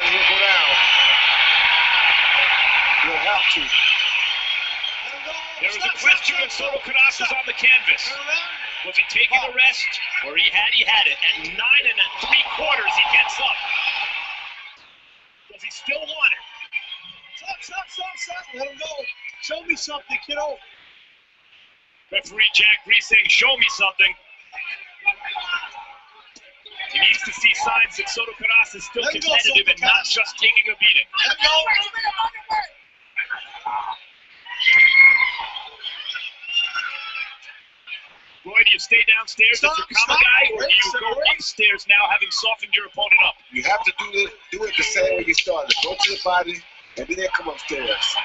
will go down. You'll have to. There was a question when Soto Karass was on the canvas. Was he taking a rest, or he had it? At 9 3/4, he gets up. Does he still want it? Stop. Let him go. Show me something, kiddo. Referee Jack Reese saying, show me something. He needs to see signs that Soto Karass is still competitive and not just taking a beating. Let him go. Roy, do you stay downstairs as your Kamagi, or do you go upstairs now having softened your opponent up? You have to do it the same way you started. Go to the body, and then come upstairs.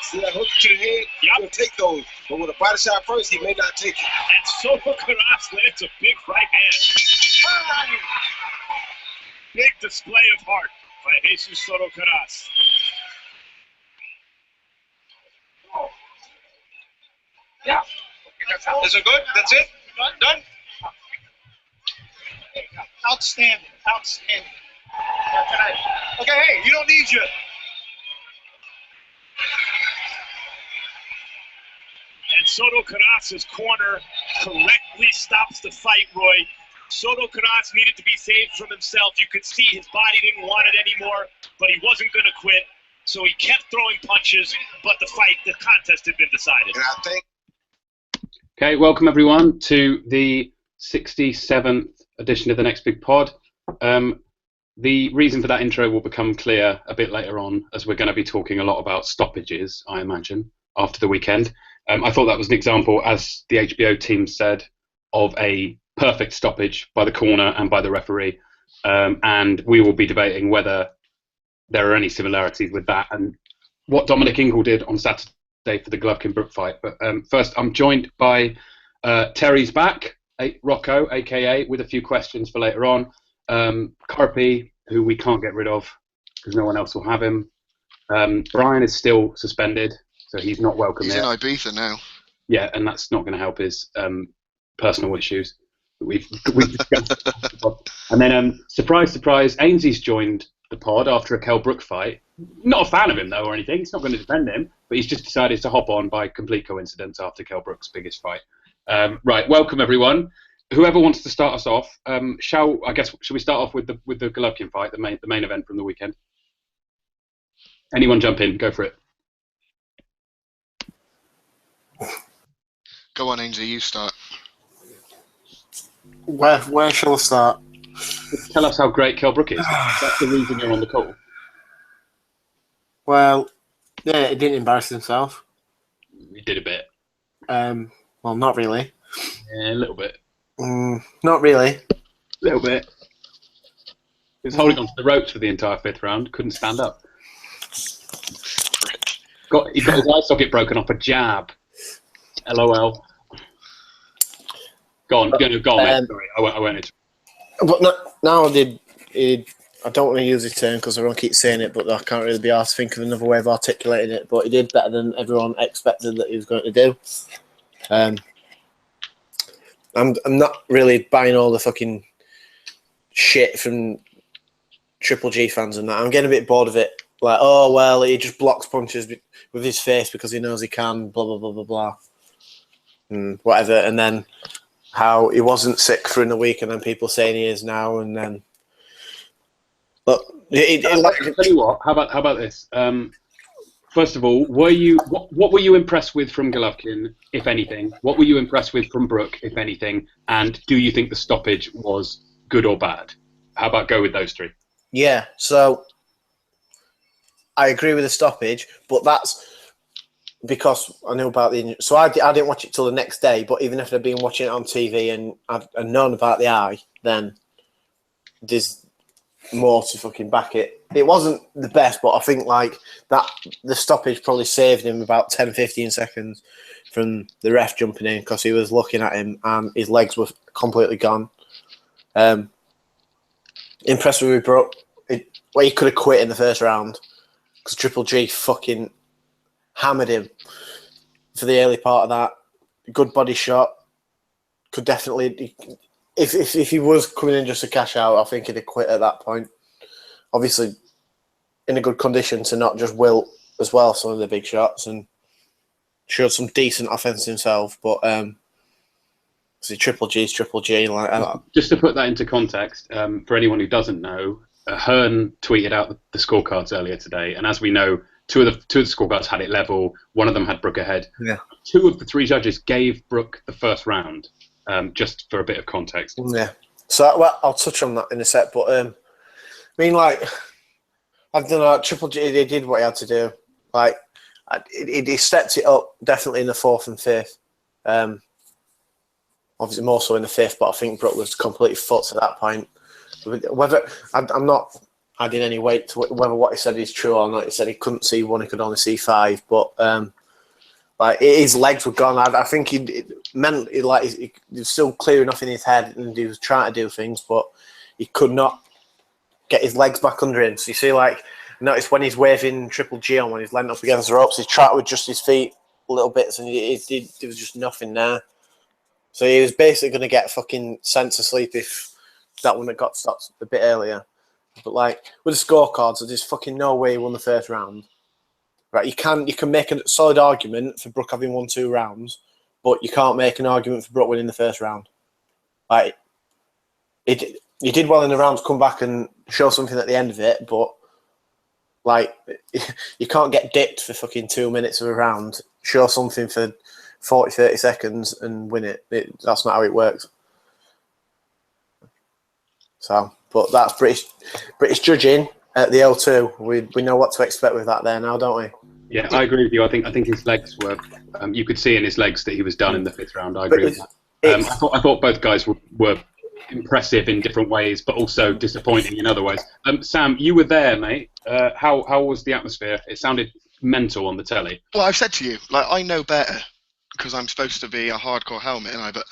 See that hook to the head? Yep. He'll take those. But with a body shot first, he may not take it. And Soto Karass lands a big right hand. Big display of heart by Jesus Soto Karass. Yeah. Is it good? That's it? Done? Outstanding. Okay, hey, you don't need your... And Soto Karass's corner correctly stops the fight, Roy. Soto Karass needed to be saved from himself. You could see his body didn't want it anymore, but he wasn't going to quit. So he kept throwing punches, but the contest had been decided. And I think... Okay, welcome everyone to the 67th edition of the Next Big Pod. The reason for that intro will become clear a bit later on, as we're going to be talking a lot about stoppages, I imagine, after the weekend. I thought that was an example, as the HBO team said, of a perfect stoppage by the corner and by the referee. And we will be debating whether there are any similarities with that and what Dominic Ingle did on Saturday for the Golovkin Brook fight. But first, I'm joined by Terry's back, Rocco, aka, with a few questions for later on. Carpi, who we can't get rid of because no one else will have him. Brian is still suspended, so he's not welcome He's yet. in Ibiza now. Yeah, and that's not going to help his personal issues that we've discussed. And then, surprise, surprise, Ainsley's joined the pod after a Kell Brook fight. Not a fan of him, though, or anything. He's not going to defend him, but he's just decided to hop on by complete coincidence after Kell Brook's biggest fight. Right, welcome, everyone. Whoever wants to start us off, shall we start off with the Golovkin fight, the main event from the weekend? Anyone jump in? Go for it. Go on, Ainsley, you start. Where shall I start? Tell us how great Kell Brook is. That's the reason you're on the call. Well, yeah, he didn't embarrass himself. We did a bit. Well, not really. Yeah, a little bit. Not really. A little bit. He was holding on to the ropes for the entire fifth round. Couldn't stand up. He got his eye socket broken off a jab. LOL. Go on, mate. Sorry, I won't into. But now I don't want to use his term because everyone keeps saying it, but I can't really be asked to think of another way of articulating it. But he did better than everyone expected that he was going to do. I'm not really buying all the fucking shit from Triple G fans and that. I'm getting a bit bored of it. Like, oh well, he just blocks punches with his face because he knows he can. Blah blah blah blah blah. Whatever, and then how he wasn't sick for in a week, and then people saying he is now, and then. But I'll tell you what. How about this? First of all, what were you impressed with from Golovkin, if anything? What were you impressed with from Brook, if anything? And do you think the stoppage was good or bad? How about go with those three? Yeah. So I agree with the stoppage, but that's because I knew about the injury. So I didn't watch it till the next day. But even if I'd been watching it on TV and I'd known about the eye, then there's more to fucking back it. It wasn't the best, but I think like that the stoppage probably saved him about 10-15 seconds from the ref jumping in because he was looking at him and his legs were completely gone. Impressed with Brook. Well, he could have quit in the first round because Triple G fucking hammered him for the early part of that. Good body shot. Could definitely, if he was coming in just to cash out, I think he'd have quit at that point. obviously in a good condition to not just wilt as well some of the big shots, and showed some decent offense himself. But Triple G's Triple G. Just to put that into context, for anyone who doesn't know, Hearn tweeted out the scorecards earlier today, and as we know, two of the scorecards had it level. One of them had Brook ahead. Yeah. 2 of the 3 judges gave Brook the first round, just for a bit of context. Yeah. So I'll touch on that in a sec. But I mean, like, I don't know. Triple G, he did what he had to do. Like, he stepped it up definitely in the 4th and 5th. Obviously more so in the 5th, but I think Brook was completely fucked at that point. Whether I'm not adding any weight to whether what he said is true or not. He said he couldn't see 1, he could only see 5. But like his legs were gone. I think he was still clear enough in his head, and he was trying to do things, but he could not get his legs back under him. So you see, like, notice when he's waving Triple G on, when he's landing up against the ropes, he's trying to adjust his feet a little bit, and there was just nothing there. So he was basically going to get fucking sent to sleep if that one had got stopped a bit earlier. But like with the scorecards, there's fucking no way he won the first round. Right? You can make a solid argument for Brook having won 2 rounds, but you can't make an argument for Brook winning the first round. Like he did well in the round to come back and show something at the end of it, but like you can't get dipped for fucking 2 minutes of a round, show something for 40, 30 seconds and win it. That's not how it works. So, but that's British judging at the L2. We know what to expect with that there now, don't we? Yeah, I agree with you. I think his legs were. You could see in his legs that he was done in the 5th round. I agree with that. I thought both guys were impressive in different ways, but also disappointing in other ways. Sam, you were there, mate. How was the atmosphere? It sounded mental on the telly. Well, I've said to you, like, I know better because I'm supposed to be a hardcore helmet, and but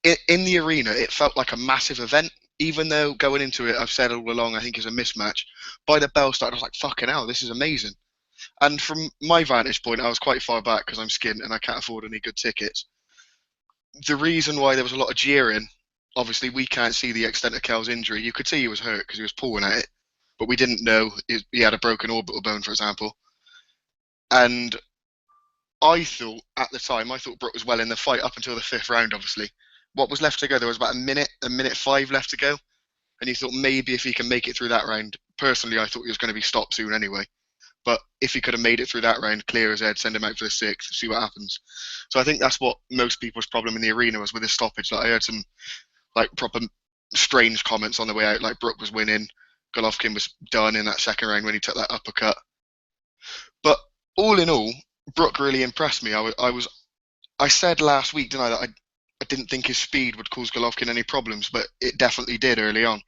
in the arena, it felt like a massive event. Even though going into it, I've said all along, I think it's a mismatch. By the bell start, I was like, fucking hell, this is amazing. And from my vantage point, I was quite far back because I'm skint and I can't afford any good tickets. The reason why there was a lot of jeering, obviously we can't see the extent of Kel's injury. You could see he was hurt because he was pulling at it, but we didn't know he had a broken orbital bone, for example. And I thought, at the time, Brook was well in the fight up until the 5th round, obviously. What was left to go? There was about a minute 5 left to go. And you thought maybe if he can make it through that round, personally, I thought he was going to be stopped soon anyway. But if he could have made it through that round, clear his head, send him out for the 6th, see what happens. So I think that's what most people's problem in the arena was with his stoppage. Like, I heard some like proper strange comments on the way out, like Brook was winning, Golovkin was done in that 2nd round when he took that uppercut. But all in all, Brook really impressed me. I said last week, didn't I, that I didn't think his speed would cause Golovkin any problems, but it definitely did early on.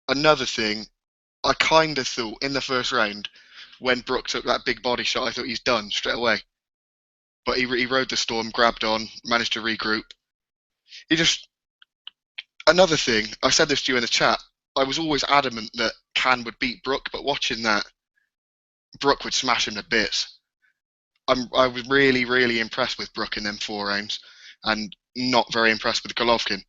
Another thing, I kind of thought in the 1st round, when Brook took that big body shot, I thought he's done straight away. But he rode the storm, grabbed on, managed to regroup. Another thing, I said this to you in the chat, I was always adamant that Can would beat Brook, but watching that, Brook would smash him to bits. I was really, really impressed with Brook in them 4 rounds, and not very impressed with Golovkin.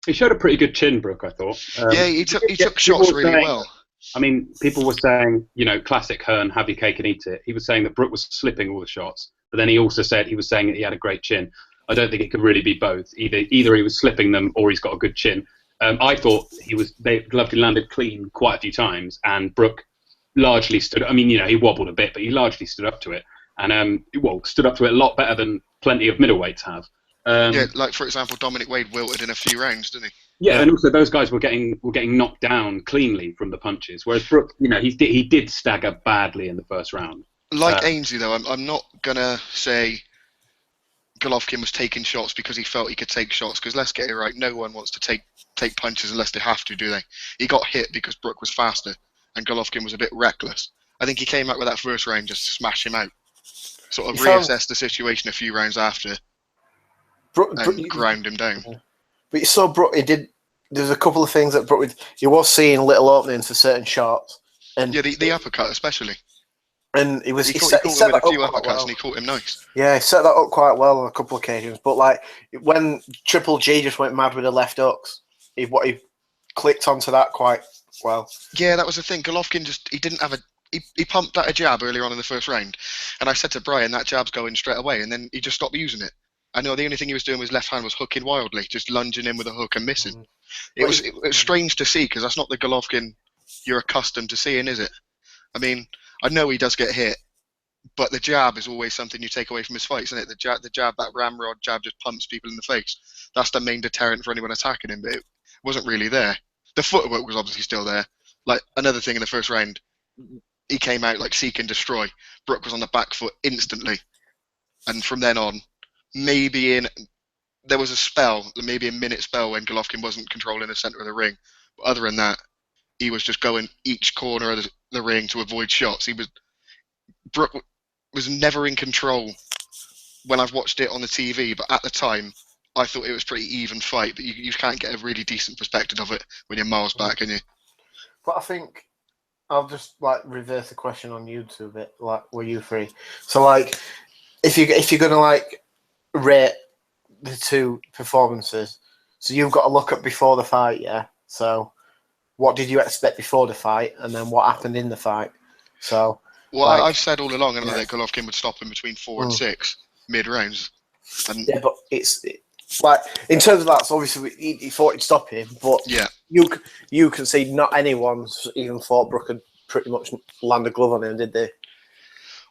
He showed a pretty good chin, Brook, I thought. Yeah, he took shots really well. I mean, people were saying, classic Hearn, have your cake and eat it. He was saying that Brook was slipping all the shots, but then he also said he was saying that he had a great chin. I don't think it could really be both. Either he was slipping them or he's got a good chin. I thought Golovkin landed clean quite a few times, and Brook largely stood. I mean, he wobbled a bit, but he largely stood up to it, and stood up to it a lot better than plenty of middleweights have. Yeah, like for example, Dominic Wade wilted in a few rounds, didn't he? Yeah, and also those guys were getting knocked down cleanly from the punches, whereas Brook, he did stagger badly in the 1st round. Like Ainsley, though, I'm not gonna say Golovkin was taking shots because he felt he could take shots. Because let's get it right, no one wants to take punches unless they have to, do they? He got hit because Brook was faster, and Golovkin was a bit reckless. I think he came out with that 1st round just to smash him out. Sort of reassessed the situation a few rounds after. And ground him down. But you saw Brook, there's a couple of things that Brook, he was seeing little openings for certain shots. And yeah, the uppercut especially. And he caught him with a few uppercuts and he caught him nice. Yeah, he set that up quite well on a couple of occasions. But like when Triple G just went mad with the left hooks, he clicked onto that quite well. Yeah, that was the thing. Golovkin he didn't have he pumped out a jab earlier on in the first round, and I said to Brian, that jab's going straight away, and then he just stopped using it. I know the only thing he was doing with his left hand was hooking wildly, just lunging in with a hook and missing. It was strange to see, because that's not the Golovkin you're accustomed to seeing, is it? I mean, I know he does get hit, but the jab is always something you take away from his fights, isn't it? The jab, that ramrod jab, just pumps people in the face. That's the main deterrent for anyone attacking him, but it wasn't really there. The footwork was obviously still there. Like, another thing in the first round, he came out like seek and destroy. Brook was on the back foot instantly. And from then on, there was a spell, maybe a minute spell, when Golovkin wasn't controlling the centre of the ring. But other than that, he was just going each corner of the ring to avoid shots. Brook was never in control when I've watched it on the TV, but at the time, I thought it was a pretty even fight. But you can't get a really decent perspective of it when you're miles back, can you? But I think I'll just like reverse the question on you two a bit. Like, were you free? So like, if you're gonna like rate the two performances, so you've got to look at before the fight, yeah. So what did you expect before the fight, and then what happened in the fight? So well, like, I've said all along, that Golovkin would stop him between 4 and 6 mid rounds. Yeah, but it's like in terms of that, so obviously he thought he'd stop him, but yeah, you can see not anyone's even thought Brook had pretty much land a glove on him, did they?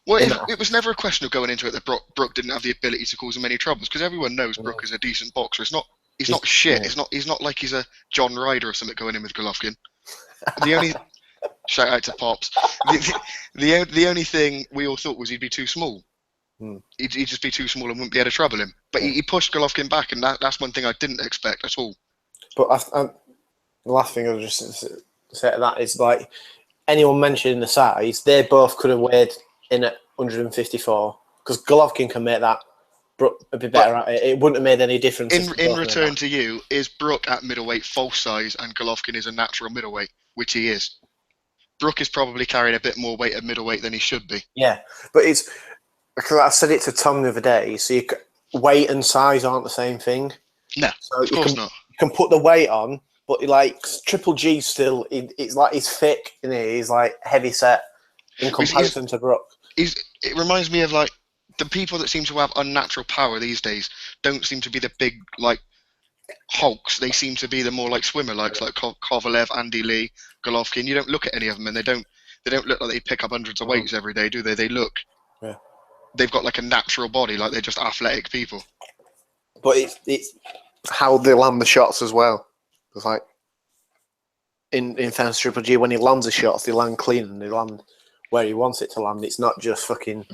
Well, it was never a question of going into it that Brook didn't have the ability to cause him any troubles, because everyone knows Brook is a decent boxer. He's not shit. Yeah. He's not like he's a John Ryder or something going in with Golovkin. The only shout out to Pops. The only thing we all thought was he'd be too small. He'd just be too small and wouldn't be able to trouble him. But he pushed Golovkin back, and that's one thing I didn't expect at all. But the last thing I'll just say to that is, like, anyone mentioning the size, they both could have weighed in at 154, because Golovkin can make that Brook a bit better at it. It wouldn't have made any difference. In return to you, is Brook at middleweight false size and Golovkin is a natural middleweight, which he is. Brook is probably carrying a bit more weight at middleweight than he should be. Yeah, but it's because I said it to Tom the other day. So weight and size aren't the same thing. No, so of course not. You can put the weight on, but like Triple G still, it's like he's thick, and he's like heavy set in comparison to Brook. It reminds me of like the people that seem to have unnatural power these days don't seem to be the big like hulks. They seem to be the more like swimmer likes, like Kovalev, Andy Lee, Golovkin. You don't look at any of them, and they don't look like they pick up hundreds of weights every day, do they? They look. Yeah. They've got like a natural body, like they're just athletic people. But it's how they land the shots as well. It's like in fairness to Triple G, when he lands the shots, they land clean and they land where he wants it to land. It's not just fucking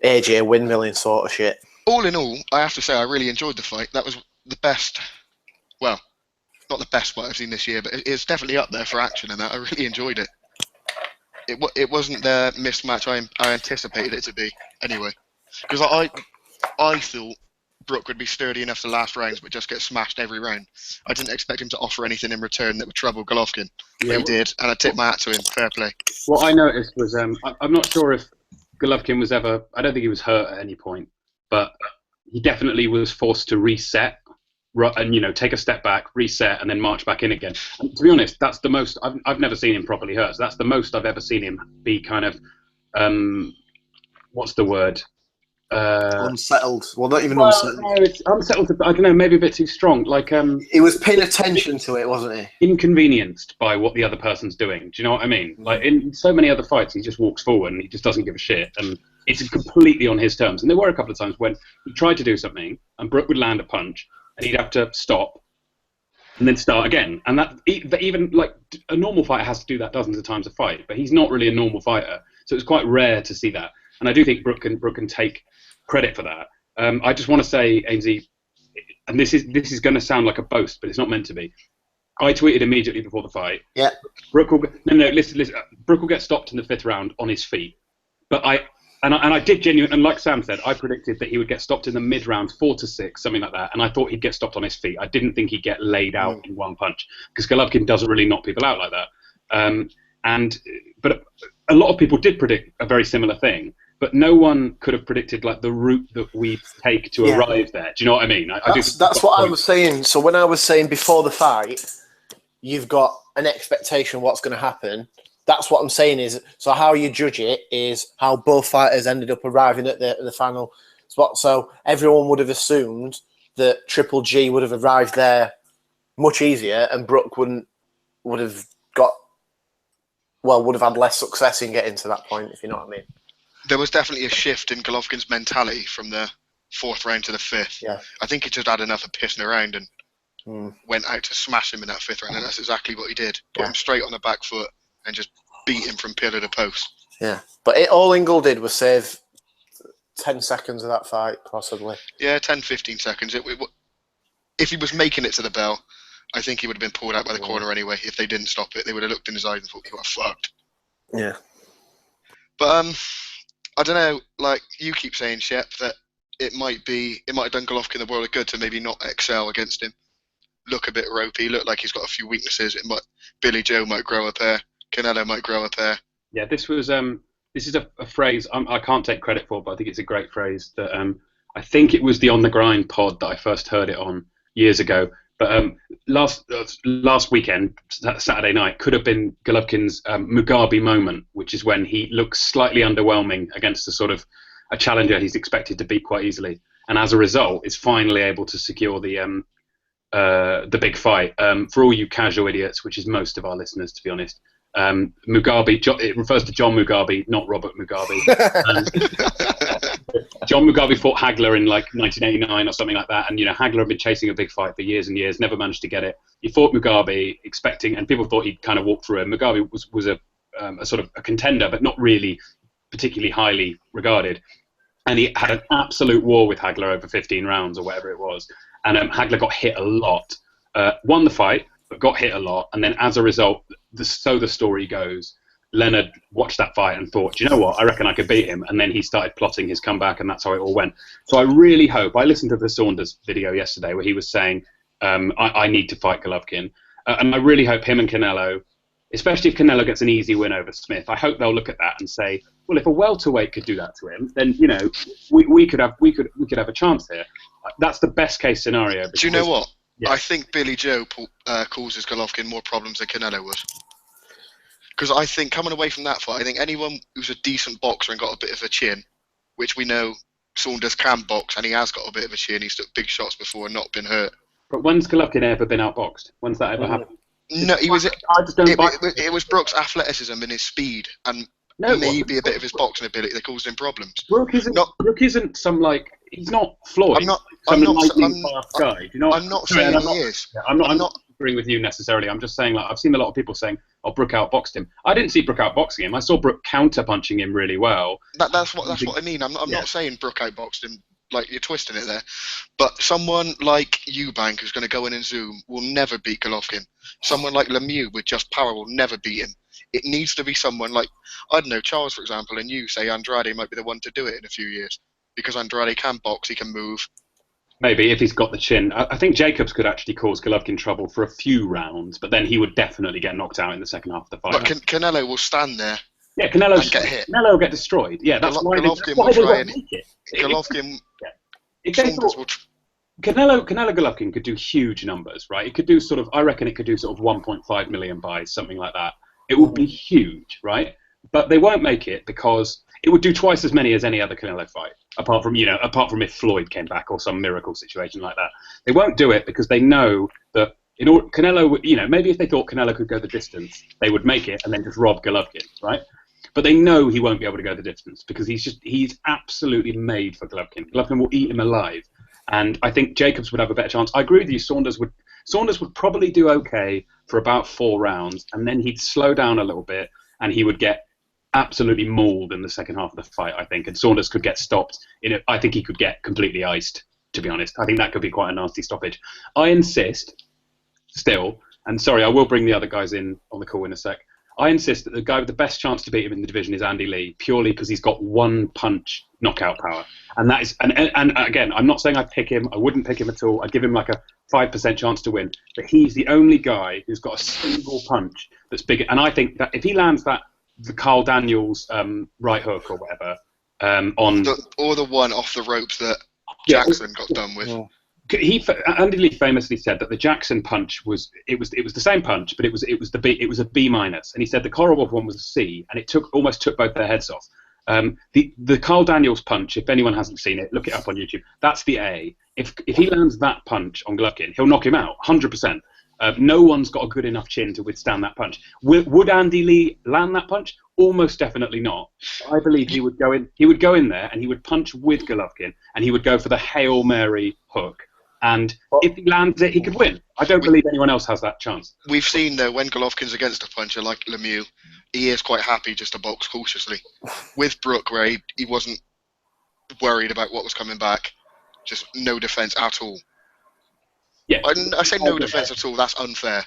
AJ windmilling sort of shit. All in all, I have to say I really enjoyed the fight. That was the best. Well, not the best fight I've seen this year, but it's definitely up there for action, and that I really enjoyed it. It wasn't the mismatch I anticipated it to be, anyway. Because I thought Brook would be sturdy enough to last rounds, but just get smashed every round. I didn't expect him to offer anything in return that would trouble Golovkin. Yeah, he did, and I tipped my hat to him. Fair play. What I noticed was, I'm not sure if Golovkin was ever, I don't think he was hurt at any point, but he definitely was forced to reset and take a step back, reset, and then march back in again. And to be honest, that's the most I've never seen him properly hurt. So that's the most I've ever seen him be kind of what's the word? Unsettled. Well, not even unsettled. No, it's unsettled. I don't know, maybe a bit too strong. Like he was paying attention to it, wasn't he? Inconvenienced by what the other person's doing. Do you know what I mean? Like in so many other fights, he just walks forward and he just doesn't give a shit, and it's completely on his terms. And there were a couple of times when he tried to do something, and Brook would land a punch, and he'd have to stop and then start again. And that even like a normal fighter has to do that dozens of times a fight, but he's not really a normal fighter, so it's quite rare to see that. And I do think Brook can take credit for that. I just want to say, Ainsley, and this is going to sound like a boast, but it's not meant to be. I tweeted immediately before the fight. Yeah. Brook will listen. Brook will get stopped in the 5th round on his feet, but I did genuinely, and like Sam said, I predicted that he would get stopped in the mid-round, 4 to 6, something like that, and I thought he'd get stopped on his feet. I didn't think he'd get laid out in one punch, because Golovkin doesn't really knock people out like that. But a lot of people did predict a very similar thing, but no one could have predicted like the route that we take to arrive there. Do you know what I mean? That's what I was saying. So when I was saying before the fight, you've got an expectation of what's going to happen. That's what I'm saying is, so how you judge it is how both fighters ended up arriving at the final spot. So everyone would have assumed that Triple G would have arrived there much easier, and Brook would have had less success in getting to that point, if you know what I mean. There was definitely a shift in Golovkin's mentality from the 4th round to the 5th. Yeah. I think he just had enough of pissing around and went out to smash him in that 5th round, and that's exactly what he did. Put him straight on the back foot and just beat him from pillar to post. Yeah, but all Ingle did was save 10 seconds of that fight, possibly. Yeah, 10, 15 seconds. If he was making it to the bell, I think he would have been pulled out by the corner anyway. If they didn't stop it, they would have looked in his eyes and thought, you are fucked. Yeah. But I don't know, like you keep saying, Shep, that it might have done Golovkin the world of good to maybe not excel against him. Look a bit ropey, look like he's got a few weaknesses. Billy Joe might grow a pair, Canelo might grow a pair. Yeah, this is a phrase I can't take credit for, but I think it's a great phrase that I think it was the On the Grind pod that I first heard it on years ago. But last weekend, Saturday night, could have been Golovkin's Mugabe moment, which is when he looks slightly underwhelming against a challenger he's expected to beat quite easily, and as a result, is finally able to secure the big fight. For all you casual idiots, which is most of our listeners, to be honest, Mugabe, it refers to John Mugabe, not Robert Mugabe. John Mugabe fought Hagler in like 1989 or something like that, and Hagler had been chasing a big fight for years and years, never managed to get it. He fought Mugabe expecting, and people thought he'd kind of walk through him. Mugabe was a sort of a contender, but not really particularly highly regarded. And he had an absolute war with Hagler over 15 rounds or whatever it was. And Hagler got hit a lot, won the fight, but got hit a lot. And then as a result, so the story goes, Leonard watched that fight and thought, do you know what, I reckon I could beat him. And then he started plotting his comeback, and that's how it all went. So I really hope, I listened to the Saunders video yesterday where he was saying, I need to fight Golovkin. And I really hope him and Canelo, especially if Canelo gets an easy win over Smith, I hope they'll look at that and say, well, if a welterweight could do that to him, then we could have a chance here. That's the best case scenario. Do you know what? Yeah. I think Billy Joe causes Golovkin more problems than Canelo would. Because I think coming away from that fight, I think anyone who's a decent boxer and got a bit of a chin, which we know Saunders can box, and he has got a bit of a chin. He's took big shots before and not been hurt. But when's Golovkin ever been outboxed? When's that ever happened? No, he was. It was Brook's athleticism and his speed, and maybe a bit of his boxing ability that caused him problems. Brook isn't some he's not Floyd. I'm not saying he is. Yeah, I'm not agreeing with you necessarily. I'm just saying, I've seen a lot of people saying, "Oh, Brook outboxed him." I didn't see Brook outboxing him. I saw Brook counter-punching him really well. That's what I mean. I'm not saying Brook outboxed him. Like, you're twisting it there. But someone like Eubank, who's going to go in and zoom, will never beat Golovkin. Someone like Lemieux with just power will never beat him. It needs to be someone like, I don't know, Charles, for example, and you say Andrade might be the one to do it in a few years. Because Andrade can box, he can move. Maybe, if he's got the chin. I think Jacobs could actually cause Golovkin trouble for a few rounds, but then he would definitely get knocked out in the second half of the fight. But Canelo will stand there. Yeah, Canelo will get destroyed. Yeah, that's why they won't make it. Golovkin. Canelo Golovkin could do huge numbers, right? It could do I reckon it could do 1.5 million buys, something like that. It would be huge, right? But they won't make it because it would do twice as many as any other Canelo fight, apart from if Floyd came back or some miracle situation like that. They won't do it because they know that Canelo, maybe if they thought Canelo could go the distance, they would make it and then just rob Golovkin, right? But they know he won't be able to go the distance because he's absolutely made for Golovkin. Golovkin will eat him alive. And I think Jacobs would have a better chance. I agree with you, Saunders would probably do okay for about 4 rounds, and then he'd slow down a little bit and he would get absolutely mauled in the second half of the fight, I think. And Saunders could get stopped. I think he could get completely iced, to be honest. I think that could be quite a nasty stoppage. I insist, still, and sorry, I will bring the other guys in on the call in a sec. I insist that the guy with the best chance to beat him in the division is Andy Lee, purely because he's got one punch knockout power. And that is, and again, I'm not saying I'd pick him. I wouldn't pick him at all. I'd give him like a 5% chance to win. But he's the only guy who's got a single punch that's bigger. And I think that if he lands the Carl Daniels right hook or whatever or the one off the ropes that Jackson got done with. Andy Lee famously said that the Jackson punch was the same punch, but it was a B minus, and he said the Korobov one was a C, and it almost took both their heads off. The Carl Daniels punch, if anyone hasn't seen it, look it up on YouTube. That's the A. If he lands that punch on Golovkin, he'll knock him out 100%. No one's got a good enough chin to withstand that punch. Would Andy Lee land that punch? Almost definitely not. I believe he would go in. He would go in there and he would punch with Golovkin, and he would go for the Hail Mary hook. And if he lands it, he could win. I don't believe anyone else has that chance. We've seen, though, when Golovkin's against a puncher like Lemieux, he is quite happy just to box cautiously. With Brook, where he wasn't worried about what was coming back, just no defence at all. Yeah, I say no defence at all, that's unfair.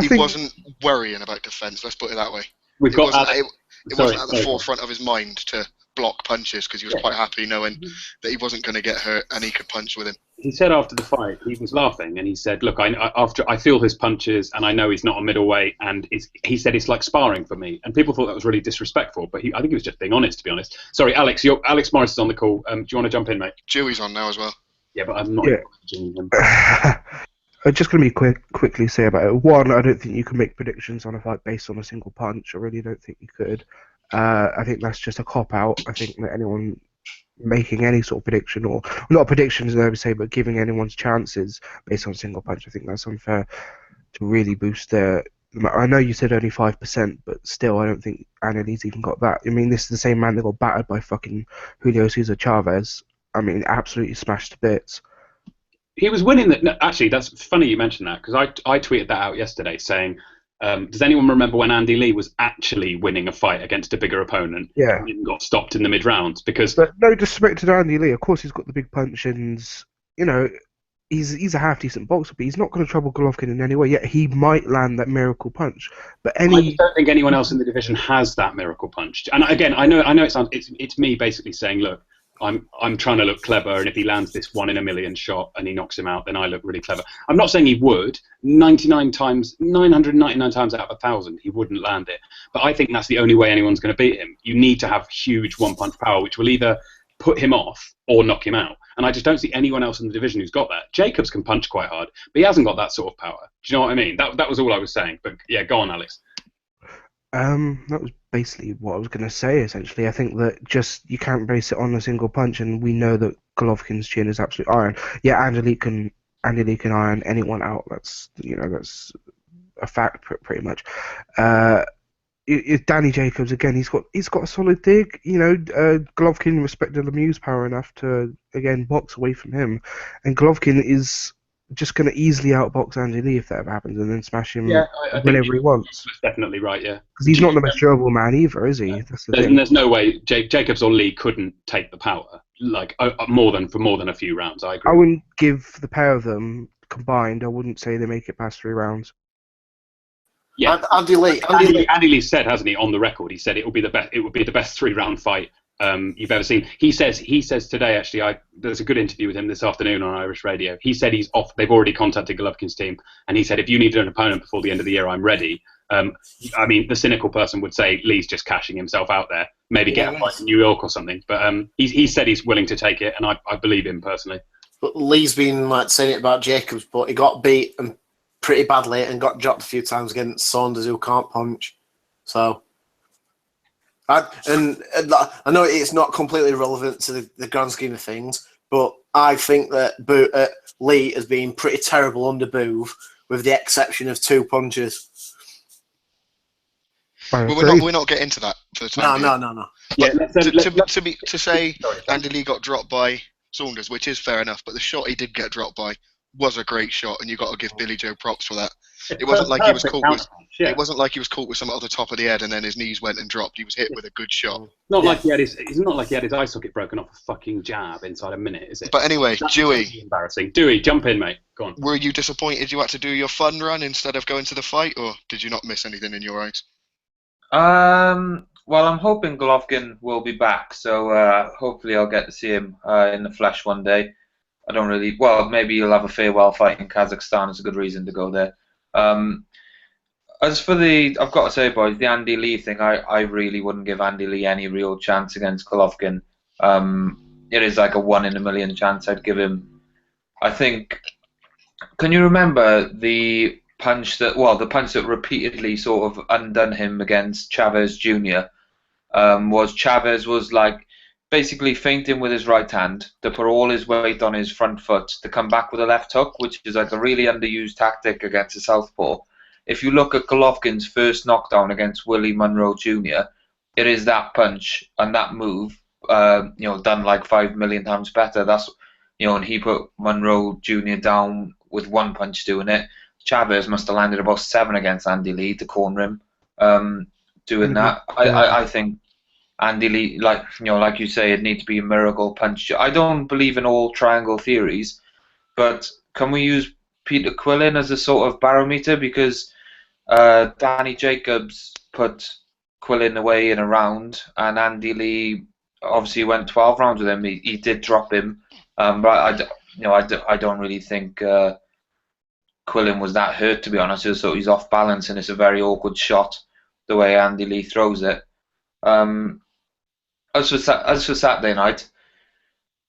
He wasn't worrying about defence, let's put it that way. It wasn't at the forefront of his mind to block punches because he was quite happy knowing that he wasn't going to get hurt and he could punch with him. He said after the fight, he was laughing and he said, look, I feel his punches and I know he's not a middleweight, and he said it's like sparring for me. And people thought that was really disrespectful, but I think he was just being honest, to be honest. Sorry, Alex Morris is on the call. Do you want to jump in, mate? Dewey's on now as well. Yeah, but I'm not encouraging him. I'm just going to be quickly say about it. One, I don't think you can make predictions on a fight based on a single punch. I really don't think you could. I think that's just a cop-out. I think that anyone making any sort of prediction, or not predictions, as I would say, but giving anyone's chances based on a single punch, I think that's unfair to really boost their... I know you said only 5%, but still, I don't think Annalise even got that. I mean, this is the same man that got battered by fucking Julio Cesar Chavez. I mean, absolutely smashed to bits. He was winning that. No, actually, that's funny you mentioned that, because I tweeted that out yesterday saying, does anyone remember when Andy Lee was actually winning a fight against a bigger opponent? Yeah. And got stopped in the mid-rounds? But no disrespect to Andy Lee, of course he's got the big punch and, you know, he's a half-decent boxer, but he's not going to trouble Golovkin in any way. Yet he might land that miracle punch. But I don't think anyone else in the division has that miracle punch. And again, I know it's me basically saying, look, I'm trying to look clever, and if he lands this 1 in a million shot and he knocks him out, then I look really clever. I'm not saying he would. 999 times out of 1,000, he wouldn't land it. But I think that's the only way anyone's going to beat him. You need to have huge one-punch power, which will either put him off or knock him out. And I just don't see anyone else in the division who's got that. Jacobs can punch quite hard, but he hasn't got that sort of power. Do you know what I mean? That was all I was saying. But yeah, go on, Alex. That was basically what I was going to say, essentially. I think that just you can't base it on a single punch, and we know that Golovkin's chin is absolute iron. Yeah, Andy Lee can iron anyone out. That's a fact, pretty much. Danny Jacobs, again, he's got a solid dig. You know, Golovkin respected Lemieux's power enough to, again, box away from him. And Golovkin is just going to easily outbox Andy Lee if that ever happens, and then smash him whenever he wants. That's definitely right, yeah. Because he's not the most durable man either, is he? That's the thing. There's no way Jacobs or Lee couldn't take the power, like more than a few rounds. I agree. I wouldn't give the pair of them combined. I wouldn't say they make it past 3 rounds. Yeah, Andy Lee said, hasn't he, on the record? He said it would be the best 3-round fight you've ever seen. He says today, actually, there's a good interview with him this afternoon on Irish radio. He said he's off. They've already contacted Golovkin's team, and he said, if you need an opponent before the end of the year, I'm ready. I mean, the cynical person would say Lee's just cashing himself out there, maybe get a fight in New York or something. But he said he's willing to take it, and I believe him personally. But Lee's been saying it about Jacobs, but he got beat pretty badly and got dropped a few times against Saunders, who can't punch. So, I know it's not completely relevant to the grand scheme of things, but I think that Lee has been pretty terrible under Booth, with the exception of 2 punches. Well, we're not getting into that for the time being. No. Yeah, to say Andy Lee got dropped by Saunders, which is fair enough, but the shot he did get dropped by was a great shot, and you got to give Billy Joe props for that. It wasn't like he was caught with. Yeah. It wasn't like he was caught with something at the top of the head and then his knees went and dropped. He was hit with a good shot. It's not like he had his eye socket broken off a fucking jab inside a minute, is it? But anyway, Dewey. Embarrassing. Dewey, jump in, mate. Go on. Were you disappointed you had to do your fun run instead of going to the fight, or did you not miss anything in your eyes? Well, I'm hoping Golovkin will be back, so hopefully I'll get to see him in the flesh one day. I don't really... Well, maybe he'll have a farewell fight in Kazakhstan. It's a good reason to go there. As for I've got to say, boys, the Andy Lee thing, I really wouldn't give Andy Lee any real chance against Golovkin. It is like a 1 in a million chance I'd give him I think. Can you remember the punch that repeatedly sort of undone him against Chavez Jr. Was Chavez was like basically feinting with his right hand to put all his weight on his front foot to come back with a left hook, which is like a really underused tactic against a southpaw. If you look at Golovkin's first knockdown against Willie Monroe Jr., it is that punch and that move, done like 5 million times better. That's, and he put Monroe Jr. down with one punch doing it. Chavez must have landed about 7 against Andy Lee to corner him, doing that. I think Andy Lee, like you say, it needs to be a miracle punch. I don't believe in all triangle theories, but can we use Peter Quillin as a sort of barometer? Because Danny Jacobs put Quillin away in a round, and Andy Lee obviously went 12 rounds with him. He did drop him, but I don't really think Quillin was that hurt, to be honest. So he's off balance, and it's a very awkward shot the way Andy Lee throws it. As for Saturday night,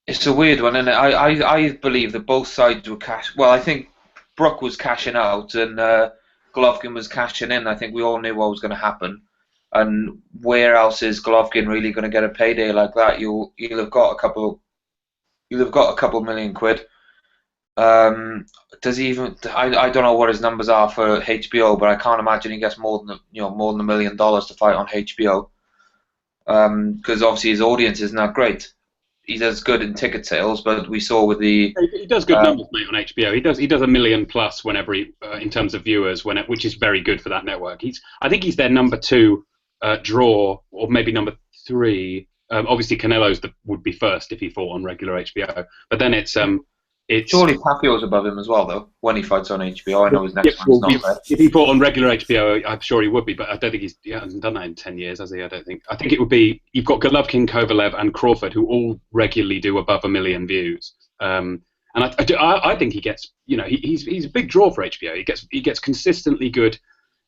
it's a weird one, and I believe that both sides were I think Brook was cashing out and Golovkin was cashing in. I think we all knew what was going to happen. And where else is Golovkin really going to get a payday like that? You'll have got a couple million quid. Does he even? I don't know what his numbers are for HBO, but I can't imagine he gets more than $1 million to fight on HBO. Because obviously his audience isn't that great. He does good in ticket sales, but we saw with the he does good numbers, mate, on HBO. He does $1 million plus whenever in terms of viewers, which is very good for that network. I think he's their number 2 draw, or maybe number 3. Obviously Canelo's would be first if he fought on regular HBO, but then it's surely Pacquiao's above him as well, though, when he fights on HBO. I know his next one's not there. If he fought on regular HBO, I'm sure he would be, but I don't think he hasn't done that in 10 years, has he? I don't think. I think it would be, you've got Golovkin, Kovalev, and Crawford, who all regularly do above 1 million views. And I think he gets, he's a big draw for HBO. He gets consistently good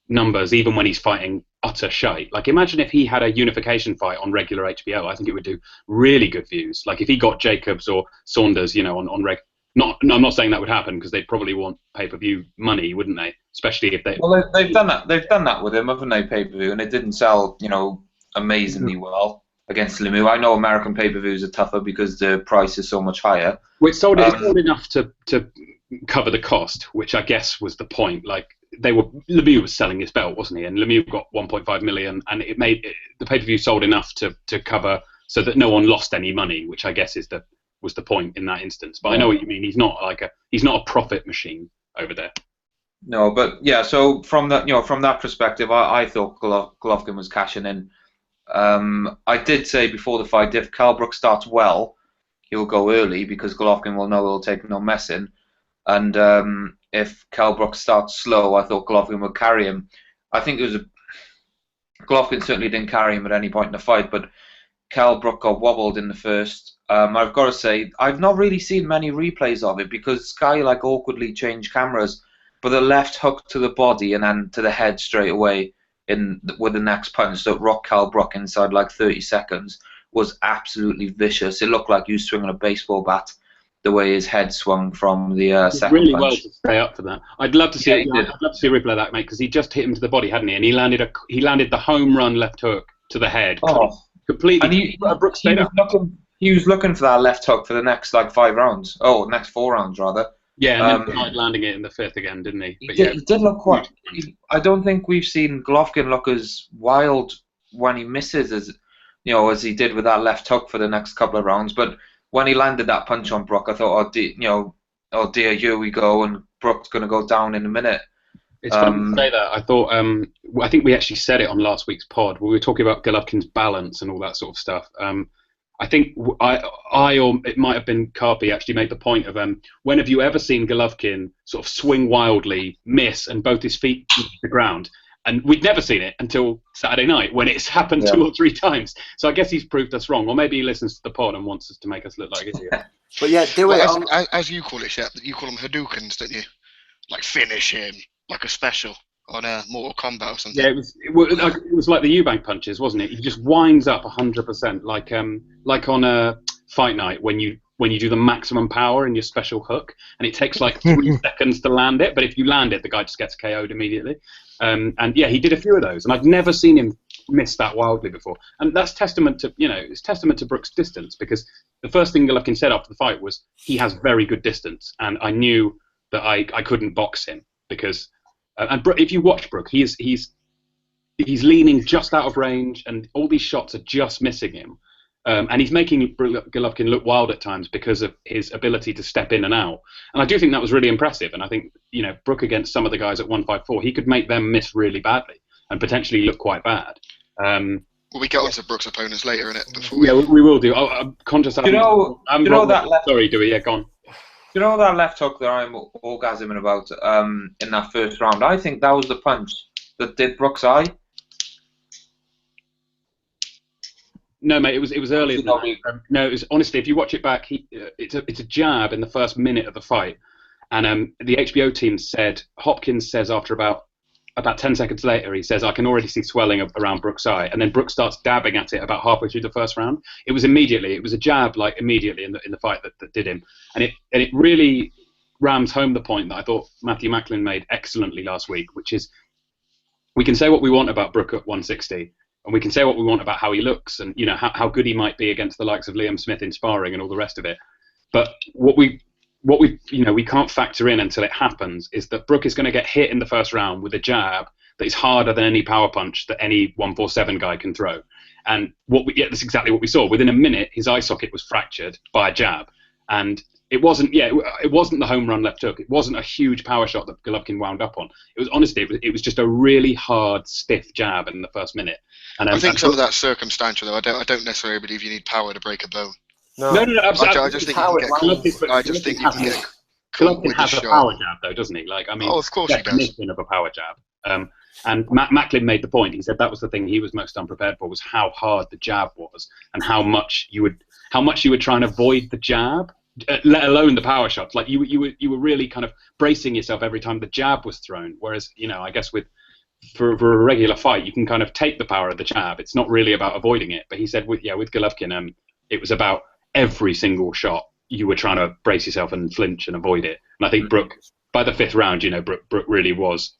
numbers, even when he's fighting utter shite. Like, imagine if he had a unification fight on regular HBO. I think it would do really good views. Like, if he got Jacobs or Saunders, on reg. I'm not saying that would happen, because they'd probably want pay-per-view money, wouldn't they? Especially if they. Well, they've done that. They've done that with him, haven't they? Pay-per-view, and it didn't sell, amazingly well against Lemieux. I know American pay-per-views are tougher because the price is so much higher. Well, it's sold enough to cover the cost, which I guess was the point. Like, Lemieux was selling his belt, wasn't he? And Lemieux got 1.5 million, and it made the pay-per-view sold enough to cover, so that no one lost any money, which I guess was the point in that instance. But I know what you mean. He's not a profit machine over there. No, but yeah. So from that perspective, I thought Golovkin was cashing in. I did say before the fight, if Kell Brook starts well, he'll go early, because Golovkin will know he'll take no messing. And if Kell Brook starts slow, I thought Golovkin would carry him. I think Golovkin certainly didn't carry him at any point in the fight, but Kell Brook got wobbled in the first. I've got to say, I've not really seen many replays of it, because Sky awkwardly changed cameras, but the left hook to the body and then to the head straight away with the next punch that rocked Kell Brook inside 30 seconds was absolutely vicious. It looked like he was swinging a baseball bat, the way his head swung from the second really punch. Well to stay up for that. I'd love to see I'd love to see a replay of that, mate, because he just hit him to the body, hadn't he? And he landed the home run left hook to the head. Completely. And Brook stayed up. He was looking for that left hook for the next 5 rounds. Oh, next 4 rounds rather. Yeah, and then tried landing it in the 5th again, didn't he? He did look quite. I don't think we've seen Golovkin look as wild when he misses as he did with that left hook for the next couple of rounds. But when he landed that punch on Brook, I thought, oh dear, here we go, and Brook's going to go down in a minute. It's funny to say that. I thought, I think we actually said it on last week's pod, where we were talking about Golovkin's balance and all that sort of stuff. I think I or it might have been Carpi actually made the point of when have you ever seen Golovkin sort of swing wildly, miss, and both his feet hit the ground? And we'd never seen it until Saturday night, when it's happened 2 or 3 times. So I guess he's proved us wrong, or maybe he listens to the pod and wants us to make us look like idiots. But yeah, as you call it, Shep, you call them Hadoukens, don't you? Like finish him, like a special on Mortal Kombat or something. Yeah, it was like the Eubank punches, wasn't it? He just winds up 100%, like on a fight night when you when you do the maximum power in your special hook, and it takes like 3 seconds to land it. But if you land it, the guy just gets KO'd immediately. And yeah, he did a few of those, and I've never seen him miss that wildly before. And that's testament to, it's testament to Brook's distance, because the first thing Golovkin said after the fight was he has very good distance, and I knew that I couldn't box him because. And if you watch Brook, he's leaning just out of range, and all these shots are just missing him. And he's making Golovkin look wild at times because of his ability to step in and out. And I do think that was really impressive. And I think, Brook against some of the guys at 154, he could make them miss really badly and potentially look quite bad. Well, we get onto Brook's opponents later, innit? Yeah, we will do. I'm conscious. Sorry, do we? Yeah, go on. You know that left hook that I'm orgasming about in that first round? I think that was the punch that did Brook's eye. No, mate, it was earlier than that. No, it was, honestly, if you watch it back, it's a jab in the first minute of the fight, and the HBO team said, Hopkins says after about 10 seconds later, he says, I can already see swelling around Brook's eye, and then Brook starts dabbing at it about halfway through the first round. It was a jab like immediately in the fight that did him, and it really rams home the point that I thought Matthew Macklin made excellently last week, which is we can say what we want about Brook at 160. And we can say what we want about how he looks and how good he might be against the likes of Liam Smith in sparring and all the rest of it. But what we can't factor in until it happens is that Brook is going to get hit in the first round with a jab that is harder than any power punch that any 147 guy can throw. And that's exactly what we saw. Within a minute, his eye socket was fractured by a jab, and it wasn't the home run left hook. It wasn't a huge power shot that Golovkin wound up on. It was honestly, it was just a really hard, stiff jab in the first minute. And I think some of that's circumstantial, though. I don't necessarily believe you need power to break a bone. No, absolutely. I just think you can get. Golovkin has a power jab, though, doesn't he? Of course he does. Definition of a power jab. And Macklin made the point. He said that was the thing he was most unprepared for, was how hard the jab was and how much you would try and avoid the jab. Let alone the power shots. Like you were really kind of bracing yourself every time the jab was thrown. Whereas I guess for a regular fight, you can kind of take the power of the jab. It's not really about avoiding it. But he said with Golovkin, it was about every single shot you were trying to brace yourself and flinch and avoid it. And I think Brook, by the fifth round, Brook really was.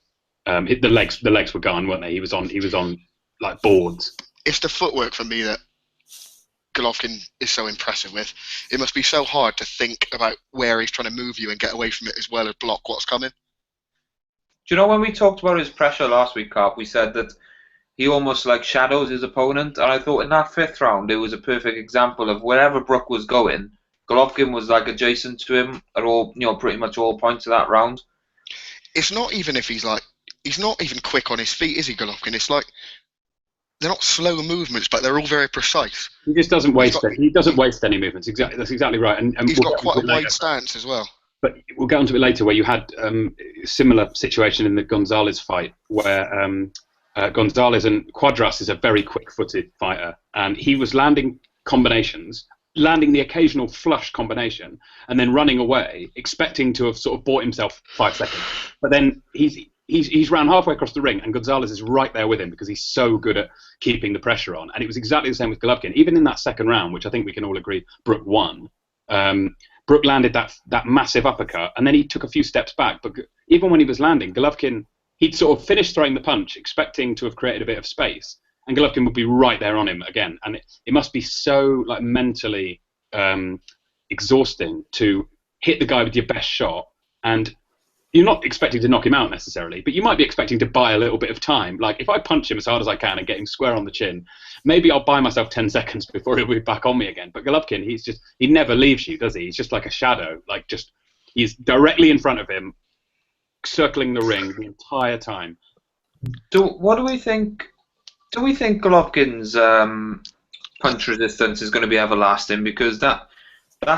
The legs were gone, weren't they? He was on like boards. It's the footwork for me that Golovkin is so impressive with. It must be so hard to think about where he's trying to move you and get away from it as well as block what's coming. Do you know when we talked about his pressure last week, Carp, we said that he almost like shadows his opponent, and I thought in that fifth round it was a perfect example of wherever Brook was going, Golovkin was like adjacent to him at all, pretty much all points of that round. It's not even if he's not even quick on his feet, is he, Golovkin? It's like they're not slow movements, but they're all very precise. He just doesn't waste it. He doesn't waste any movements. Exactly, that's exactly right. And he's got quite a wide stance as well. But we'll get onto it later, where you had a similar situation in the Gonzalez fight, where Gonzalez and Cuadras is a very quick-footed fighter, and he was landing combinations, landing the occasional flush combination, and then running away, expecting to have sort of bought himself 5 seconds. But then he's ran halfway across the ring, and Gonzalez is right there with him because he's so good at keeping the pressure on. And it was exactly the same with Golovkin. Even in that second round, which I think we can all agree Brook won, Brook landed that massive uppercut, and then he took a few steps back. But even when he was landing, Golovkin, he'd sort of finished throwing the punch, expecting to have created a bit of space, and Golovkin would be right there on him again. And it must be so like mentally exhausting to hit the guy with your best shot, and you're not expecting to knock him out necessarily, but you might be expecting to buy a little bit of time. Like, if I punch him as hard as I can and get him square on the chin, maybe I'll buy myself 10 seconds before he'll be back on me again. But Golovkin, he never leaves you, does he? He's just like a shadow. He's directly in front of him, circling the ring the entire time. What do we think? Do we think Golovkin's punch resistance is going to be everlasting? Because that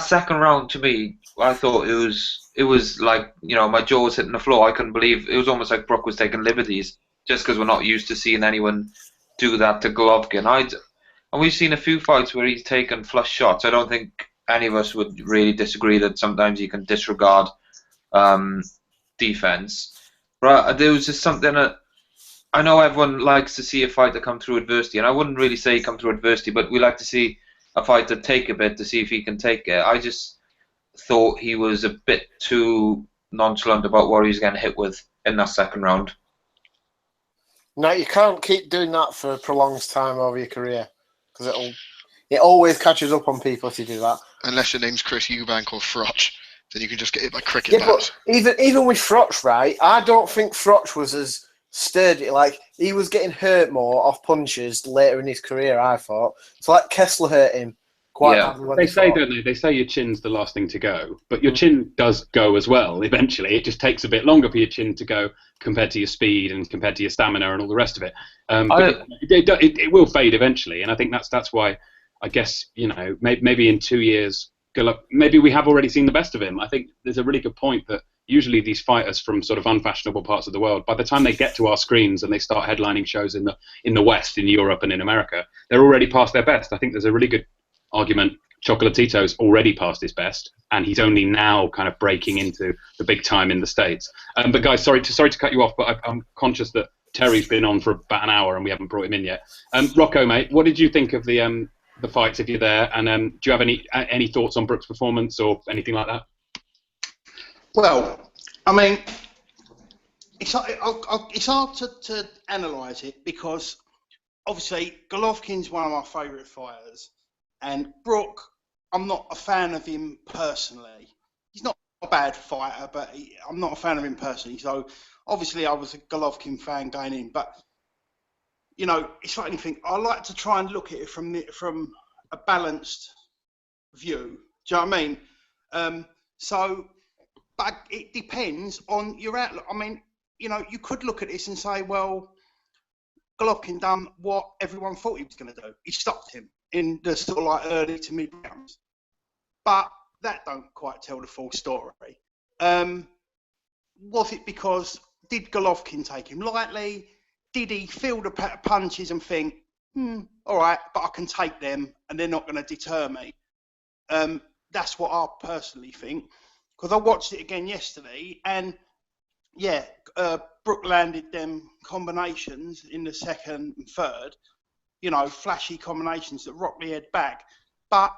second round, to me, I thought it was like, my jaw was hitting the floor. I couldn't believe it was almost like Brook was taking liberties just because we're not used to seeing anyone do that to Golovkin. And we've seen a few fights where he's taken flush shots. I don't think any of us would really disagree that sometimes he can disregard defense. But there was just something that I know everyone likes to see a fighter come through adversity, and I wouldn't really say come through adversity, but we like to see a fighter take a bit to see if he can take it. I just thought he was a bit too nonchalant about what he was getting hit with in that second round. No, you can't keep doing that for a prolonged time over your career because it always catches up on people if you do that. Unless your name's Chris Eubank or Frotch, then you can just get hit by cricket bats. But even with Frotch, right? I don't think Frotch was as sturdy. Like, he was getting hurt more off punches later in his career, I thought. So, like, Kessler hurt him quite badly when they say, don't they? They say your chin's the last thing to go, but your chin does go as well eventually. It just takes a bit longer for your chin to go compared to your speed and compared to your stamina and all the rest of it. But it will fade eventually, and I think that's why I guess, you know, maybe in 2 years, maybe we have already seen the best of him. I think there's a really good point that usually these fighters from sort of unfashionable parts of the world, by the time they get to our screens and they start headlining shows in the West, in Europe and in America, they're already past their best. I think there's a really good argument. Chocolatito's already past his best, and he's only now kind of breaking into the big time in the States. But guys, sorry to cut you off, but I'm conscious that Terry's been on for about an hour and we haven't brought him in yet. Rocco, mate, what did you think of the fights if you're there, and do you have any thoughts on Brook's performance or anything like that? Well, I mean, it's hard to analyse it because obviously Golovkin's one of my favourite fighters, and Brook, I'm not a fan of him personally. He's not a bad fighter, but I'm not a fan of him personally. So obviously I was a Golovkin fan going in, but you know, it's like anything. I like to try and look at it from a balanced view. Do you know what I mean? But it depends on your outlook. I mean, you know, you could look at this and say, well, Golovkin done what everyone thought he was going to do. He stopped him in the sort of like early to mid rounds. But that don't quite tell the full story. Was it because, did Golovkin take him lightly? Did he feel the punches and think, all right, but I can take them and they're not going to deter me? That's what I personally think. Because I watched it again yesterday, and yeah, Brook landed them combinations in the second and third, you know, flashy combinations that rocked the head back. But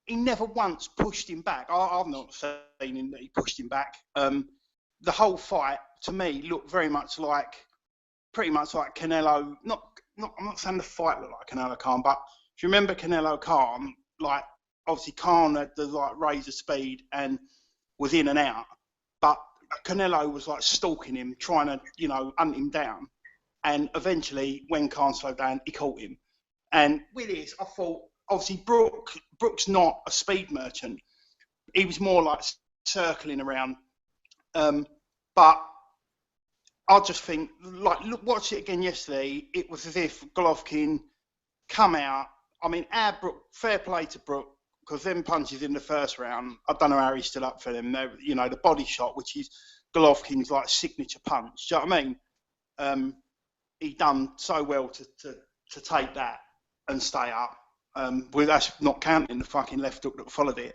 he never once pushed him back. I've not seen him that he pushed him back. The whole fight, to me, looked very much like, pretty much like Canelo. I'm not saying the fight looked like Canelo Khan, but if you remember Canelo Khan, like, obviously Khan had the like razor speed and was in and out, but Canelo was like stalking him, trying to, you know, hunt him down, and eventually when Khan slowed down, he caught him. And with this, I thought, obviously Brook's not a speed merchant. He was more like circling around, but I just think, like, watch it again yesterday, it was as if Golovkin come out. I mean, Brook, fair play to Brook, because them punches in the first round, I don't know how he stood up for them. They, you know, the body shot, which is Golovkin's like signature punch. Do you know what I mean? He done so well to take that and stay up. Well, that's not counting the fucking left hook that followed it.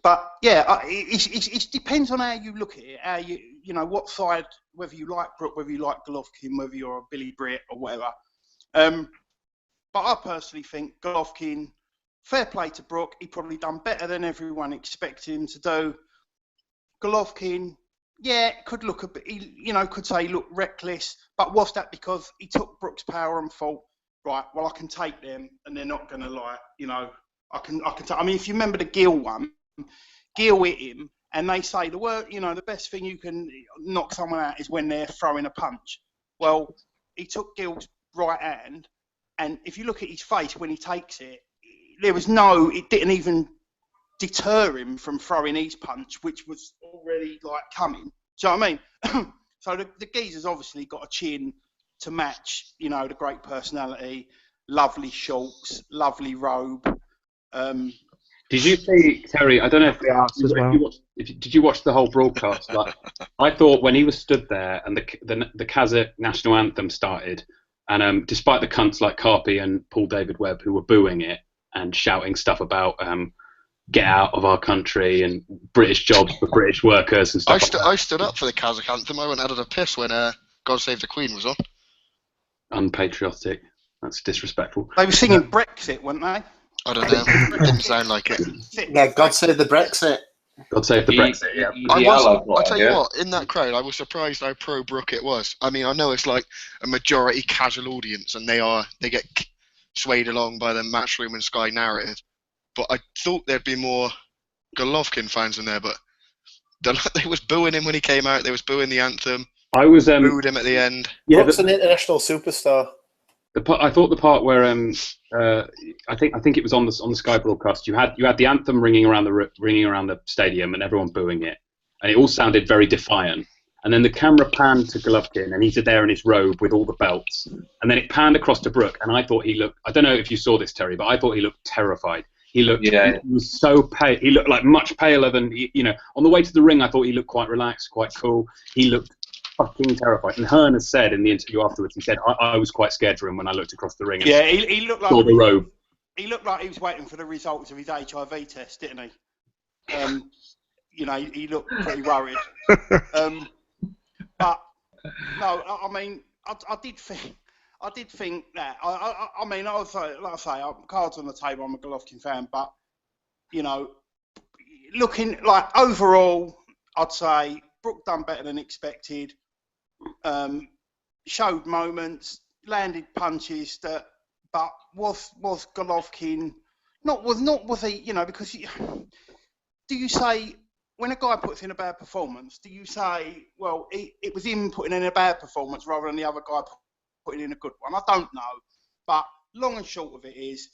But yeah, it depends on how you look at it. How you know, what side, whether you like Brook, whether you like Golovkin, whether you're a Billy Britt or whatever. But I personally think Golovkin, fair play to Brook, he probably done better than everyone expected him to do. Golovkin, yeah, could look a bit, you know, could say he looked reckless, but was that because he took Brook's power and thought, right, well, I can take them and they're not going to, like, you know, I mean, if you remember the Gill one, Gill hit him, and they say the best thing you can knock someone out is when they're throwing a punch. Well, he took Gill's right hand, and if you look at his face when he takes it, it didn't even deter him from throwing his punch, which was already like coming. Do you know what I mean? So the geezer's obviously got a chin to match, you know, the great personality, lovely shorts, lovely robe. Did you see, Terry? I don't know if did you watch the whole broadcast? Like, I thought when he was stood there and the Kazakh national anthem started, and despite the cunts like Carpi and Paul David Webb who were booing it and shouting stuff about get out of our country and British jobs for British workers and stuff. I stood up for the Kazakh anthem. I went out of a piss when God Save the Queen was on. Unpatriotic. That's disrespectful. They were singing Brexit, weren't they? I don't know. It didn't sound like it. Yeah, God save the Brexit. God save the Brexit. Yeah. I'll tell you what, in that crowd, I was surprised how pro Brook it was. I mean, I know it's like a majority casual audience, and they get swayed along by the Matchroom and Sky narrative. But I thought there'd be more Golovkin fans in there, but they was booing him when he came out. They was booing the anthem. I was booed him at the end. Yeah, Brook's an international superstar. I thought the part where I think it was on the Sky broadcast. You had the anthem ringing around the stadium and everyone booing it, and it all sounded very defiant. And then the camera panned to Golovkin, and he's there in his robe with all the belts. And then it panned across to Brook, and I thought he looked. I don't know if you saw this, Terry, but I thought he looked terrified. He looked. Yeah. He was so pale. He looked like much paler than on the way to the ring. I thought he looked quite relaxed, quite cool. He looked fucking terrified. And Hearn has said in the interview afterwards, he said, I was quite scared for him when I looked across the ring. And yeah, he looked like saw the robe. He looked like he was waiting for the results of his HIV test, didn't he? He looked pretty worried. But no, I mean, I did think that. I mean, like I say, cards on the table. I'm a Golovkin fan, but looking like overall, I'd say Brook done better than expected. Showed moments, landed punches but was Golovkin was he? Because do you say when a guy puts in a bad performance, do you say, well, it was him putting in a bad performance rather than the other guy putting in a good one? I don't know, but long and short of it is,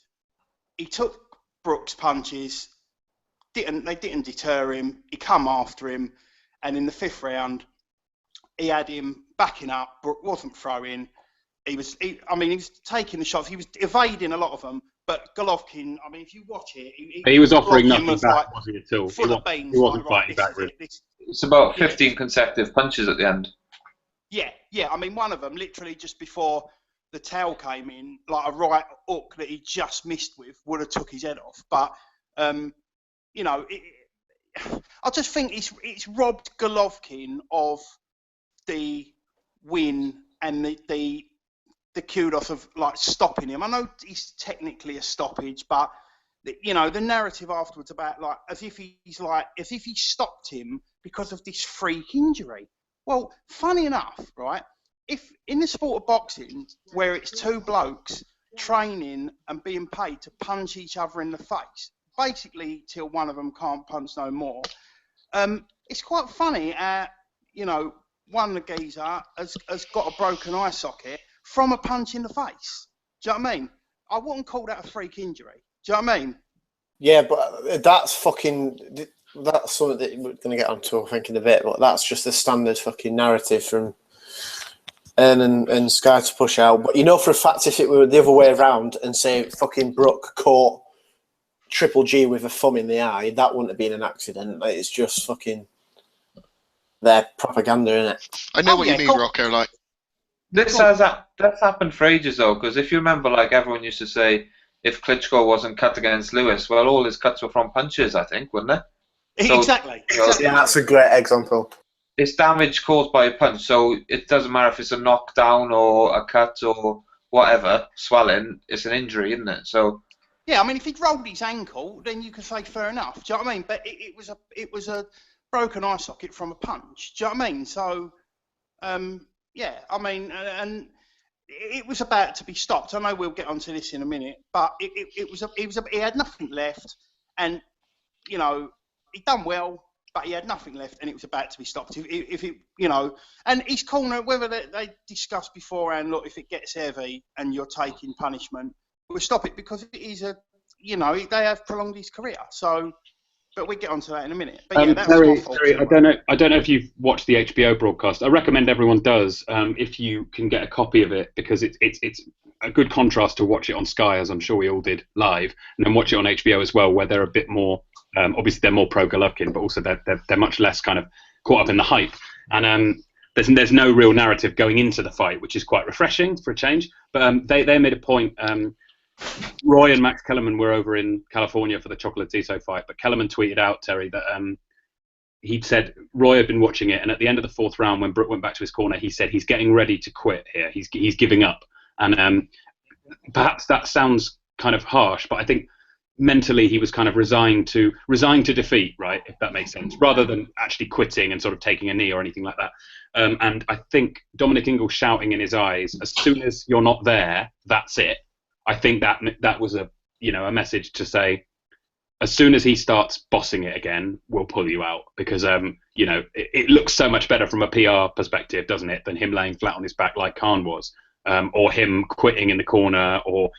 he took Brook's punches. They didn't deter him. He come after him, and in the 5th round, he had him backing up. Brook wasn't throwing. He was taking the shots. He was evading a lot of them. But Golovkin, I mean, if you watch it, he was offering nothing back, wasn't he, at all? He wasn't fighting back. It's about 15 consecutive punches at the end. Yeah. I mean, one of them, literally just before the tail came in, like a right hook that he just missed with, would have took his head off. But, I just think it's robbed Golovkin of the win and the kudos of like stopping him. I know he's technically a stoppage, but the narrative afterwards about like as if he stopped him because of this freak injury. Well, funny enough, right? If in the sport of boxing, where it's two blokes training and being paid to punch each other in the face, basically till one of them can't punch no more, it's quite funny. One of the geezer has got a broken eye socket from a punch in the face. Do you know what I mean? I wouldn't call that a freak injury. Do you know what I mean? Yeah, but that's something that we're going to get onto, I think, in a bit, but that's just the standard fucking narrative from and Sky to push out. But for a fact, if it were the other way around and say fucking Brook caught Triple G with a thumb in the eye, that wouldn't have been an accident. It's just fucking their propaganda, isn't it? I know what you mean, Rocco. Like that's happened for ages though, because if you remember, like everyone used to say, if Klitschko wasn't cut against Lewis, well, all his cuts were from punches, I think, wouldn't they? So, exactly. Yeah, that's a great example. It's damage caused by a punch, so it doesn't matter if it's a knockdown or a cut or whatever, swelling. It's an injury, isn't it? So. Yeah, I mean, if he'd rolled his ankle, then you could say fair enough. Do you know what I mean? But it was a broken eye socket from a punch. Do you know what I mean? So, yeah, I mean, and it was about to be stopped. I know we'll get onto this in a minute, but he had nothing left, and he'd done well, but he had nothing left, and it was about to be stopped. If it, and his corner, whether they discussed beforehand, look, if it gets heavy and you're taking punishment, we'll stop it because it is they have prolonged his career. So. But we'll get onto that in a minute. But yeah, that was my fault. Terry, I don't know if you've watched the HBO broadcast. I recommend everyone does if you can get a copy of it, because it's a good contrast to watch it on Sky, as I'm sure we all did live, and then watch it on HBO as well, where they're a bit more. Obviously, they're more pro Golovkin, but also they're much less kind of caught up in the hype. And there's no real narrative going into the fight, which is quite refreshing for a change. But they made a point. Roy and Max Kellerman were over in California for the Chocolatito fight, but Kellerman tweeted out, Terry, that he'd said Roy had been watching it, and at the end of the 4th round, when Brook went back to his corner, he said he's getting ready to quit here. He's giving up, and perhaps that sounds kind of harsh, but I think mentally he was kind of resigned to defeat, right? If that makes sense, rather than actually quitting and sort of taking a knee or anything like that. And I think Dominic Ingle shouting in his eyes, "As soon as you're not there, that's it." I think that was a message to say, as soon as he starts bossing it again, we'll pull you out, because it looks so much better from a PR perspective, doesn't it, than him laying flat on his back like Khan was, or him quitting in the corner, or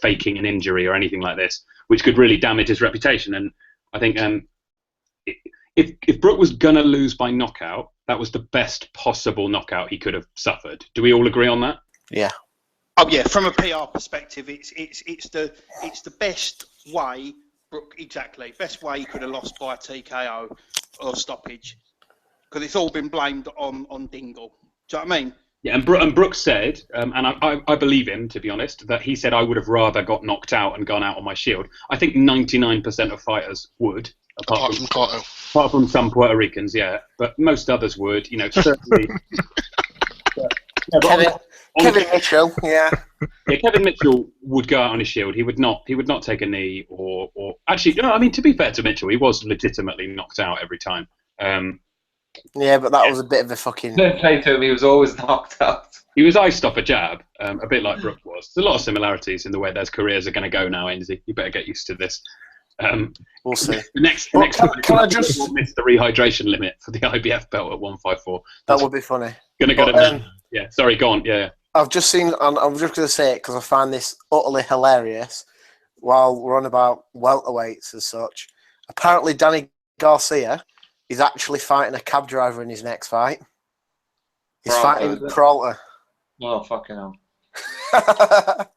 faking an injury or anything like this, which could really damage his reputation. And I think if Brook was gonna lose by knockout, that was the best possible knockout he could have suffered. Do we all agree on that? Yeah. Oh yeah, from a PR perspective, it's the best way. Brook, exactly, best way he could have lost by TKO or stoppage, because it's all been blamed on Dingle. Do you know what I mean? Yeah, and Brook said, and I believe him, to be honest, that he said, I would have rather got knocked out and gone out on my shield. I think 99% of fighters would, apart from Cotto. Apart from some Puerto Ricans, yeah, but most others would, certainly. Kevin Mitchell, yeah. Yeah, Kevin Mitchell would go out on his shield. He would not take a knee, or actually, no. I mean, to be fair to Mitchell, he was legitimately knocked out every time. Yeah, but that was a bit of a fucking. Don't play to him. He was always knocked out. He was iced off a jab, a bit like Brook was. There's a lot of similarities in the way their careers are going to go now, Ainsley. You better get used to this. We'll see. The next can I just miss the rehydration limit for the IBF belt at 154? That would be funny. Gonna go to yeah. Sorry, go on. Yeah. I've just seen, and I'm just going to say it because I find this utterly hilarious. While we're on about welterweights as such, apparently Danny Garcia is actually fighting a cab driver in his next fight. He's fighting Peralta. Oh, fucking hell.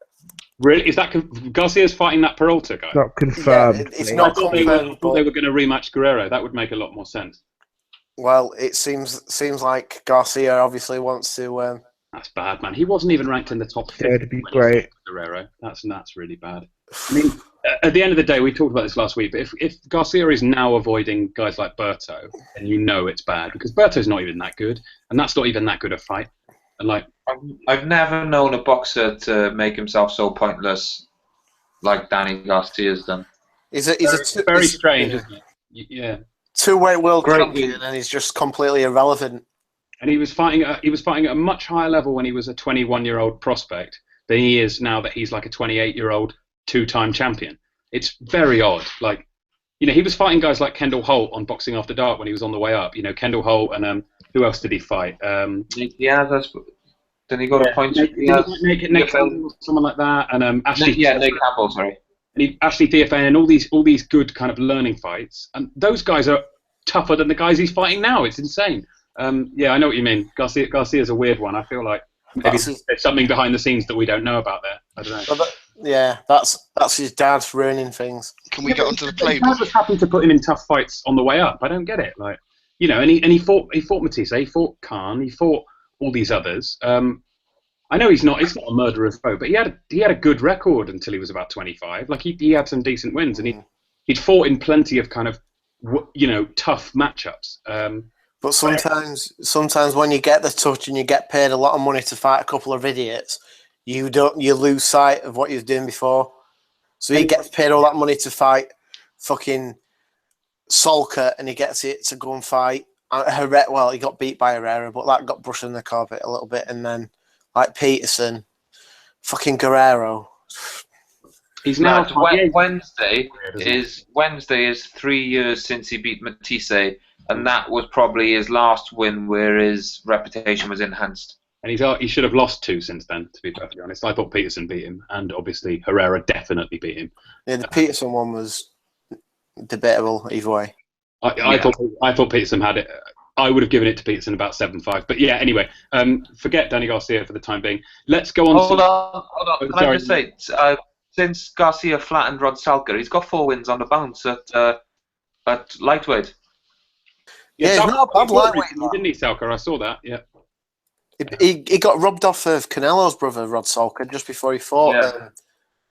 Really? Is that Garcia's fighting that Peralta guy? Not confirmed. Yeah, it's not confirmed. I thought they were going to rematch Guerrero. That would make a lot more sense. Well, it seems like Garcia obviously wants to. That's bad, man. He wasn't even ranked in the top 50. Yeah, it'd be great. Guerrero. That's really bad. I mean, at the end of the day, we talked about this last week, but if Garcia is now avoiding guys like Berto, then it's bad, because Berto's not even that good, and that's not even that good a fight. And I've never known a boxer to make himself so pointless like Danny Garcia's done. He's very strange, isn't it? Yeah. Two-weight world champion, and he's just completely irrelevant. And he was fighting at a much higher level when he was a 21-year-old prospect than he is now that he's like a 28-year-old two-time champion. It's very odd. He was fighting guys like Kendall Holt on Boxing After Dark when he was on the way up. Kendall Holt, and who else did he fight? Yeah, then he got a point. Nick Campbell, someone like that, and Ashley. Yeah, Nick Campbell, sorry. And Ashley Theophane, and all these good kind of learning fights, and those guys are tougher than the guys he's fighting now. It's insane. Yeah, I know what you mean. Garcia's a weird one. I feel like maybe there's something behind the scenes that we don't know about there. I don't know. That's his dad's ruining things. Can we get onto the play? His dad was happy to put him in tough fights on the way up. I don't get it. And he fought Matisse, he fought Khan, he fought all these others. I know he's not a murderer's foe, but he had a good record until he was about 25. He had some decent wins, and he'd fought in plenty of kind of tough matchups. But sometimes when you get the touch and you get paid a lot of money to fight a couple of idiots, you lose sight of what you were doing before. So he gets paid all that money to fight fucking Solka, and he gets it to go and fight. Well, he got beat by Herrera, but that got brushed in the carpet a little bit. And then Peterson, fucking Guerrero. He's now Wednesday is 3 years since he beat Matisse. And that was probably his last win where his reputation was enhanced. And he should have lost 2 since then, to be perfectly honest. I thought Peterson beat him, and obviously Herrera definitely beat him. Yeah, the Peterson one was debatable either way. I thought Peterson had it. I would have given it to Peterson about 7-5. But yeah, anyway, forget Danny Garcia for the time being. Let's go on. Hold on. Can I just say, since Garcia flattened Rod Salker, he's got 4 wins on the bounce at lightweight. Yeah, he's not a bad lightweight, didn't he, Salker? I saw that. Yeah. He got robbed off of Canelo's brother, Rod Salker, just before he fought.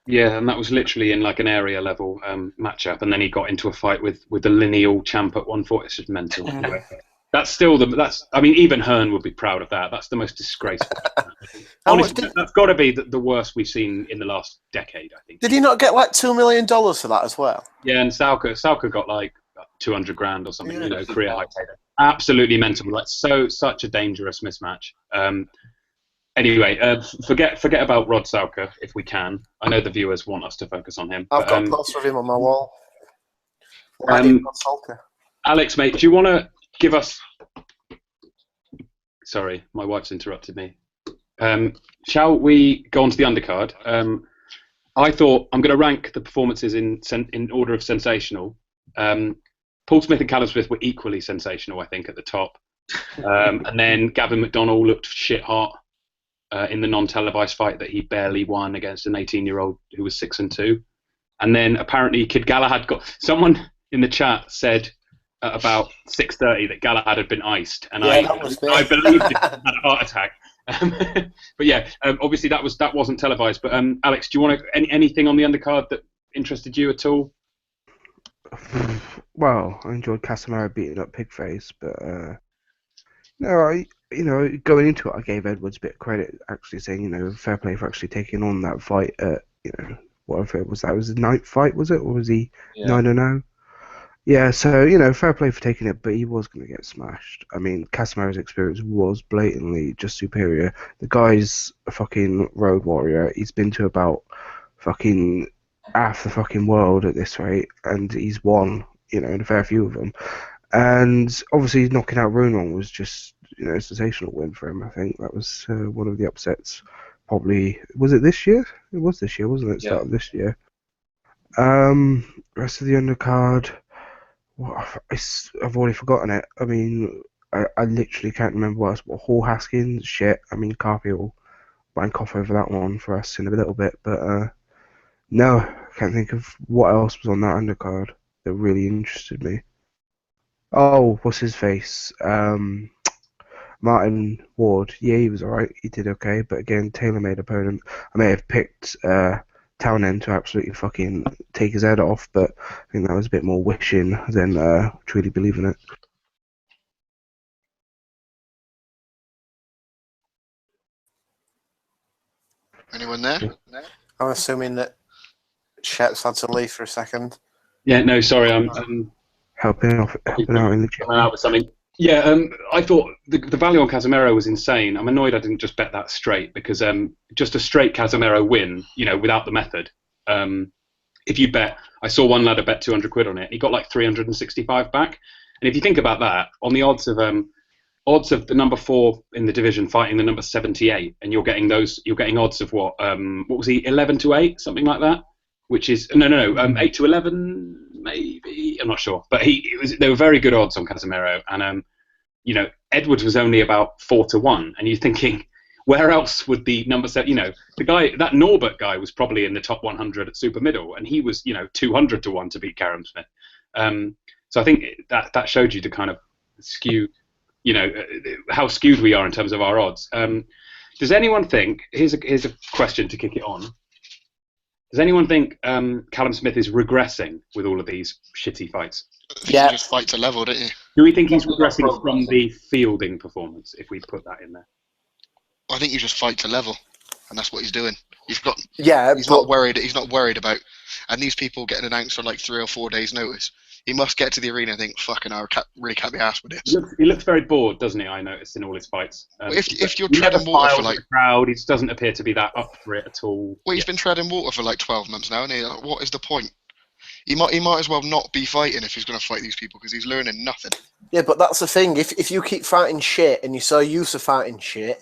Yeah, and that was literally in an area level matchup, and then he got into a fight with the lineal champ at 140. It's just mental. That's still I mean, even Hearn would be proud of that. That's the most disgraceful. Honestly, that's got to be the worst we've seen in the last decade, I think. Did he not get like $2 million for that as well? Yeah, and Salka got like 200 grand or something. You know, career high payer. Absolutely mental. Like such a dangerous mismatch. Anyway, forget about Rod Salka if we can. I know the viewers want us to focus on him. I've got a poster of him on my wall. Alex, mate, do you want to give us... Sorry, my wife's interrupted me. Shall we go on to the undercard? I thought I'm going to rank the performances in order of sensational. Paul Smith and Callum Smith were equally sensational, I think, at the top. And then Gavin McDonnell looked shit hot in the non-televised fight that he barely won against an 18-year-old who was 6-2. And then apparently Kid Galahad got... Someone in the chat said at about 6:30 that Galahad had been iced, and I believed he had a heart attack. But yeah, obviously that wasn't televised. But Alex, do you want anything on the undercard that interested you at all? Well, I enjoyed Casimero beating up Pigface, but no, going into it, I gave Edwards a bit of credit, actually saying, fair play for actually taking on that fight at, whatever it was. That was his 9th fight, was it, or was he 9-0? Yeah, so, fair play for taking it, but he was going to get smashed. I mean, Casimero's experience was blatantly just superior. The guy's a fucking road warrior. He's been to about fucking half the fucking world at this rate, and he's won, in a fair few of them. And obviously knocking out Ronon was just, a sensational win for him, I think. That was one of the upsets. Probably, was it this year? It was this year, wasn't it? Start of this year. Rest of the undercard... I've already forgotten it. I mean, I literally can't remember what else. But Hall Haskins, shit. I mean, Carpy will bank off over that one for us in a little bit. But no, I can't think of what else was on that undercard that really interested me. Oh, what's his face? Martin Ward. Yeah, he was alright. He did okay. But again, tailor-made opponent. I may have picked... Townend to absolutely fucking take his head off, but I think that was a bit more wishing than truly believing it. Anyone there? I'm assuming that Shet's had to leave for a second. Yeah, no, sorry, I'm helping out in the chat. Out with something. Yeah, I thought the value on Casimero was insane. I'm annoyed I didn't just bet that straight, because just a straight Casimero win, without the method. If you bet, I saw one lad bet 200 quid on it. He got like 365 back. And if you think about that, on the odds of the number 4 in the division fighting the number 78, and you're getting odds of what was he, 11-8, something like that, which is no 8-11 maybe, I'm not sure, but they were very good odds on Casimero, and Edwards was only about 4-1, and you're thinking, where else would the number 7, the guy, that Norbert guy was probably in the top 100 at super middle, and he was 200-1 to beat Karen Smith. So I think that showed you the kind of skew, how skewed we are in terms of our odds. Does anyone think, here's a question to kick it on, does anyone think Callum Smith is regressing with all of these shitty fights? Yeah. You just fight to level, don't you? Do we think he's regressing from the fielding performance, if we put that in there? I think you just fight to level, and that's what he's doing. He's not worried about, and these people getting announced on like 3 or 4 days' notice. He must get to the arena and think, fucking, I really can't be arsed with this. He looks very bored, doesn't he? I noticed in all his fights. If you're treading water for like... the crowd, he just doesn't appear to be that up for it at all. Well, he's been treading water for like 12 months now, and what is the point? He might as well not be fighting if he's going to fight these people, because he's learning nothing. Yeah, but that's the thing. If you keep fighting shit and you're so used to fighting shit,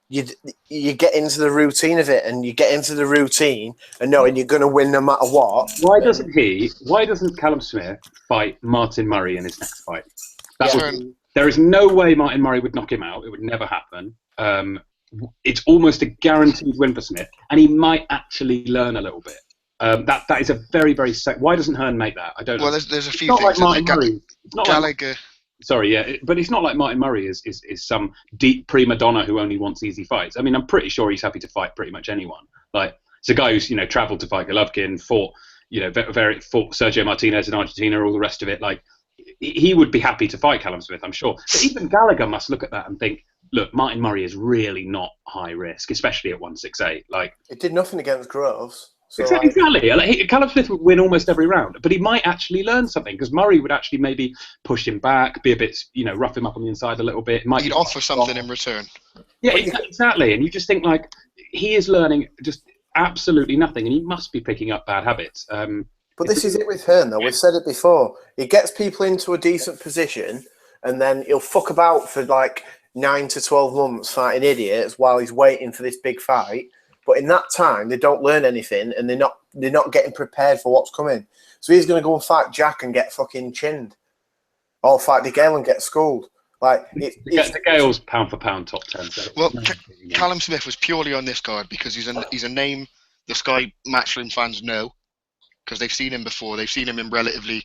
you get into the routine of it, and you get into the routine and knowing you're going to win no matter what. Why doesn't Callum Smith fight Martin Murray in his next fight? There is no way Martin Murray would knock him out. It would never happen. It's almost a guaranteed win for Smith, and he might actually learn a little bit. That is a very, very... Why doesn't Hearn make that? I don't know. Well, there's a few things. Like Murray. Gallagher... Sorry, yeah, but it's not like Martin Murray is some deep prima donna who only wants easy fights. I mean, I'm pretty sure he's happy to fight pretty much anyone. Like, it's a guy who's travelled to fight Golovkin, fought Sergio Martinez in Argentina, all the rest of it. Like, he would be happy to fight Callum Smith, I'm sure. But even Gallagher must look at that and think, look, Martin Murray is really not high risk, especially at 168. Like, it did nothing against Groves. So exactly. Like, Callum Smith would win almost every round, but he might actually learn something because Murray would actually maybe push him back, be a bit, rough him up on the inside a little bit. He'd offer something in return. Yeah, exactly. And you just think, like, he is learning just absolutely nothing, and he must be picking up bad habits. But this is it with Hearn, though. We've said it before. He gets people into a decent position, and then he'll fuck about for like 9 to 12 months fighting idiots while he's waiting for this big fight. But in that time, they don't learn anything, and they're not getting prepared for what's coming. So he's going to go and fight Jack and get fucking chinned, or fight DeGale and get schooled. Like DeGale's pound for pound top 10. So well, Callum Smith was purely on this card because he's a name the Sky Matchroom fans know because they've seen him before. They've seen him in relatively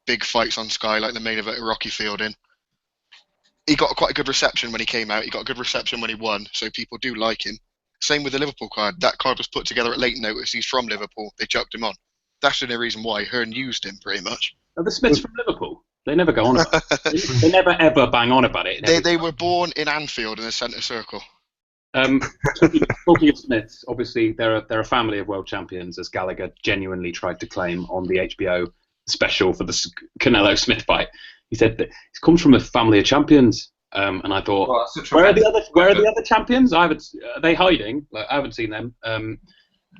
big fights on Sky, like the main event at Rocky Fielding. He got quite a good reception when he came out. He got a good reception when he won, so people do like him. Same with the Liverpool card. That card was put together at late notice. He's from Liverpool. They chucked him on. That's the only reason why Hearn used him, pretty much. Are the Smiths from Liverpool? They never go on about it. They never, ever bang on about it. They were born in Anfield in the centre circle. Talking of Smiths, obviously, they're a family of world champions, as Gallagher genuinely tried to claim on the HBO special for the Canelo Smith fight. He said that he's come from a family of champions. And I thought, where are the other champions? Are they hiding? Like, I haven't seen them.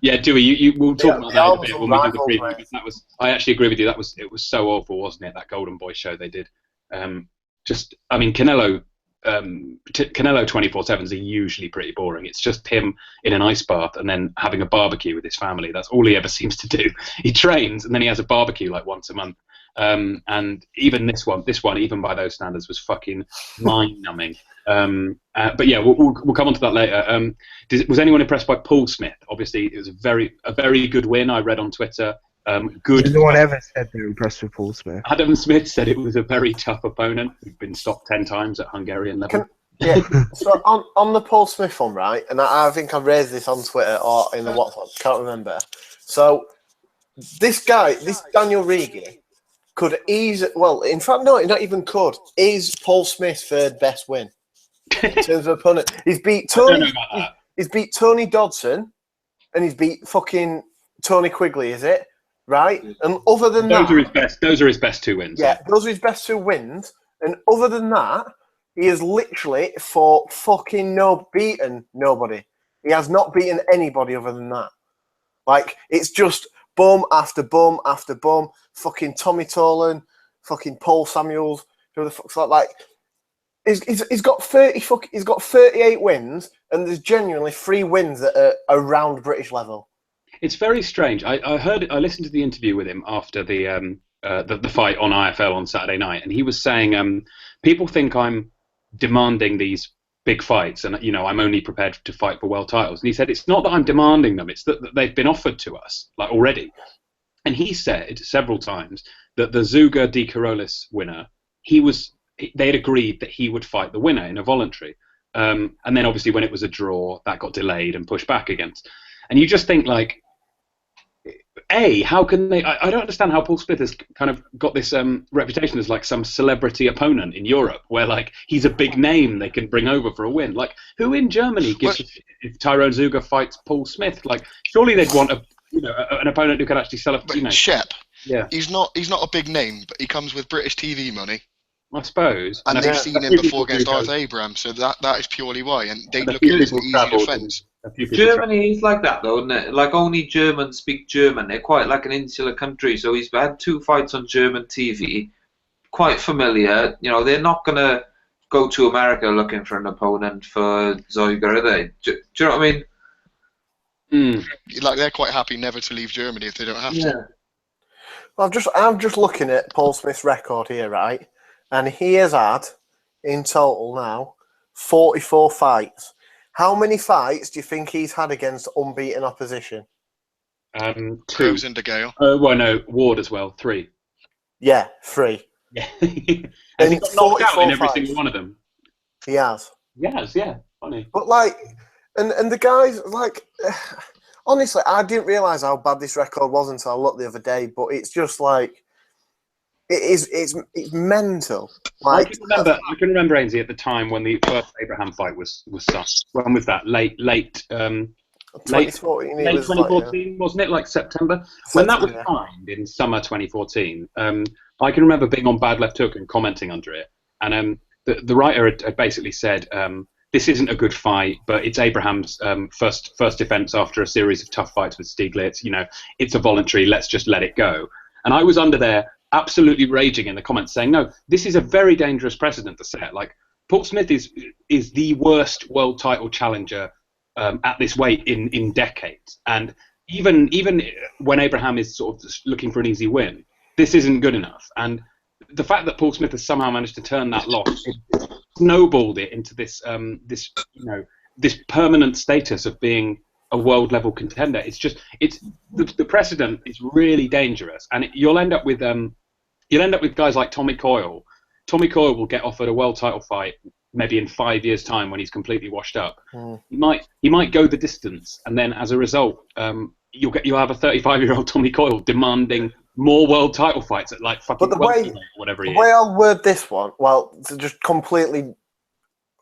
Yeah, Dewey, we'll talk about that in a bit when we do the preview. I actually agree with you. It was so awful, wasn't it? That Golden Boy show they did. Canelo 24/7s are usually pretty boring. It's just him in an ice bath and then having a barbecue with his family. That's all he ever seems to do. He trains and then he has a barbecue like once a month. And even this one, even by those standards, was fucking mind-numbing. But yeah, we'll come on to that later. Was anyone impressed by Paul Smith? Obviously, it was a very good win. I read on Twitter. Good. No one ever said they were impressed with Paul Smith. Adam Smith said it was a very tough opponent who'd been stopped 10 times at Hungarian level. So on the Paul Smith one, right? And I think I raised this on Twitter or in the WhatsApp. Can't remember. So this Daniel Rigi. Could in fact, no, not even could. Is Paul Smith's third best win in terms of opponent? He's beat Tony. He's beat Tony Dodson, and he's beat fucking Tony Quigley. Is it right? And other than those are his best 2 wins. Yeah, those are his best 2 wins. And other than that, he has literally beaten nobody. He has not beaten anybody other than that. Like, it's just bum after bum after bum. Fucking Tommy Tolan, fucking Paul Samuels, who the fuck's that? Like, he's got 38 wins, and there's genuinely 3 wins that are around British level. It's very strange. I listened to the interview with him after the fight on IFL on Saturday night, and he was saying people think I'm demanding these big fights, and I'm only prepared to fight for world titles. And he said it's not that I'm demanding them; it's that they've been offered to us like already. And he said several times that the Zuga Di Carolis winner, they had agreed that he would fight the winner in a voluntary. And then obviously when it was a draw, that got delayed and pushed back against. And you just think like, how can they? I don't understand how Paul Smith has kind of got this reputation as like some celebrity opponent in Europe, where like he's a big name they can bring over for a win. Like, who in Germany gives if Tyrone Zuga fights Paul Smith? Like, surely they'd want an opponent who could actually sell it. Shep. Yeah. He's not a big name, but he comes with British TV money. I suppose. And they've seen him before against Arthur Abraham, so that is purely why. And they look at it as an easy defence. Germany is like that though, isn't it? Like, only Germans speak German. They're quite like an insular country, so he's had 2 fights on German TV. Quite familiar. They're not going to go to America looking for an opponent for Zuga, are they? Do you know what I mean? Like, they're quite happy never to leave Germany if they don't have to. Well, I'm just looking at Paul Smith's record here, right? And he has had, in total now, 44 fights. How many fights do you think he's had against unbeaten opposition? 2. Cruz and DeGale. Well, no, Ward as well. 3. Yeah, 3. Yeah. Has he got knocked out in every single one of them? He has. Yes, yeah. Funny. But like, and the guys, like, honestly, I didn't realise how bad this record was until I looked the other day. But it's just like, It's mental. I Like, can remember Ainsley at the time when the first Abraham fight was signed. When was that? Late 2014. late 2014, wasn't it? Like September. When that was signed in summer 2014, I can remember being on Bad Left Hook and commenting under it, and the writer had basically said, this isn't a good fight, but it's Abraham's first defense after a series of tough fights with Stieglitz. You know, it's a voluntary. Let's just let it go. And I was under there absolutely raging in the comments, saying, no, this is a very dangerous precedent to set. Like, Paul Smith is the worst world title challenger at this weight in decades. And even when Abraham is sort of looking for an easy win, this isn't good enough. And the fact that Paul Smith has somehow managed to turn that loss, it snowballed it into this permanent status of being a world level contender. The precedent is really dangerous, and you'll end up with guys like Tommy Coyle. Tommy Coyle will get offered a world title fight maybe in 5 years' time when he's completely washed up. He might go the distance, and then as a result, you'll have a 35-year-old Tommy Coyle demanding more world title fights at like fucking whatever he is. The way I'll word this one, well, to just completely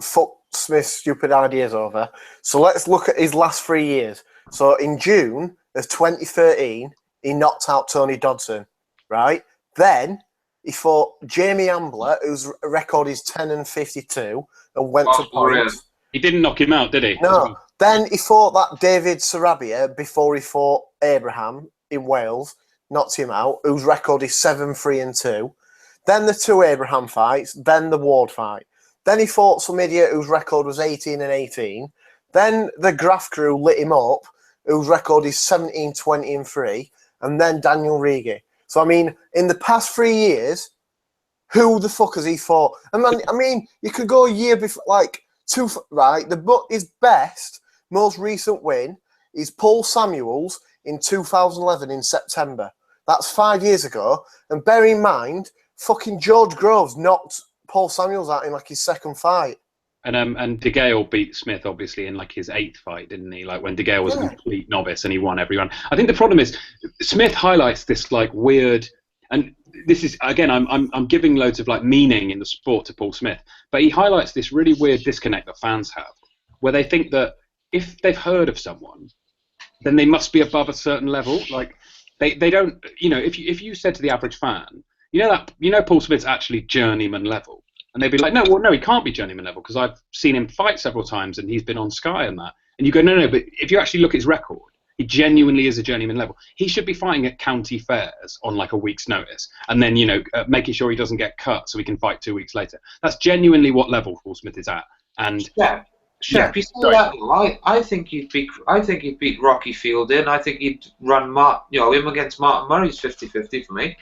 fuck Smith's stupid ideas over. So let's look at his last 3 years. So in June of 2013, he knocked out Tony Dodson, right? Then he fought Jamie Ambler, whose record is 10-52, and went to points. He didn't knock him out, did he? No. Then he fought that David Sarabia before he fought Abraham in Wales, knocked him out, whose record is 7-3-2. Then the two Abraham fights, then the Ward fight. Then he fought some idiot whose record was 18-18. Then the Graf crew lit him up, whose record is 17-20-3. And then Daniel Rigi. So, I mean, in the past 3 years, who the fuck has he fought? I mean, you could go a year before, like, right? His best, most recent win is Paul Samuels in 2011 in September. That's 5 years ago. And bear in mind, fucking George Groves knocked Paul Samuels out in like his second fight. And De Gale beat Smith obviously in like his 8th fight, didn't he? Like when De Gale was a complete novice and he won every round. I think the problem is Smith highlights this like weird, and this is again I'm giving loads of like meaning in the sport to Paul Smith, but he highlights this really weird disconnect that fans have, where they think that if they've heard of someone, then they must be above a certain level. Like they don't, you know, if you said to the average fan, Paul Smith's actually journeyman level. And they'd be like, no, he can't be journeyman level because I've seen him fight several times and he's been on Sky and that. And you go, no, but if you actually look at his record, he genuinely is a journeyman level. He should be fighting at county fairs on like a week's notice and then, making sure he doesn't get cut so he can fight 2 weeks later. That's genuinely what level Paul Smith is at. And I think he'd beat Rocky Fielding. I think he'd run him against Martin Murray's 50-50 for me.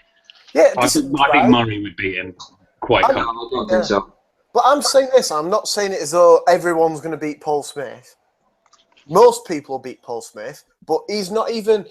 Yeah, I think Murray would beat him quite comfortably. I don't think so. But I'm saying this, I'm not saying it as though everyone's going to beat Paul Smith. Most people will beat Paul Smith, but he's not even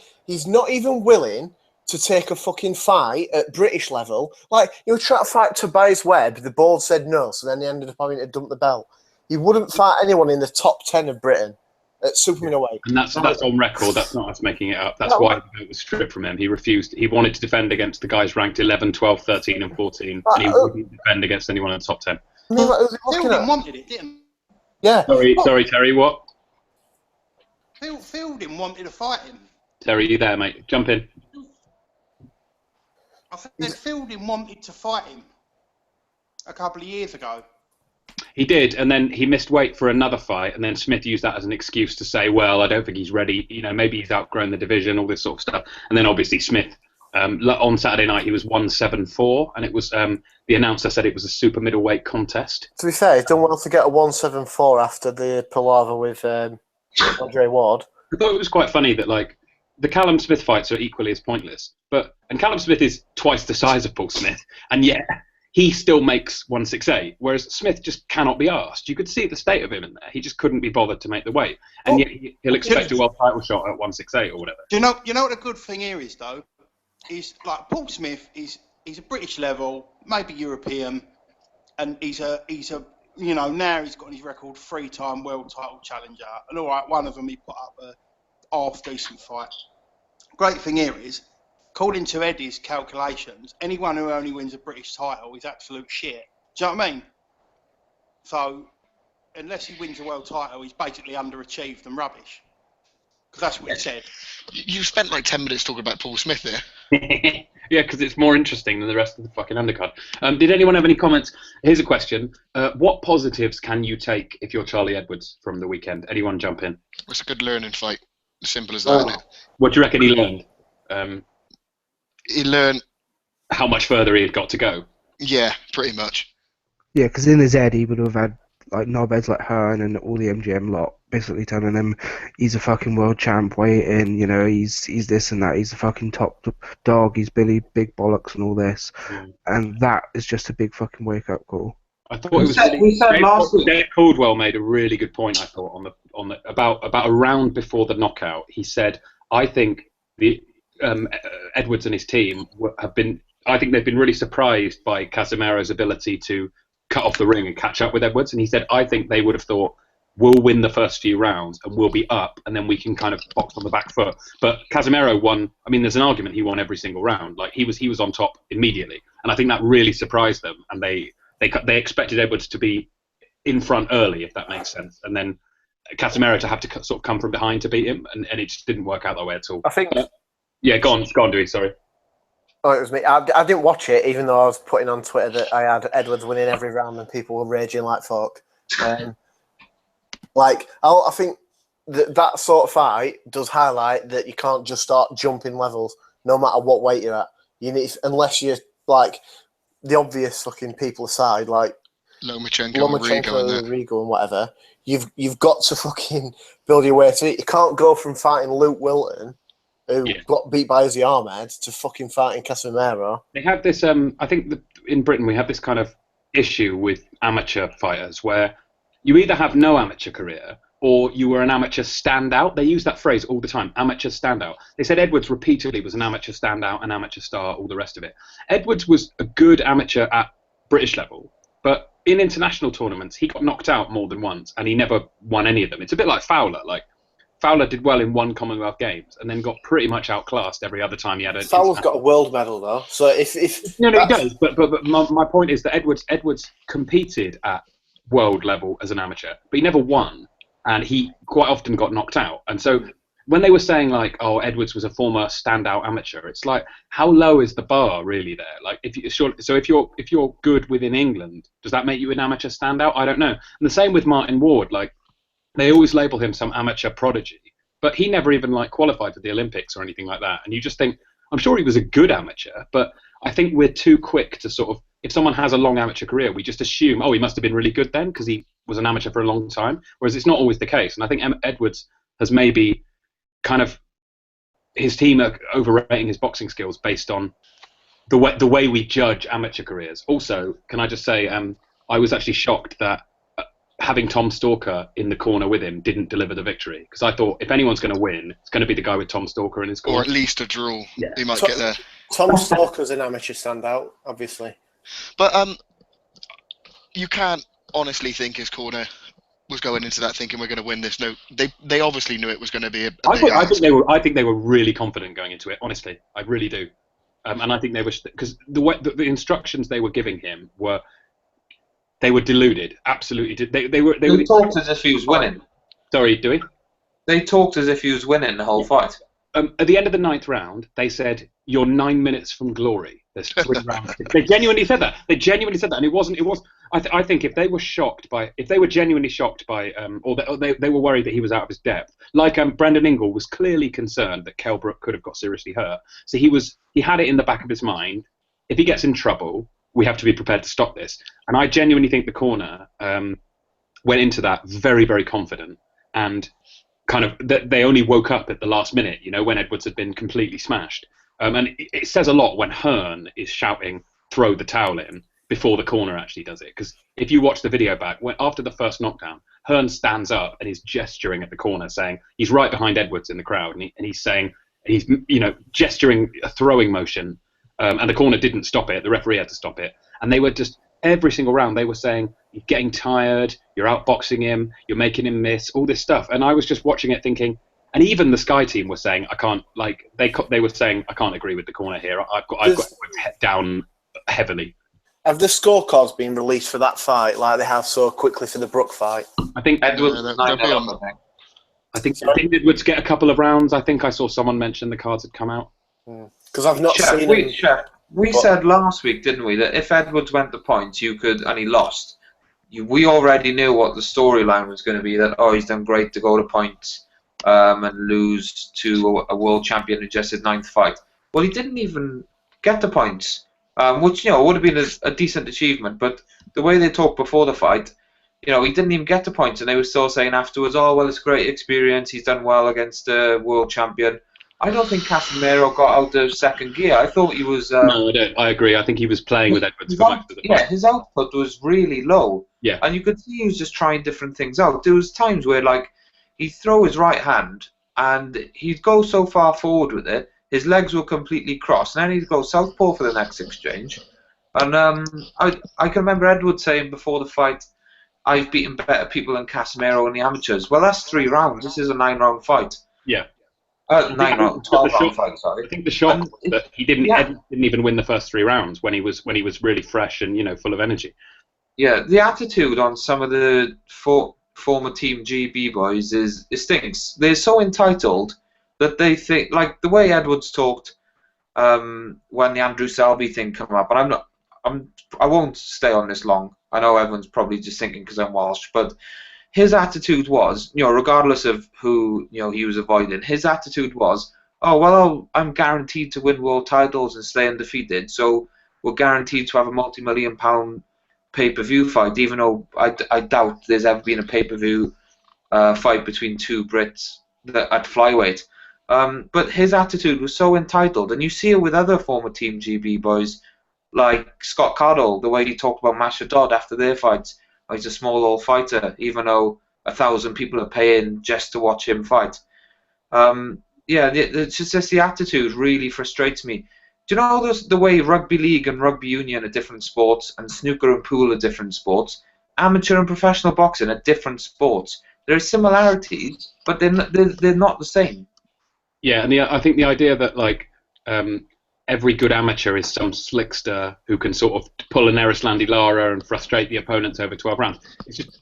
willing to take a fucking fight at British level. Like, he would try to fight Tobias Webb, the board said no, so then he ended up having to dump the belt. He wouldn't fight anyone in the top 10 of Britain at super middleweight. And that's on record. That's not us making it up. That's why the vote was stripped from him. He refused. He wanted to defend against the guys ranked 11, 12, 13, and 14, and he wouldn't defend against anyone in the top 10. I mean, like, Fielding wanted it, didn't he? Yeah. Sorry, Terry. What? Fielding wanted to fight him. Terry, you there, mate? Jump in. I think Fielding wanted to fight him a couple of years ago. He did, and then he missed weight for another fight, and then Smith used that as an excuse to say, well, I don't think he's ready, maybe he's outgrown the division, all this sort of stuff. And then obviously Smith, on Saturday night, he was 174, and it was, the announcer said it was a super middleweight contest. To be fair, he's done well to get a 174 after the palaver with Andre Ward. I thought it was quite funny that, like, the Callum Smith fights are equally as pointless, and Callum Smith is twice the size of Paul Smith, and yet he still makes 168, whereas Smith just cannot be asked. You could see the state of him in there. He just couldn't be bothered to make the weight, and yet he'll expect a world title shot at 168 or whatever. Do you know what the good thing here is though? Is like Paul Smith he's a British level, maybe European, and he's a now he's got on his record 3-time world title challenger, and all right, one of them he put up a half decent fight. Great thing here is according to Eddie's calculations, anyone who only wins a British title is absolute shit. Do you know what I mean? So, unless he wins a world title, he's basically underachieved and rubbish. Because that's what he said. You spent like 10 minutes talking about Paul Smith there. Yeah, because it's more interesting than the rest of the fucking undercard. Did anyone have any comments? Here's a question. What positives can you take if you're Charlie Edwards from the weekend? Anyone jump in? It's a good learning fight. Simple as that, isn't it? What do you reckon he learned? He learned... How much further he had got to go? Yeah, pretty much. Yeah, because in his head he would have had like knobheads like Hearn and all the MGM lot basically telling him he's a fucking world champ waiting, you know, he's this and that, he's a fucking top dog, he's Billy Big Bollocks and all this. And that is just a big fucking wake-up call. I thought it was we said last week. Dave Caldwell made a really good point. I thought on the about a round before the knockout, he said, "I think the Edwards and his team have been. I think they've been really surprised by Casimero's ability to cut off the ring and catch up with Edwards." And he said, "I think they would have thought we'll win the first few rounds and we'll be up, and then we can kind of box on the back foot." But Casimero won. I mean, there's an argument he won every single round. Like he was on top immediately, and I think that really surprised them, and they expected Edwards to be in front early, if that makes sense, and then Casimero to have to sort of come from behind to beat him, and it just didn't work out that way at all. I think. Yeah, go on, Dewey. Sorry. Oh, it was me. I didn't watch it, even though I was putting on Twitter that I had Edwards winning every round, and people were raging like fuck. I think that sort of fight does highlight that you can't just start jumping levels, no matter what weight you're at. You need, unless you're like the obvious fucking people aside, like Lomachenko and Rigo and whatever. You've got to fucking build your way to it. You can't go from fighting Luke Wilton, who got beat by Izzy Ahmed, to fucking fighting Casimero. They have this. I think in Britain we have this kind of issue with amateur fighters where you either have no amateur career or you were an amateur standout. They use that phrase all the time, amateur standout. They said Edwards repeatedly was an amateur standout, an amateur star, all the rest of it. Edwards was a good amateur at British level, but in international tournaments he got knocked out more than once and he never won any of them. It's a bit like Fowler. Like Fowler did well in one Commonwealth Games and then got pretty much outclassed every other time he had a... Fowler's got a world medal though, so if No, he does, but my point is that Edwards competed at world level as an amateur, but he never won. And he quite often got knocked out. And so when they were saying like, "Oh, Edwards was a former standout amateur," it's like, how low is the bar really there? Like, if you're good within England, does that make you an amateur standout? I don't know. And the same with Martin Ward. Like, they always label him some amateur prodigy, but he never even like qualified for the Olympics or anything like that. And you just think, I'm sure he was a good amateur, but I think we're too quick to sort of, if someone has a long amateur career, we just assume, oh, he must have been really good then because he was an amateur for a long time, whereas it's not always the case. And I think Edwards has maybe kind of, his team are overrating his boxing skills based on the way we judge amateur careers. Also, can I just say, I was actually shocked that having Tom Stalker in the corner with him didn't deliver the victory, because I thought if anyone's going to win, it's going to be the guy with Tom Stalker in his corner. Or at least a draw. Yeah. He might get there. Tom Stalker's an amateur standout, obviously. But you can't honestly think his corner was going into that thinking we're going to win this. No, they obviously knew it was going to be a big I think they were really confident going into it. Honestly, I really do. And I think they were, because the instructions they were giving him were, they were deluded. Absolutely, they talked as if he was winning. Sorry, Dewey? They talked as if he was winning the whole fight. At the end of the 9th round, they said, "You're 9 minutes from glory." There's 3 rounds. They genuinely said that. And it wasn't. I think if they were genuinely shocked by, or they were worried that he was out of his depth, like Brendan Ingle was clearly concerned that Kell Brook could have got seriously hurt. So he had it in the back of his mind. If he gets in trouble, we have to be prepared to stop this. And I genuinely think the corner went into that very, very confident, and kind of they only woke up at the last minute, when Edwards had been completely smashed. And it says a lot when Hearn is shouting, "Throw the towel in," before the corner actually does it. Because if you watch the video back, after the first knockdown, Hearn stands up and is gesturing at the corner, saying he's right behind Edwards in the crowd, and he's saying, he's gesturing a throwing motion, and the corner didn't stop it. The referee had to stop it, and they were just every single round they were saying, "You're getting tired, you're outboxing him, you're making him miss," all this stuff. And I was just watching it thinking, And even the Sky team were saying, I can't, like, they were saying, I can't agree with the corner here. I've got Edwards down heavily. Have the scorecards been released for that fight like they have so quickly for the Brook fight? I think Edwards they'll be on. I think Edwards get a couple of rounds. I think I saw someone mention the cards had come out. Because I've not seen them. We said last week, didn't we, that if Edwards went to points, and he lost, we already knew what the storyline was going to be, that, he's done great to go to points and lose to a world champion in just his 9th fight. Well, he didn't even get the points, which, would have been a decent achievement, but the way they talked before the fight, he didn't even get the points, and they were still saying afterwards, it's a great experience, he's done well against a world champion. I don't think Casimero got out of second gear. I thought he was... No, I don't. I agree. I think he was playing with Edwards for most of the fight. His output was really low. Yeah. And you could see he was just trying different things out. There was times where, he'd throw his right hand, and he'd go so far forward with it, his legs were completely crossed, and then he'd go southpaw for the next exchange. And I can remember Edwards saying before the fight, I've beaten better people than Casimero in the amateurs. Well, that's 3 rounds. This is a 9-round fight. Yeah. 12-round fight, sorry. I think the shock was that he didn't even win the first 3 rounds when he was really fresh and full of energy. Yeah, the attitude on some of the former Team GB boys stinks. They're so entitled that they think, like the way Edwards talked when the Andrew Selby thing came up, and I won't stay on this long. I know everyone's probably just thinking because I'm Welsh, but his attitude was, regardless of who he was avoiding, his attitude was, I'm guaranteed to win world titles and stay undefeated, so we're guaranteed to have a multi-million-pound pay-per-view fight, even though I doubt there's ever been a pay-per-view fight between 2 Brits at flyweight. But his attitude was so entitled, and you see it with other former Team GB boys, like Scott Cardle, the way he talked about Masha Dodd after their fights. He's a small old fighter, even though 1,000 people are paying just to watch him fight. It's just the attitude really frustrates me. Do you know the way rugby league and rugby union are different sports, and snooker and pool are different sports? Amateur and professional boxing are different sports. There are similarities, but they're not the same. Yeah, and I think the idea that every good amateur is some slickster who can sort of pull an Erislandy Lara and frustrate the opponents over 12 rounds.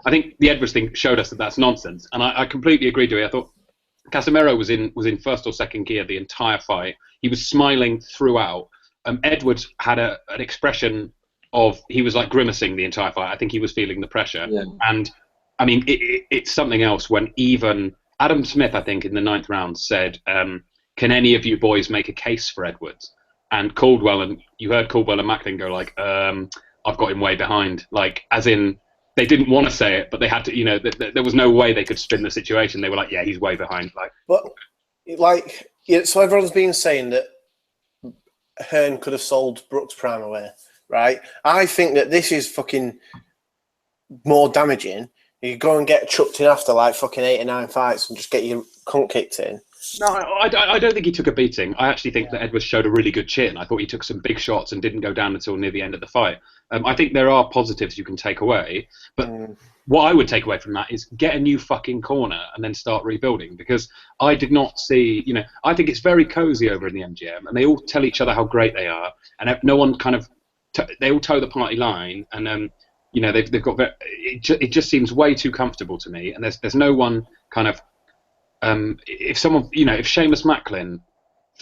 I think the Edwards thing showed us that that's nonsense, and I completely agree to it. I thought Casimero was in first or second gear the entire fight. He was smiling throughout. Edwards had an expression of, he was like grimacing the entire fight. I think he was feeling the pressure. Yeah. And I mean, it's something else when even Adam Smith, I think, in the 9th round said, can any of you boys make a case for Edwards? And Caldwell, and you heard Caldwell and Macklin go I've got him way behind. As in, they didn't want to say it, but they had to, there was no way they could spin the situation. They were like, yeah, he's way behind. So everyone's been saying that Hearn could have sold Brook's prime away, right? I think that this is fucking more damaging. You go and get chucked in after fucking 8 or 9 fights and just get your cunt kicked in. No, I don't think he took a beating. I actually think that Edwards showed a really good chin. I thought he took some big shots and didn't go down until near the end of the fight. I think there are positives you can take away, but what I would take away from that is get a new fucking corner and then start rebuilding, because I did not see, I think it's very cozy over in the MGM, and they all tell each other how great they are, and no one they all toe the party line, and they've got it just seems way too comfortable to me, and there's no one kind of if someone if Seamus Macklin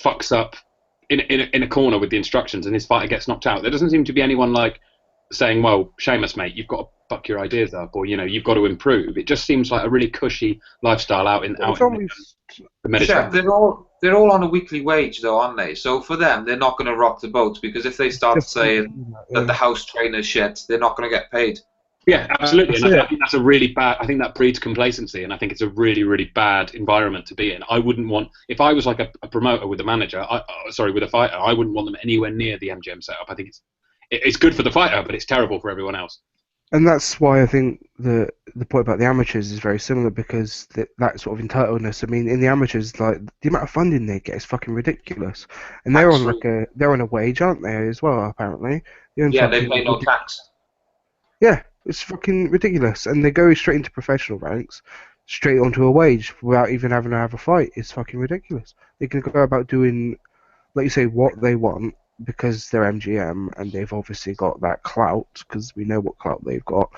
fucks up in a corner with the instructions and his fighter gets knocked out, there doesn't seem to be anyone saying, well, Seamus, mate, you've got to fuck your ideas up, or you've got to improve. It just seems like a really cushy lifestyle out in the Mediterranean. They're all on a weekly wage though, aren't they? So for them, they're not going to rock the boat, because if they start saying that the house trainer's shit, they're not going to get paid. Yeah, absolutely. And I think that's a really bad. I think that breeds complacency, and I think it's a really, really bad environment to be in. I wouldn't want, if I was like a promoter with a manager, with a fighter, I wouldn't want them anywhere near the MGM setup. I think it's good for the fighter, but it's terrible for everyone else. And that's why I think the point about the amateurs is very similar, because that sort of entitledness. I mean, in the amateurs, the amount of funding they get is fucking ridiculous, and they're on a wage, aren't they, as well? Apparently, yeah, they pay no tax. Yeah, it's fucking ridiculous, and they go straight into professional ranks. straight onto a wage without even having to have a fight is fucking ridiculous. They can go about doing, like you say, what they want because they're MGM and they've obviously got that clout because we know what clout they've got.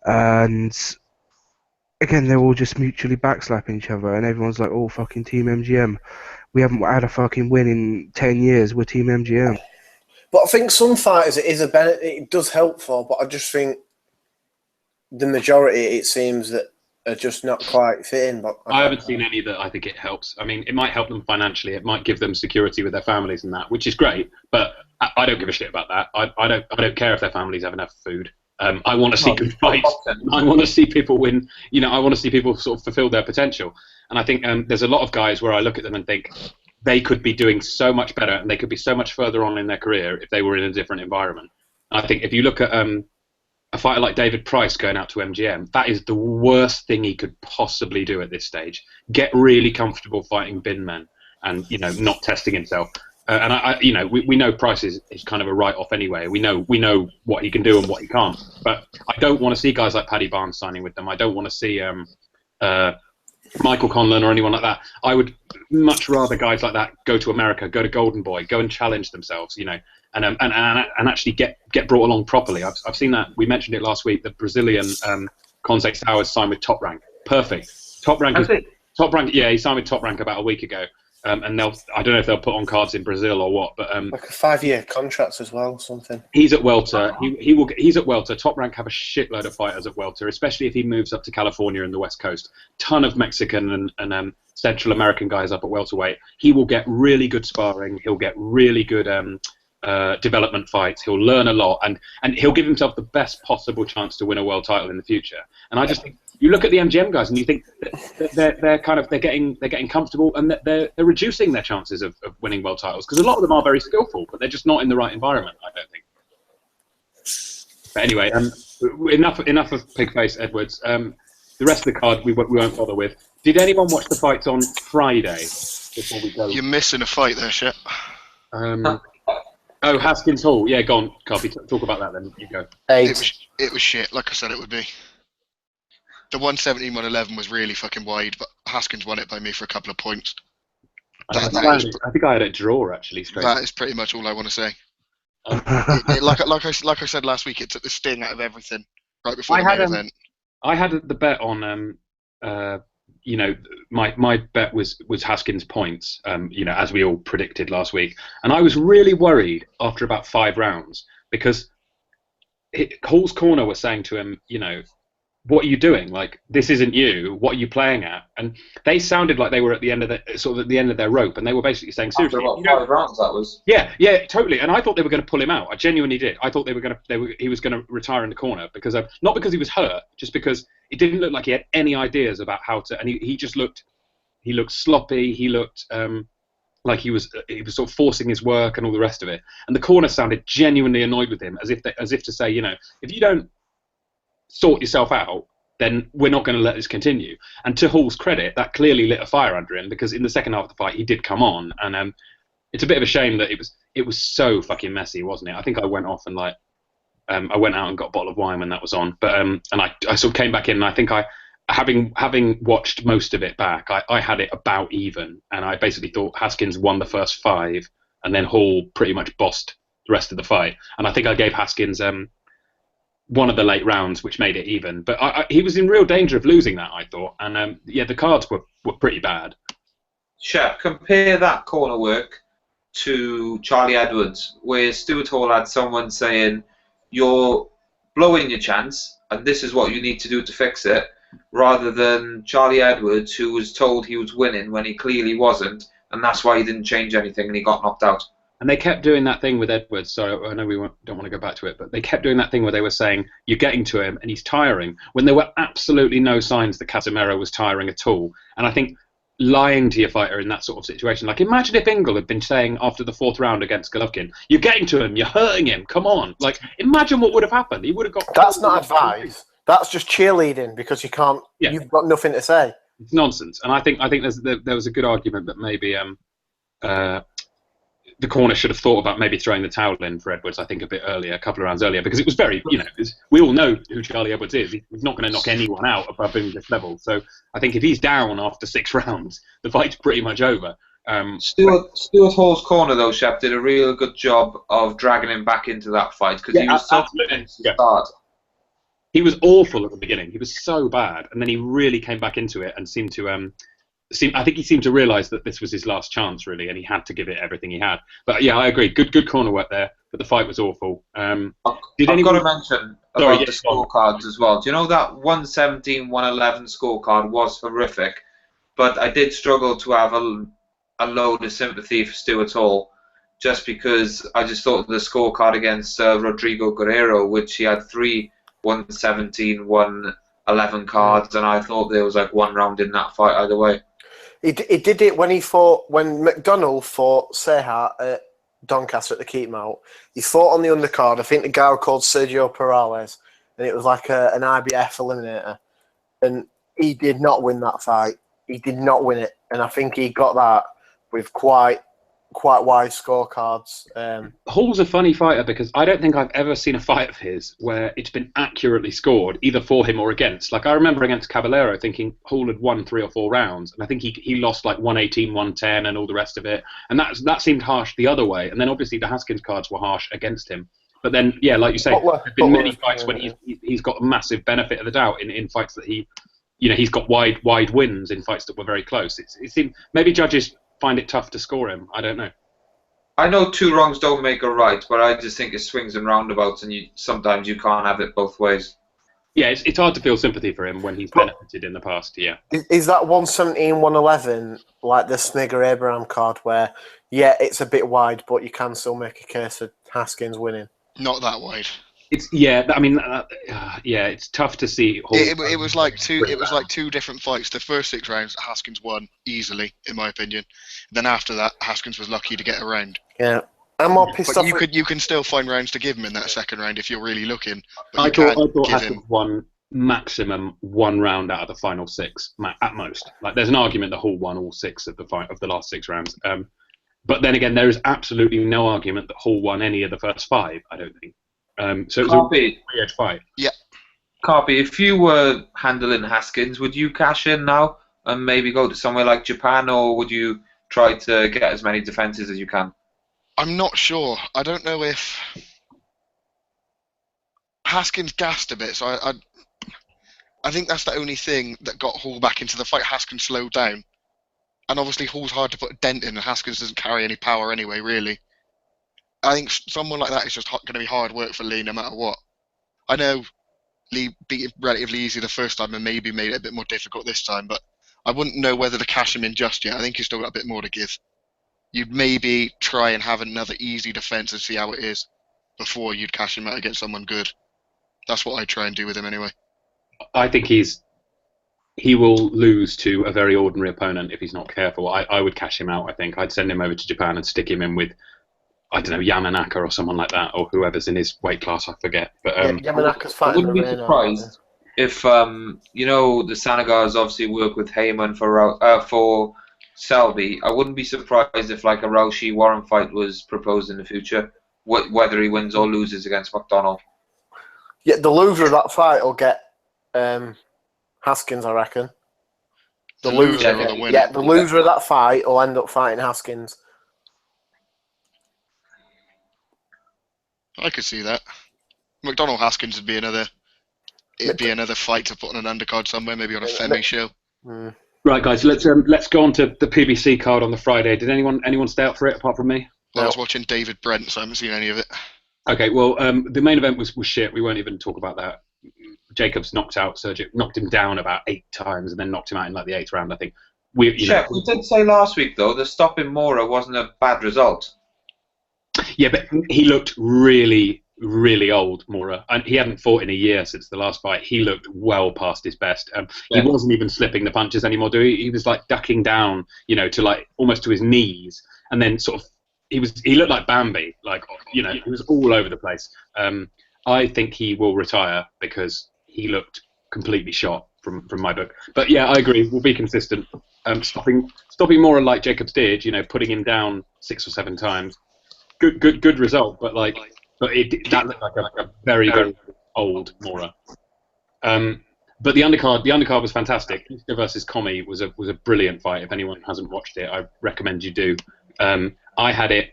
And again, they're all just mutually backslapping each other and everyone's like, oh, fucking Team MGM. We haven't had a fucking win in 10 years. We're Team MGM. But I think some fighters it does help for, but I just think the majority, it seems, that are just not quite fitting. But I haven't seen any that I think it helps. I mean, it might help them financially. It might give them security with their families and that, which is great. But I don't give a shit about that. I don't care if their families have enough food. I want to see good fights. I want to see people win. I want to see people sort of fulfill their potential. And I think there's a lot of guys where I look at them and think they could be doing so much better and they could be so much further on in their career if they were in a different environment. And I think if you look at a fighter like David Price going out to MGM, that is the worst thing he could possibly do at this stage. Get really comfortable fighting bin men and not testing himself. And we know Price is kind of a write-off anyway. We know what he can do and what he can't. But I don't want to see guys like Paddy Barnes signing with them. I don't want to see Michael Conlon or anyone like that. I would much rather guys like that go to America, go to Golden Boy, go and challenge themselves, and actually get brought along properly. I've seen that. We mentioned it last week. The Brazilian Concept Towers signed with Top Rank. Perfect. Top Rank. Yeah, he signed with Top Rank about a week ago. And I don't know if they'll put on cards in Brazil or what, but like a 5-year contract as well, something. He's at welter. He's at welter. Top Rank have a shitload of fighters at welter, especially if he moves up to California and the West Coast. Ton of Mexican and Central American guys up at welterweight. He will get really good sparring. He'll get really good development fights. He'll learn a lot, and he'll give himself the best possible chance to win a world title in the future. And I just think you look at the MGM guys and you think they're getting comfortable and they're reducing their chances of winning world titles because a lot of them are very skillful, but they're just not in the right environment, I don't think. But anyway, enough of Pigface Edwards. The rest of the card we won't bother with. Did anyone watch the fights on Friday before we go? You're missing a fight there, shit. Oh, Haskins Hall. Yeah, go on, Carby. Talk about that then. You go. It was shit, like I said it would be. The 117-111 was really fucking wide, but Haskins won it by me for a couple of points. I think I had a draw, actually. Straight. That is pretty much all I want to say. Like I said last week, it took the sting out of everything right before the main event. I had the bet on, my bet was Haskins' points, as we all predicted last week. And I was really worried after about 5 rounds because Hall's corner was saying to him, what are you doing? Like, this isn't you. What are you playing at? And they sounded like they were at the end of their rope, and they were basically saying, seriously, after about 5 rounds, that was. Yeah, totally. And I thought they were going to pull him out. I genuinely did. I thought he was going to retire in the corner because not because he was hurt, just because it didn't look like he had any ideas about how to. And he just looked sloppy. He looked like he was sort of forcing his work and all the rest of it. And the corner sounded genuinely annoyed with him, as if to say, if you don't sort yourself out, then we're not going to let this continue. And to Hall's credit, that clearly lit a fire under him because in the second half of the fight he did come on, and it's a bit of a shame that it was so fucking messy, wasn't it? I think I went off and I went out and got a bottle of wine when that was on, but and I sort of came back in, and I think having watched most of it back, I had it about even, and I basically thought Haskins won the first 5, and then Hall pretty much bossed the rest of the fight, and I think I gave Haskins one of the late rounds, which made it even. But he was in real danger of losing that, I thought. And the cards were pretty bad. Shep, compare that corner work to Charlie Edwards, where Stuart Hall had someone saying, you're blowing your chance, and this is what you need to do to fix it, rather than Charlie Edwards, who was told he was winning when he clearly wasn't, and that's why he didn't change anything and he got knocked out. And they kept doing that thing with Edwards, so I know we don't want to go back to it, but they kept doing that thing where they were saying, you're getting to him and he's tiring, when there were absolutely no signs that Casimero was tiring at all. And I think lying to your fighter in that sort of situation, like imagine if Ingle had been saying after the 4th round against Golovkin, you're getting to him, you're hurting him, come on. Like, imagine what would have happened. He would have got... That's not advice. That's just cheerleading because you've got nothing to say. It's nonsense. And I think there was a good argument that maybe the corner should have thought about maybe throwing the towel in for Edwards, I think, a bit earlier, a couple of rounds earlier, because it was very, we all know who Charlie Edwards is. He's not going to knock anyone out above English level. So I think if he's down after 6 rounds, the fight's pretty much over. Stuart Hall's corner, though, Shep, did a real good job of dragging him back into that fight, because he was so convinced to start. He was awful at the beginning. He was so bad, and then he really came back into it and seemed to... I think he seemed to realise that this was his last chance, really, and he had to give it everything he had. But yeah, I agree. Good corner work there, but the fight was awful. I've got to mention about the scorecards as well. Do you know that 117-111 scorecard was horrific, but I did struggle to have a load of sympathy for Stuart Hall, just because I just thought the scorecard against Rodrigo Guerrero, which he had 3 117-111 cards, and I thought there was like 1 round in that fight either way. He did it when McDonnell fought Seha at Doncaster at the Keep Mount. He fought on the undercard. I think the guy was called Sergio Perales, and it was like an IBF eliminator. And he did not win that fight. He did not win it, and I think he got that with quite wide scorecards. Hall's a funny fighter because I don't think I've ever seen a fight of his where it's been accurately scored, either for him or against. Like, I remember against Caballero thinking Hall had won 3 or 4 rounds, and I think he lost like 118, 110 and all the rest of it. And that seemed harsh the other way. And then obviously the Haskins cards were harsh against him. But then, yeah, like you say, there's been many fights when he's got a massive benefit of the doubt in fights that he's got wide wins in fights that were very close. It seemed maybe judges find it tough to score him. I don't know. I know 2 wrongs don't make a right, but I just think it swings and roundabouts, and sometimes you can't have it both ways. Yeah, it's hard to feel sympathy for him when he's benefited in the past. Yeah. Is that 117-111 like the Smigger Abraham card, where it's a bit wide, but you can still make a case for Haskins winning? Not that wide. It's tough to see. It was like 2 different fights. The first 6 rounds, Haskins won easily, in my opinion. Then after that, Haskins was lucky to get a round. Yeah, I'm more pissed off. You can still find rounds to give him in that second round if you're really looking. I thought Haskins won maximum 1 round out of the final 6 at most. Like, there's an argument that Hall won all 6 of the last 6 rounds. But then again, there is absolutely no argument that Hall won any of the first 5. I don't think. So it was a weird fight. Yeah. Carpi, if you were handling Haskins, would you cash in now and maybe go to somewhere like Japan, or would you try to get as many defences as you can? I'm not sure. I don't know if Haskins gassed a bit, so I think that's the only thing that got Hall back into the fight. Haskins slowed down, and obviously Hall's hard to put a dent in, and Haskins doesn't carry any power anyway, really. I think someone like that is just going to be hard work for Lee no matter what. I know Lee beat him relatively easy the first time and maybe made it a bit more difficult this time, but I wouldn't know whether to cash him in just yet. I think he's still got a bit more to give. You'd maybe try and have another easy defence and see how it is before you'd cash him out against someone good. That's what I'd try and do with him anyway. I think he will lose to a very ordinary opponent if he's not careful. I would cash him out, I think. I'd send him over to Japan and stick him in with, I don't know, Yamanaka or someone like that, or whoever's in his weight class, I forget. But Yamanaka's I fighting. wouldn't be surprised if the Sanagars obviously work with Heyman for Selby. I wouldn't be surprised if like a Raushi Warren fight was proposed in the future, whether he wins or loses against McDonnell. Yeah, the loser of that fight will get Haskins, I reckon. The loser of that fight will end up fighting Haskins. I could see that. McDonnell Haskins would be another fight to put on an undercard somewhere, maybe on a Femi show. Right, guys, let's go on to the PBC card on the Friday. Did anyone stay up for it apart from me? I was watching David Brent, so I haven't seen any of it. Okay, well, the main event was shit. We won't even talk about that. Jacobs knocked him down about 8 times and then knocked him out in like the 8th round, I think. We did say last week, though, that stopping Mora wasn't a bad result. Yeah, but he looked really, really old, Mora. And he hadn't fought in a year since the last fight. He looked well past his best. He wasn't even slipping the punches anymore, he was like ducking down, to like almost to his knees. And then sort of, he looked like Bambi, like, he was all over the place. I think he will retire because he looked completely shot from my book. But yeah, I agree. We'll be consistent. Stopping Mora like Jacobs did, putting him down 6 or 7 times. good result, but that looked like a very, very old Mora. But the undercard was fantastic. Easter versus Commey was a brilliant fight. If anyone hasn't watched it, I recommend you do. I had it.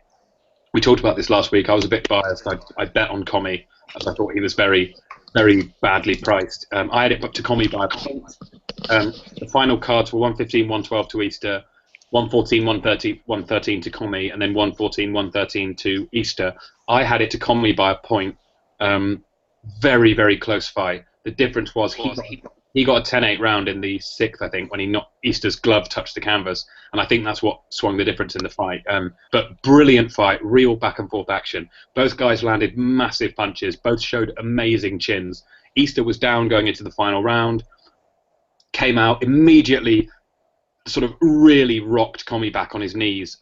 We talked about this last week. I was a bit biased. I bet on Commey as I thought he was very, very badly priced. I had it up to Commey by a point. The final cards were 115, 112 to Easter, 114, 113 to Commey, and then 114, 113 to Easter. I had it to Commey by a point. Very, very close fight. The difference was he got a 10-8 round in the 6th, I think, when he knocked Easter's glove touched the canvas, and I think that's what swung the difference in the fight. But brilliant fight, real back and forth action. Both guys landed massive punches. Both showed amazing chins. Easter was down going into the final round, came out immediately, sort of really rocked Commey back on his knees,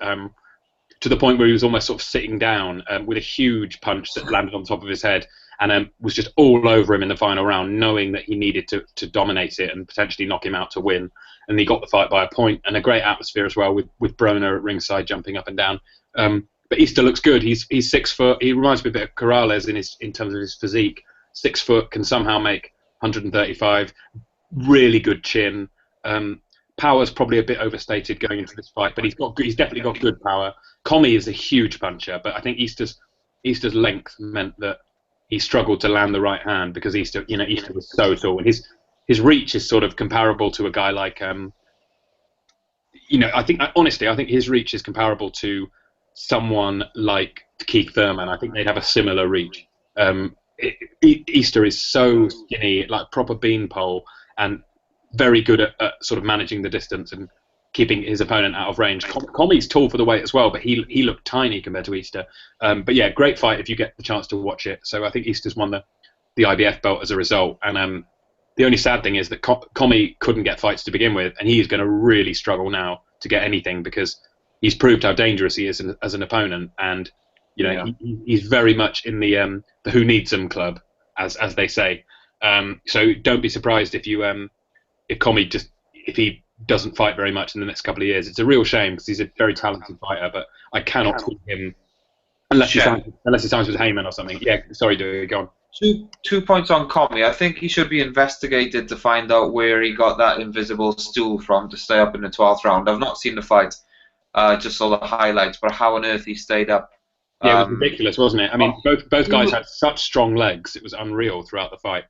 to the point where he was almost sort of sitting down with a huge punch that landed on top of his head, and was just all over him in the final round, knowing that he needed to dominate it and potentially knock him out to win. And he got the fight by a point, and a great atmosphere as well with Broner at ringside jumping up and down. But Easter looks good. He's 6 foot. He reminds me a bit of Karass in terms of his physique. 6 foot, can somehow make 135. Really good chin. Power's probably a bit overstated going into this fight, but he's definitely got good power. Commey is a huge puncher, but I think Easter's length meant that he struggled to land the right hand because Easter was so tall, and his reach is sort of comparable to a guy like I think his reach is comparable to someone like Keith Thurman. I think they'd have a similar reach. Easter is so skinny, like proper beanpole, and very good at sort of managing the distance and keeping his opponent out of range. Commey's tall for the weight as well, but he looked tiny compared to Easter. But yeah, great fight if you get the chance to watch it. So I think Easter's won the IBF belt as a result. And the only sad thing is that Commey couldn't get fights to begin with, and he's going to really struggle now to get anything because he's proved how dangerous he is as an opponent. And he's very much in the who needs him club, as they say. So don't be surprised if Commey if he doesn't fight very much in the next couple of years. It's a real shame because he's a very talented fighter, but I cannot see him unless he signs with Heyman or something. Yeah, sorry, go on. 2 points on Commey. I think he should be investigated to find out where he got that invisible stool from to stay up in the 12th round. I've not seen the fight, just saw the highlights, but how on earth he stayed up. Yeah, it was ridiculous, wasn't it? I mean, both guys had such strong legs. It was unreal throughout the fight.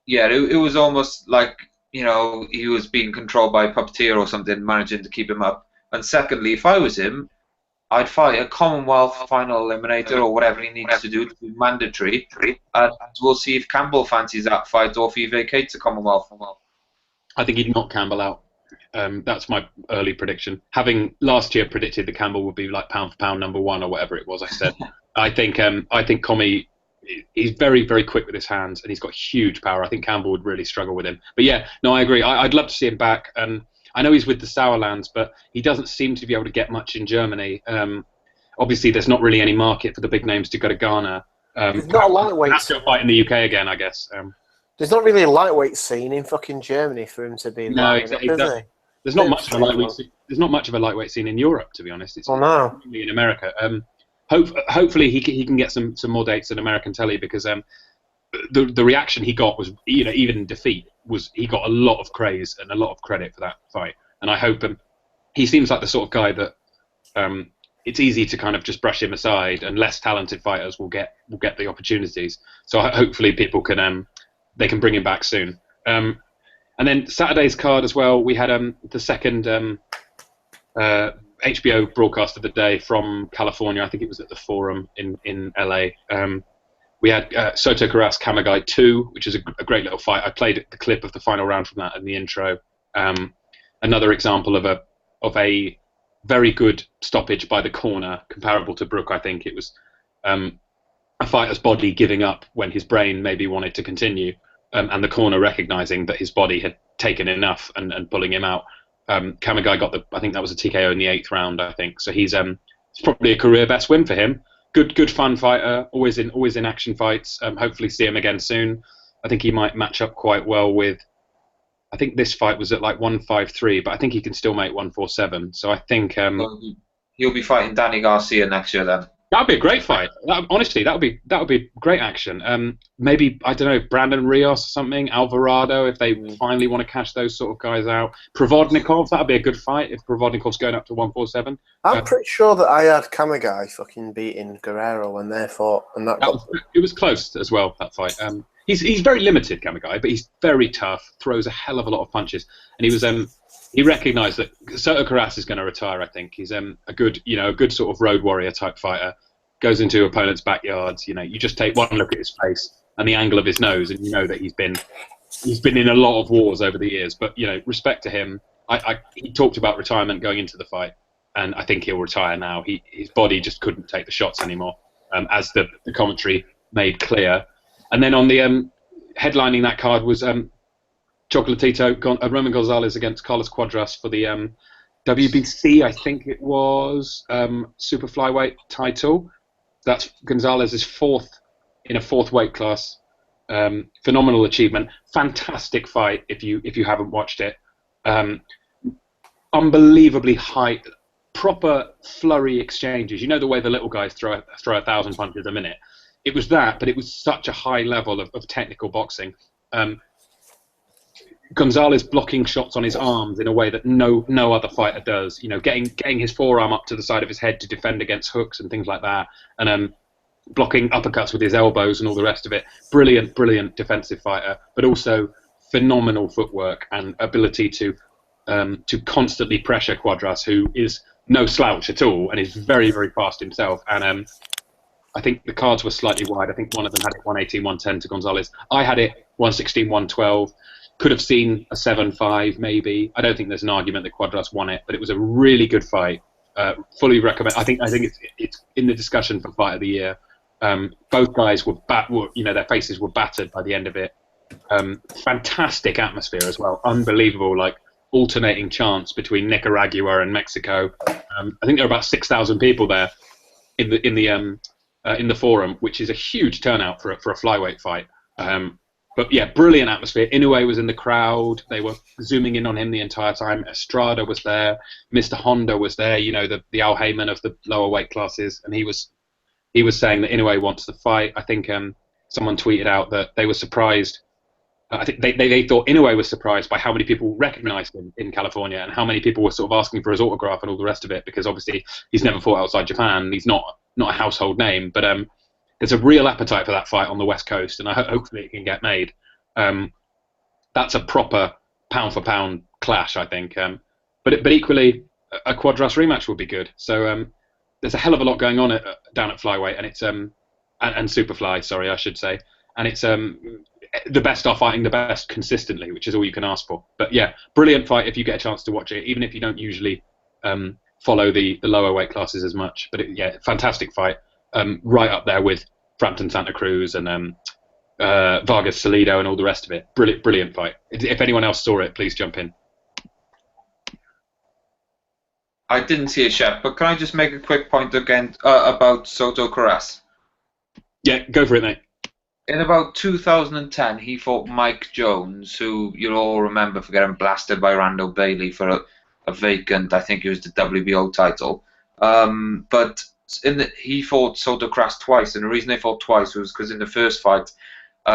Yeah, it was almost like he was being controlled by a puppeteer or something, managing to keep him up. And secondly, if I was him, I'd fight a Commonwealth final eliminator or whatever he needs to do to be mandatory. And we'll see if Campbell fancies that fight or if he vacates the Commonwealth. I think he'd knock Campbell out. That's my early prediction. Having last year predicted that Campbell would be like pound for pound #1 or whatever it was I said. I think Commey, he's very, very quick with his hands, and he's got huge power. I think Campbell would really struggle with him. But yeah, no, I agree. I'd love to see him back. I know he's with the Sauerlands, but he doesn't seem to be able to get much in Germany. Obviously, there's not really any market for the big names to go to Ghana. There's not a lightweight. That's to fight in the UK again, I guess. There's not really a lightweight scene in fucking Germany for him to be. No, exactly. There's not much of a lightweight scene. There's not much of a lightweight scene in Europe, to be honest. It's mainly in America. Hopefully he can get some more dates in American telly because the reaction he got was even in defeat he got a lot of praise and a lot of credit for that fight, and I hope he seems like the sort of guy that it's easy to kind of just brush him aside, and less talented fighters will get the opportunities. So hopefully people can they can bring him back soon. And then Saturday's card as well, we had the second HBO broadcast of the day from California. I think it was at the Forum in LA. We had Soto Karass Kamagi 2, which is a great little fight. I played the clip of the final round from that in the intro. Another example of a very good stoppage by the corner, comparable to Brook. I think it was a fighter's body giving up when his brain maybe wanted to continue, and the corner recognizing that his body had taken enough and pulling him out. Kamagi got I think that was a TKO in the 8th round, I think. So it's probably a career best win for him. Good fun fighter, always in action fights. Hopefully see him again soon. I think he might match up quite well with. I think this fight was at like 153, but I think he can still make 147. So I think he'll be fighting Danny Garcia next year then. That would be a great fight. Honestly, that would be great action. Maybe, I don't know, Brandon Rios or something, Alvarado, if they finally want to cash those sort of guys out. Provodnikov, that would be a good fight if Provodnikov's going up to 147. I'm pretty sure that I had Kamagi fucking beating Guerrero when they fought, and it was close as well, that fight. He's very limited, Kamagi, but he's very tough, throws a hell of a lot of punches, and he recognised that Soto Karass is going to retire. I think he's a good sort of road warrior type fighter. Goes into opponents' backyards. You just take one look at his face and the angle of his nose, and you know that he's been in a lot of wars over the years. But respect to him. He talked about retirement going into the fight, and I think he'll retire now. His body just couldn't take the shots anymore, as the commentary made clear. And then on the headlining that card was Chocolatito, Roman Gonzalez against Carlos Cuadras for the WBC, I think it was, super flyweight title. That's Gonzalez's fourth in a fourth weight class. Phenomenal achievement. Fantastic fight if you haven't watched it. Unbelievably high, proper flurry exchanges. You know the way the little guys throw 1,000 punches a minute. It was that, but it was such a high level of technical boxing. Gonzalez blocking shots on his arms in a way that no other fighter does. Getting his forearm up to the side of his head to defend against hooks and things like that, and blocking uppercuts with his elbows and all the rest of it. Brilliant defensive fighter, but also phenomenal footwork and ability to constantly pressure Cuadras, who is no slouch at all and is very, very fast himself. And I think the cards were slightly wide. I think one of them had it 118, 110 to Gonzalez. I had it 116, 112. Could have seen a 7-5 maybe. I don't think there's an argument that Cuadras won it, but it was a really good fight. Fully recommend. I think it's in the discussion for fight of the year. Both guys were their faces were battered by the end of it. Fantastic atmosphere as well. Unbelievable, like alternating chants between Nicaragua and Mexico. I think there are about 6,000 people there in the forum, which is a huge turnout for a flyweight fight. But yeah, brilliant atmosphere. Inoue was in the crowd. They were zooming in on him the entire time. Estrada was there. Mr. Honda was there. The Al Heyman of the lower weight classes, and he was saying that Inoue wants the fight. I think someone tweeted out that they were surprised. I think they thought Inoue was surprised by how many people recognized him in California and how many people were sort of asking for his autograph and all the rest of it, because obviously he's never fought outside Japan. He's not a household name, but there's a real appetite for that fight on the West Coast, and hopefully it can get made. That's a proper pound-for-pound clash, I think. But equally, a Cuadras rematch would be good. So there's a hell of a lot going on down at flyweight, and it's and superfly, sorry, I should say. And it's the best are fighting the best consistently, which is all you can ask for. But yeah, brilliant fight if you get a chance to watch it, even if you don't usually follow the lower weight classes as much. But fantastic fight. Right up there with Frampton Santa Cruz and Vargas Salido and all the rest of it. Brilliant fight. If anyone else saw it, please jump in. I didn't see it, Chef, but can I just make a quick point again about Soto Karass? Yeah, go for it, mate. In about 2010, he fought Mike Jones, who you'll all remember for getting blasted by Randall Bailey for a vacant, I think it was the WBO title. But he fought Soto Karass twice, and the reason they fought twice was because in the first fight,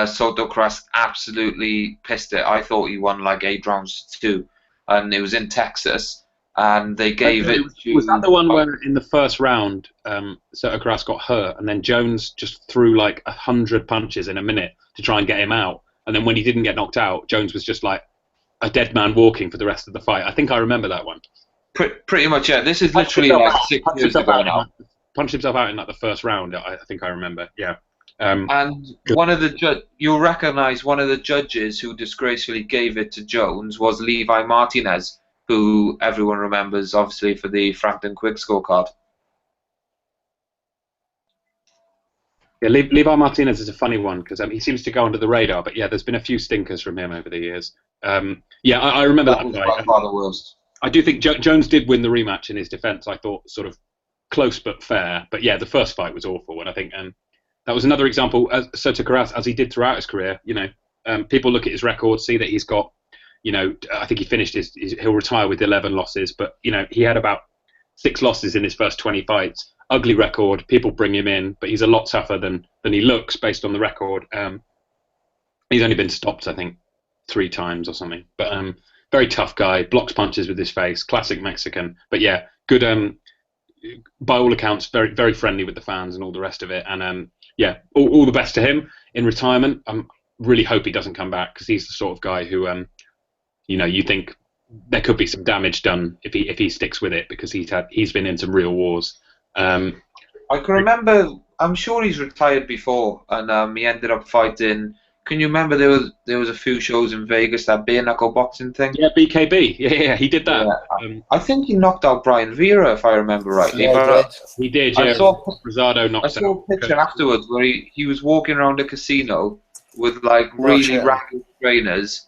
Soto Karass absolutely pissed it. I thought he won like 8 rounds to 2, and it was in Texas, and they gave it to... Was that the one where in the first round, Soto Karass got hurt, and then Jones just threw like 100 punches in a minute to try and get him out, and then when he didn't get knocked out, Jones was just like a dead man walking for the rest of the fight? I think I remember that one. Pretty much, yeah. This is literally like 6 years ago now. Punched himself out in like the first round, I think I remember, yeah. And one of the you'll recognise one of the judges who disgracefully gave it to Jones was Levi Martinez, who everyone remembers obviously for the Frampton Quick scorecard. Yeah, Levi Martinez is a funny one because he seems to go under the radar, but yeah, there's been a few stinkers from him over the years. I remember that was fight. by far the worst. I do think Jones did win the rematch in his defence. I thought sort of close but fair. But yeah, the first fight was awful, and I think that was another example. Soto Karass, as he did throughout his career, people look at his record, see that he's got, I think he finished he'll retire with 11 losses, but he had about 6 losses in his first 20 fights. ugly record. People bring him in, but he's a lot tougher than he looks based on the record. He's only been stopped, I think, 3 times or something. But very tough guy, blocks punches with his face, classic Mexican. But yeah, good. By all accounts, very very friendly with the fans and all the rest of it. And yeah, all the best to him in retirement. I really hope he doesn't come back, because he's the sort of guy who, you know, you think there could be some damage done if he sticks with it, because he's been in some real wars. I can remember. I'm sure he's retired before, and he ended up fighting. Can you remember there was a few shows in Vegas, that bare knuckle boxing thing? Yeah, BKB. Yeah, he did that. Yeah. I think he knocked out Brian Vera, if I remember rightly. Yeah, he did. Yeah, Rosado knocked out. I saw a picture afterwards where he was walking around a casino with like really ragged trainers,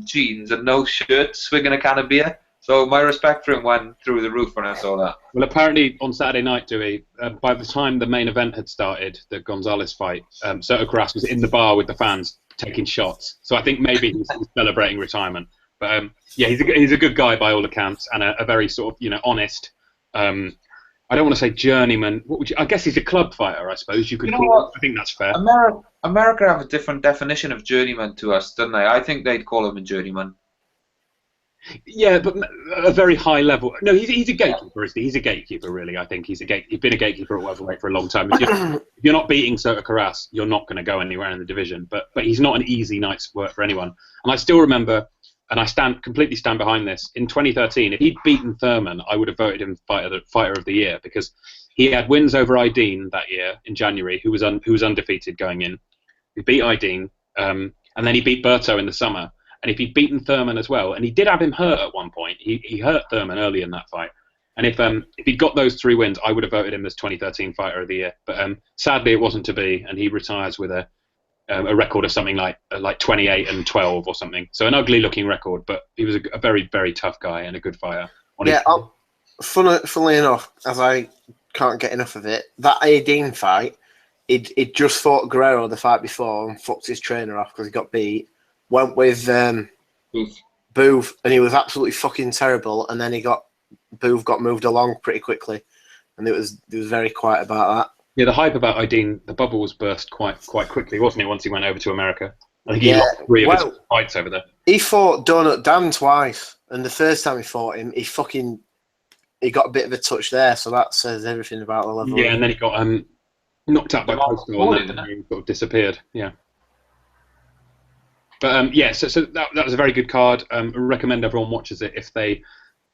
jeans and no shirt, swinging a can of beer. So my respect for him went through the roof when I saw that. Well, apparently on Saturday night, Dewey, by the time the main event had started, the Gonzalez fight, Soto Karass was in the bar with the fans taking shots. So I think maybe he's celebrating retirement. But yeah, he's a good guy by all accounts, and a very sort of, you know, honest. I don't want to say journeyman. What would you? I guess he's a club fighter, I suppose you could. You know what? I think that's fair. America have a different definition of journeyman to us, don't they? I think they'd call him a journeyman. Yeah, but a very high level. No, he's a gatekeeper, isn't he? He's a gatekeeper, really. I think he's been a gatekeeper at welterweight for a long time. If you're not beating Soto Karass, you're not going to go anywhere in the division. But he's not an easy night's work for anyone. And I still remember, and I completely stand behind this. In 2013, if he'd beaten Thurman, I would have voted him fighter of the year, because he had wins over Aydin that year in January, who was undefeated going in. He beat Aydin, and then he beat Berto in the summer. And if he'd beaten Thurman as well, and he did have him hurt at one point, he hurt Thurman early in that fight. And if he'd got those 3 wins, I would have voted him as 2013 Fighter of the Year. But sadly, it wasn't to be, and he retires with a record of something like 28-12 or something. So an ugly-looking record, but he was a very, very tough guy and a good fighter. Yeah, funnily enough, as I can't get enough of it, that Aydin fight, he'd just fought Guerrero the fight before and fucked his trainer off because he got beat. Went with Booth, and he was absolutely fucking terrible. And then Booth got moved along pretty quickly, and it was very quiet about that. Yeah, the hype about Aydin, the bubble was burst quite quickly, wasn't it? Once he went over to America, I think he lost 3 of his fights over there. He fought Donut Dan twice, and the first time he fought him, he got a bit of a touch there, so that says everything about the level. Yeah, and then he got knocked out by Postal, and then he sort of disappeared. Yeah. But yeah, so that was a very good card. I recommend everyone watches it if they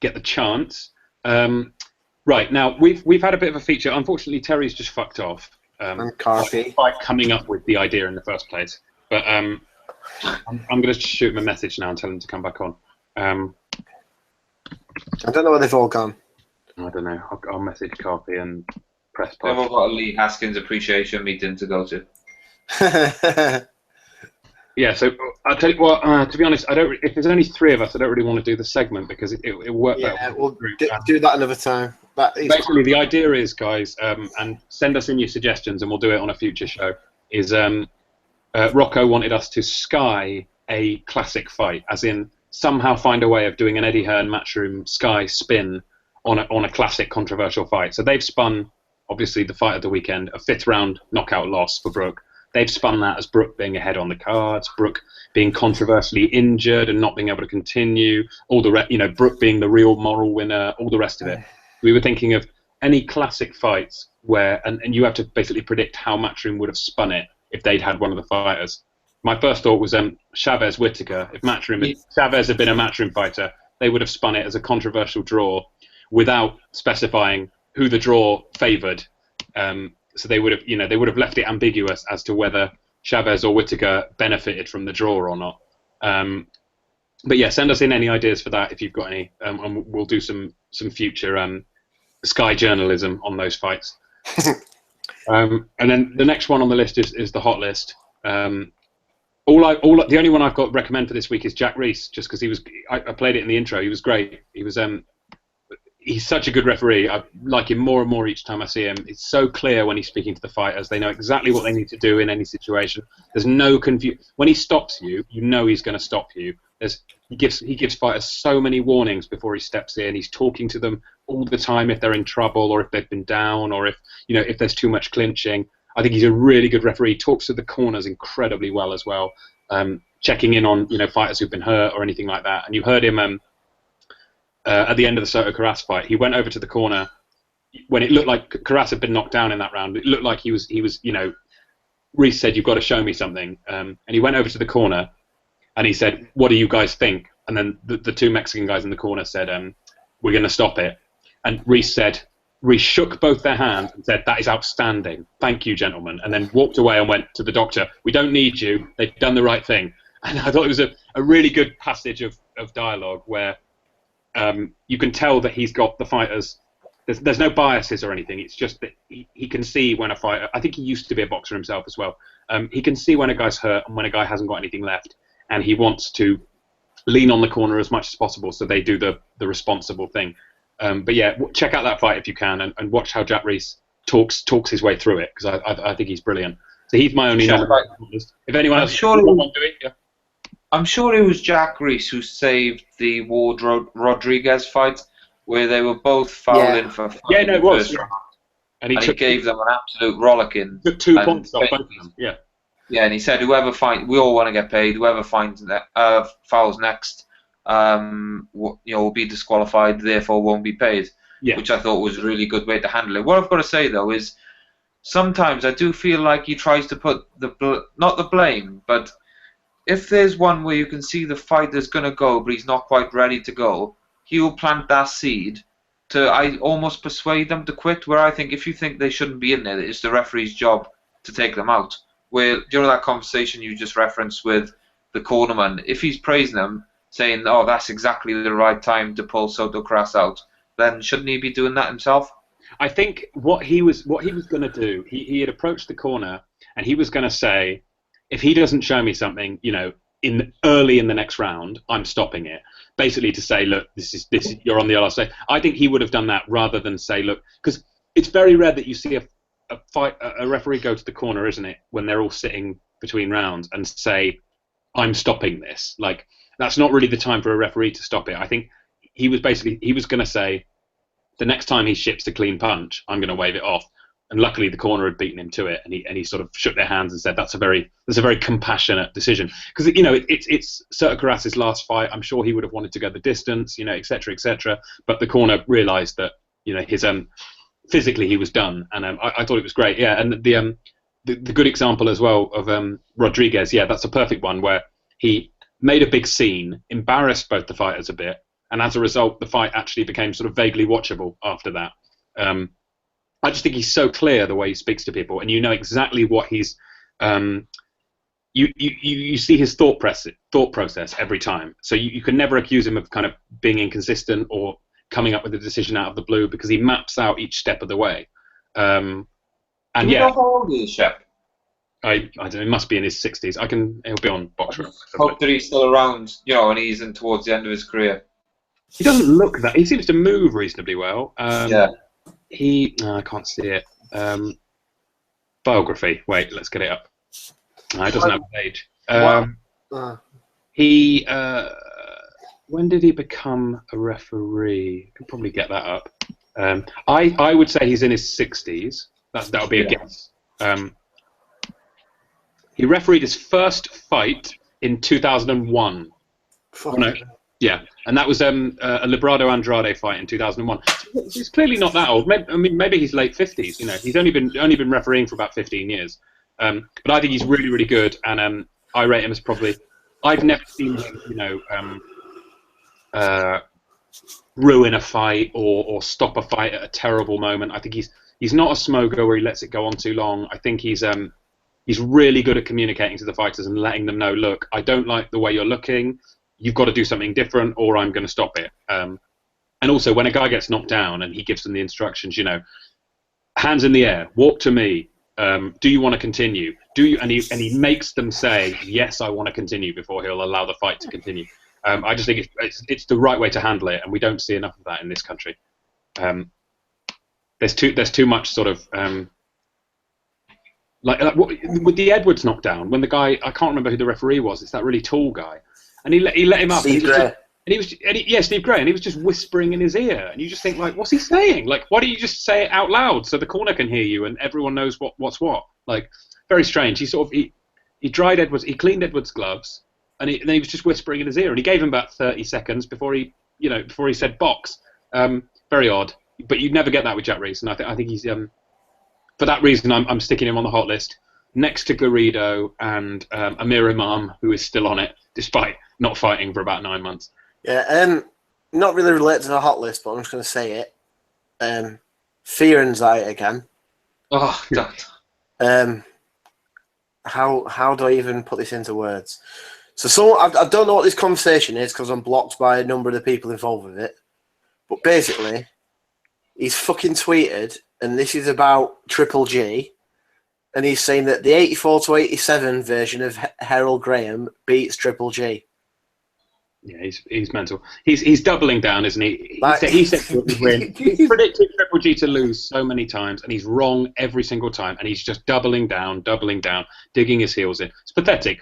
get the chance. Right, now we've had a bit of a feature. Unfortunately, Terry's just fucked off. And Carthy. By coming up with the idea in the first place. But I'm going to shoot him a message now and tell him to come back on. I don't know where they've all gone. I don't know. I'll message Carthy and press pause. They've all got a Lee Haskins appreciation meeting to go to. Yeah, so I'll tell you what. To be honest, if there's only 3 of us, I don't really want to do the segment because it worked out. Yeah, we'll do that another time. Basically, the idea is, guys, and send us in your suggestions, and we'll do it on a future show. Is Rocco wanted us to sky a classic fight, as in somehow find a way of doing an Eddie Hearn Matchroom sky spin on a classic controversial fight. So they've spun, obviously, the fight of the weekend, a 5th round knockout loss for Brook. They've spun that as Brook being ahead on the cards, Brook being controversially injured and not being able to continue, all the Brook being the real moral winner, all the rest of it. We were thinking of any classic fights where, and you have to basically predict how Matchroom would have spun it if they'd had one of the fighters. My first thought was Chavez Whittaker. If Chavez had been a Matchroom fighter, they would have spun it as a controversial draw without specifying who the draw favoured. So they would have left it ambiguous as to whether Chavez or Whittaker benefited from the draw or not. But yeah, send us in any ideas for that if you've got any, and we'll do some future Sky journalism on those fights. And then the next one on the list is the hot list. The only one I've got recommend for this week is Jack Reese, just because I played it in the intro. He was great. He was he's such a good referee. I like him more and more each time I see him. It's so clear when he's speaking to the fighters. They know exactly what they need to do in any situation. There's no confusion. When he stops you, you know he's going to stop you. He gives fighters so many warnings before he steps in. He's talking to them all the time if they're in trouble or if they've been down or if there's too much clinching. I think he's a really good referee. He talks to the corners incredibly well as well, checking in on fighters who've been hurt or anything like that. And you heard him at the end of the Soto Karass fight. He went over to the corner when it looked like Karass had been knocked down in that round. It looked like he was Reese said, "You've got to show me something," and he went over to the corner and he said, "What do you guys think?" And then the two Mexican guys in the corner said, "We're going to stop it." And Reese shook both their hands and said, "That is outstanding. Thank you, gentlemen." And then walked away and went to the doctor. "We don't need you. They've done the right thing." And I thought it was a really good passage of dialogue where you can tell that he's got the fighters. There's no biases or anything. It's just that he can see when a fighter. I think he used to be a boxer himself as well. He can see when a guy's hurt and when a guy hasn't got anything left, and he wants to lean on the corner as much as possible so they do the responsible thing. But yeah, check out that fight if you can, and watch how Jack Reese talks his way through it, because I think he's brilliant. So he's my only nomination. If anyone else, I'm sure it was Jack Reese who saved the Ward Rodriguez fight, where they were both fouling for fighting. Yeah, no, it was. Round. And he gave them an absolute rollicking. Took 2 points off both of them. Yeah. Yeah, and he said, we all want to get paid. Whoever fouls next, will be disqualified. Therefore, won't be paid. Yeah. Which I thought was a really good way to handle it. What I've got to say though is, sometimes I do feel like he tries to put not the blame, but if there's one where you can see the fighter's going to go, but he's not quite ready to go, he will plant that seed to almost persuade them to quit, where I think if you think they shouldn't be in there, it's the referee's job to take them out. Where, that conversation you just referenced with the cornerman, if he's praising them, saying, "Oh, that's exactly the right time to pull Soto Karass out," then shouldn't he be doing that himself? I think what he was going to do, he had approached the corner and he was going to say, if he doesn't show me something, early in the next round, I'm stopping it. Basically to say, look, this is you're on the last day. I think he would have done that rather than say, look, because it's very rare that you see a referee go to the corner, isn't it, when they're all sitting between rounds and say, I'm stopping this. Like, that's not really the time for a referee to stop it. I think he was going to say, the next time he ships a clean punch, I'm going to wave it off. And luckily, the corner had beaten him to it, and he sort of shook their hands and said, "That's a very compassionate decision." Because it's Soto Karass's last fight. I'm sure he would have wanted to go the distance, etc., etc. But the corner realised that his physically he was done, and I thought it was great. Yeah, and the good example as well of Rodriguez. Yeah, that's a perfect one where he made a big scene, embarrassed both the fighters a bit, and as a result, the fight actually became sort of vaguely watchable after that. I just think he's so clear the way he speaks to people, and you know exactly what he's. You see his thought process every time, so you can never accuse him of kind of being inconsistent or coming up with a decision out of the blue, because he maps out each step of the way. And do you know how old he is, Shep? I don't know. He must be in his 60s. He'll be on Boxer. Hope that he's still around, and he's towards the end of his career. He doesn't look that. He seems to move reasonably well. Yeah. I can't see it. Biography. Wait, let's get it up. It doesn't have a page. He. When did he become a referee? I could probably get that up. I would say he's in his 60s. That would be a guess. He refereed his first fight in 2001. No, yeah, and that was a Librado Andrade fight in 2001. He's clearly not that old. Maybe he's late 50s. He's only been refereeing for about 15 years. But I think he's really, really good, and I rate him as probably. I've never seen him, ruin a fight or stop a fight at a terrible moment. I think he's not a smoker where he lets it go on too long. I think he's really good at communicating to the fighters and letting them know, look, I don't like the way you're looking. You've got to do something different, or I'm going to stop it. And also, when a guy gets knocked down and he gives them the instructions, hands in the air, walk to me. Do you want to continue? Do you? And he makes them say, yes, I want to continue, before he'll allow the fight to continue. I just think it's the right way to handle it, and we don't see enough of that in this country. There's too much sort of with the Edwards knockdown, when the guy, I can't remember who the referee was, it's that really tall guy, and he let him up. Steve Gray. Steve Gray, and he was just whispering in his ear, and you just think, like, what's he saying? Like, why don't you just say it out loud so the corner can hear you and everyone knows what's what? Like, very strange. He dried Edwards, he cleaned Edwards' gloves, and then he was just whispering in his ear, and he gave him about 30 seconds before he said box. Very odd, but you'd never get that with Jack Reese, and I think he's for that reason I'm sticking him on the hot list next to Garrido and Amir Imam, who is still on it despite not fighting for about 9 months. Yeah, not really related to the hot list, but I'm just going to say it. Fear anxiety again. Oh, God. How do I even put this into words? So I don't know what this conversation is because I'm blocked by a number of the people involved with it. But basically, he's fucking tweeted, and this is about Triple G, and he's saying that the 84-87 version of Harold Graham beats Triple G. Yeah, he's mental. He's doubling down, isn't he? He said he would win. He's predicted Triple G to lose so many times, and he's wrong every single time. And he's just doubling down, digging his heels in. It's pathetic.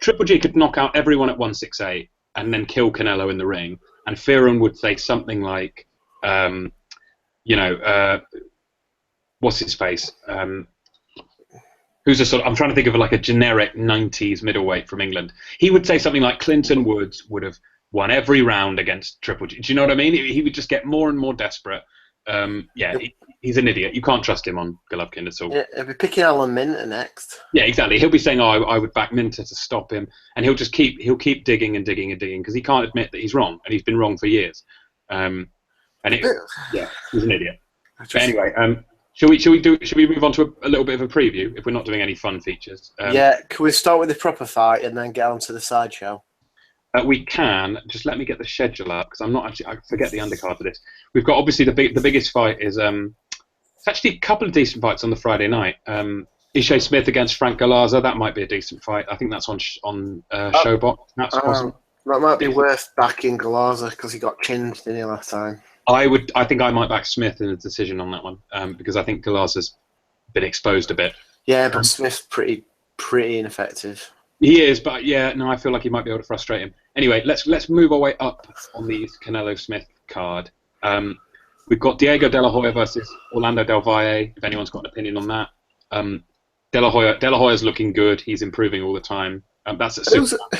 Triple G could knock out everyone at 168 and then kill Canelo in the ring, and Fearon would say something like, what's his face? Who's a sort of, I'm trying to think of like a generic 90s middleweight from England. He would say something like Clinton Woods would have won every round against Triple G. Do you know what I mean? He would just get more and more desperate. He's an idiot. You can't trust him on Golovkin at all. Yeah, he'll be picking Alan Minter next. Yeah, exactly. He'll be saying, I would back Minter to stop him. And he'll keep digging and digging and digging because he can't admit that he's wrong. And he's been wrong for years. He's an idiot. But anyway, Should we move on to a little bit of a preview if we're not doing any fun features? Can we start with the proper fight and then get on to the sideshow? We can. Just let me get the schedule up because I'm not actually. I forget the undercard for this. We've got obviously the biggest fight is it's actually a couple of decent fights on the Friday night. Ishe Smith against Frank Galaza. That might be a decent fight. I think that's on Showbox. That's possible. That might be worth backing Galaza because he got chinned, didn't he, last time? I think I might back Smith in a decision on that one because I think Galaza's been exposed a bit. Yeah, but Smith's pretty ineffective. He is, but I feel like he might be able to frustrate him. Anyway, let's move our way up on the Canelo Smith card. We've got Diego De La Hoya versus Orlando Del Valle. If anyone's got an opinion on that, De La Hoya's looking good. He's improving all the time.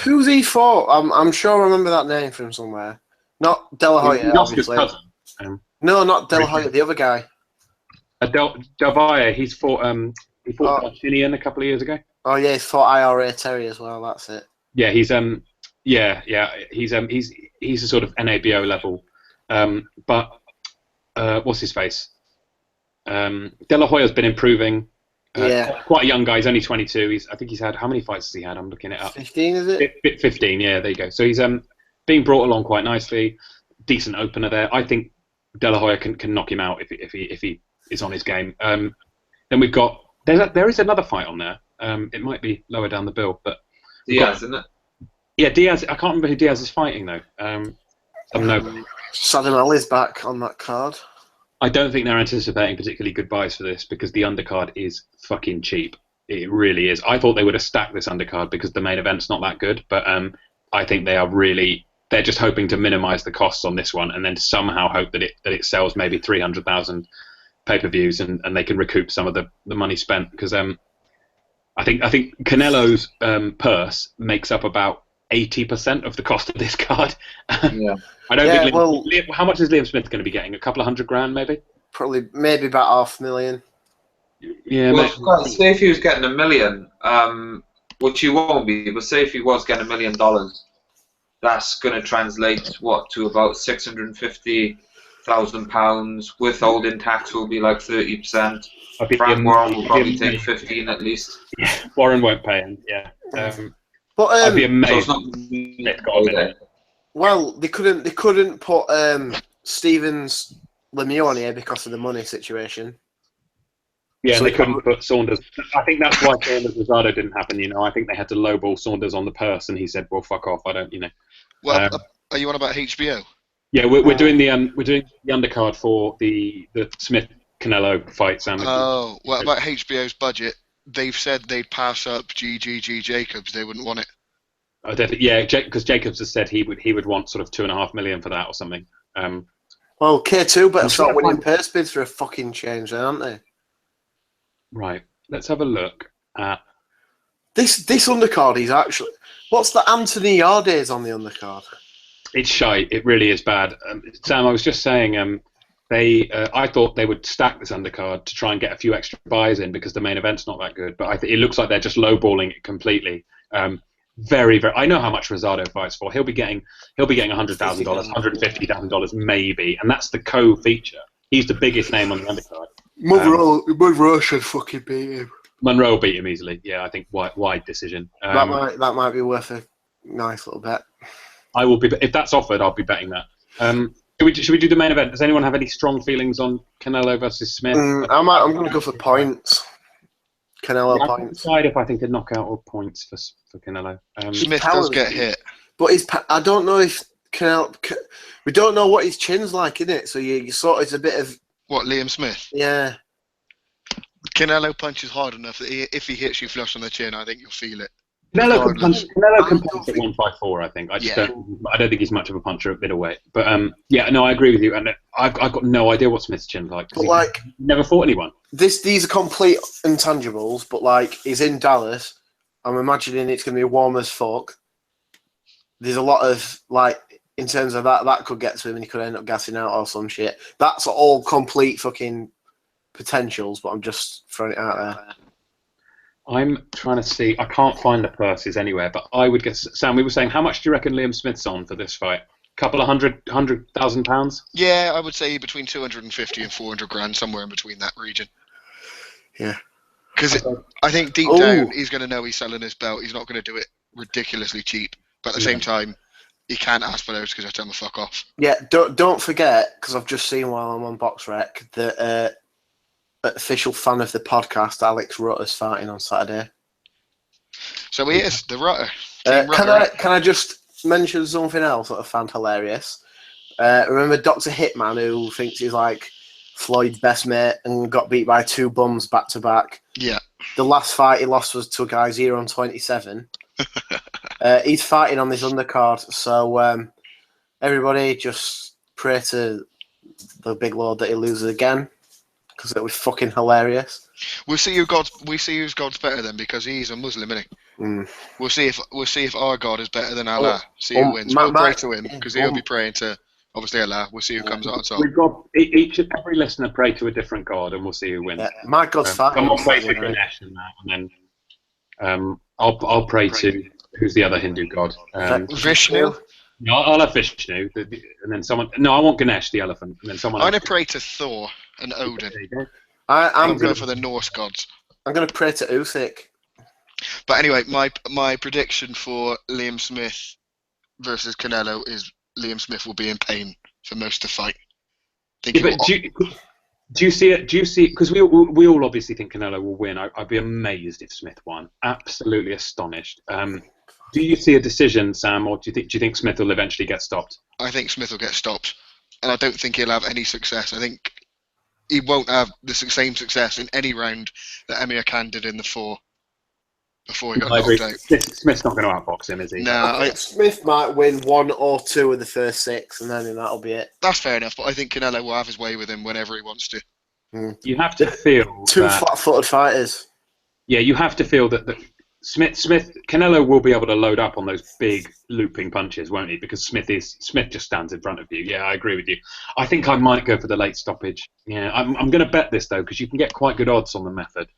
Who's he for? I'm sure I remember that name from somewhere. Not De La Hoya, obviously. No, not De La Hoya. The other guy. Del Valle. He fought Martinian a couple of years ago. Oh yeah, he fought IRA Terry as well. That's it. Yeah, he's a sort of NABO level. But what's his face? De La Hoya's been improving. Quite a young guy. He's only 22. I think he's had, how many fights has he had? I'm looking it up. 15, is it? 15. Yeah, there you go. So he's being brought along quite nicely. Decent opener there. I think De La Hoya can knock him out if he is on his game. Then we've got there is another fight on there. It might be lower down the bill, but Diaz, isn't it? Yeah, Diaz. I can't remember who Diaz is fighting though. Nobody. Saddam Ali's back on that card. I don't think they're anticipating particularly good buys for this because the undercard is fucking cheap. It really is. I thought they would have stacked this undercard because the main event's not that good, but I think they're just hoping to minimise the costs on this one and then somehow hope that it sells maybe 300,000 pay-per-views and they can recoup some of the money spent because I think Canelo's purse makes up about 80% of the cost of this card. Yeah. I don't think how much is Liam Smith going to be getting? A couple of $100,000 maybe? Maybe about $500,000. Yeah. Well, say if he was getting $1 million, which he won't be, but say if he was getting $1 million, that's going to translate to about £650,000. Withholding tax will be like 30%. Frank Warren will probably take 15 at least. Yeah, Warren won't pay him. Yeah. But I'd be amazed. Well, they couldn't put Stevens Lemieux on here because of the money situation. Yeah, so they couldn't put Saunders. I think that's why Saunders-Rosado didn't happen. I think they had to lowball Saunders on the purse, and he said, "Well, fuck off. I don't." Well, are you on about HBO? Yeah, we're doing the undercard for the Smith Canelo fight, Sam. Oh, what about HBO's budget? They've said they'd pass up GGG Jacobs. They wouldn't want it. Oh, definitely, yeah, because Jacobs has said he would want sort of $2.5 million for that or something. Well, K2 better start winning purse bids for a fucking change, then, aren't they? Right. Let's have a look at this undercard. Is actually what's the Anthony Yardays on the undercard? It's shite. It really is bad. Sam, I was just saying, I thought they would stack this undercard to try and get a few extra buys in because the main event's not that good. But it looks like they're just lowballing it completely. Very, very. I know how much Rosado fights for. He'll be getting $100,000, $150,000 maybe, and that's the co-feature. He's the biggest name on the undercard. Monroe should fucking beat him. Monroe will beat him easily. Yeah, I think wide decision. That might be worth a nice little bet. I will be if that's offered. I'll be betting that. Should we do the main event? Does anyone have any strong feelings on Canelo versus Smith? I'm going to go for points. Canelo points. Decide if I think a knockout or points for Canelo. Smith does get hit, but I don't know if Canelo. We don't know what his chin's like, innit? So you sort of it's a bit of what Liam Smith. Yeah. Canelo punches hard enough that if he hits you flush on the chin, I think you'll feel it. Canelo can punch at 154. I think. I don't think he's much of a puncher at middleweight. But I agree with you. And I've got no idea what Smith's chin's like. But he never fought anyone. These are complete intangibles. But he's in Dallas. I'm imagining it's going to be warm as fuck. There's a lot of in terms of that could get to him and he could end up gassing out or some shit. That's all complete fucking potentials. But I'm just throwing it out there. I'm trying to see. I can't find the purses anywhere, but I would guess. Sam, we were saying, how much do you reckon Liam Smith's on for this fight? A couple of £100,000? Yeah, I would say between 250 and 400 grand, somewhere in between that region. Yeah. Because I think deep down, he's going to know he's selling his belt. He's not going to do it ridiculously cheap. But at the same time, he can't ask for those because I tell him to fuck off. Yeah, don't forget, because I've just seen while I'm on BoxRec, that official fan of the podcast, Alex Rutter's fighting on Saturday. So he is, the Rutter. Can I just mention something else that I found hilarious? Remember Dr. Hitman, who thinks he's like Floyd's best mate and got beat by two bums back to back? Yeah. The last fight he lost was to a guy 0-27. He's fighting on this undercard, so everybody just pray to the big lord that he loses again. Because it was fucking hilarious. We'll see whose God's better then, because he's a Muslim, isn't he? Mm. We'll see if our God is better than Allah. See who wins. We'll pray to him because he'll be praying to obviously Allah. We'll see who comes out on top. We've got every listener pray to a different God, and we'll see who wins. My God's fighting. Someone pray to Ganesh and that, and then I'll pray to who's the other Hindu god? Vishnu. No, I'll have Vishnu, and then someone. No, I want Ganesh, the elephant, and then someone. I'm gonna pray to Thor and Odin. I'm going for the Norse gods. I'm gonna pray to Usyk. But anyway, my prediction for Liam Smith versus Canelo is Liam Smith will be in pain for most of the fight. Do you see it? Do you see? Because we all obviously think Canelo will win. I'd be amazed if Smith won. Absolutely astonished. Do you see a decision, Sam, or do you think Smith will eventually get stopped? I think Smith will get stopped, and I don't think he'll have any success. I think he won't have the same success in any round that Emir Khan did in the 4 before he got knocked out. Smith's not going to outbox him, is he? No, Smith might win 1 or 2 of the first 6, and then that'll be it. That's fair enough, but I think Canelo will have his way with him whenever he wants to. You have to feel two flat-footed fighters. Yeah, you have to feel that Canelo will be able to load up on those big looping punches, won't he? Because Smith just stands in front of you. Yeah, I agree with you. I think I might go for the late stoppage. Yeah, I'm going to bet this though because you can get quite good odds on the method.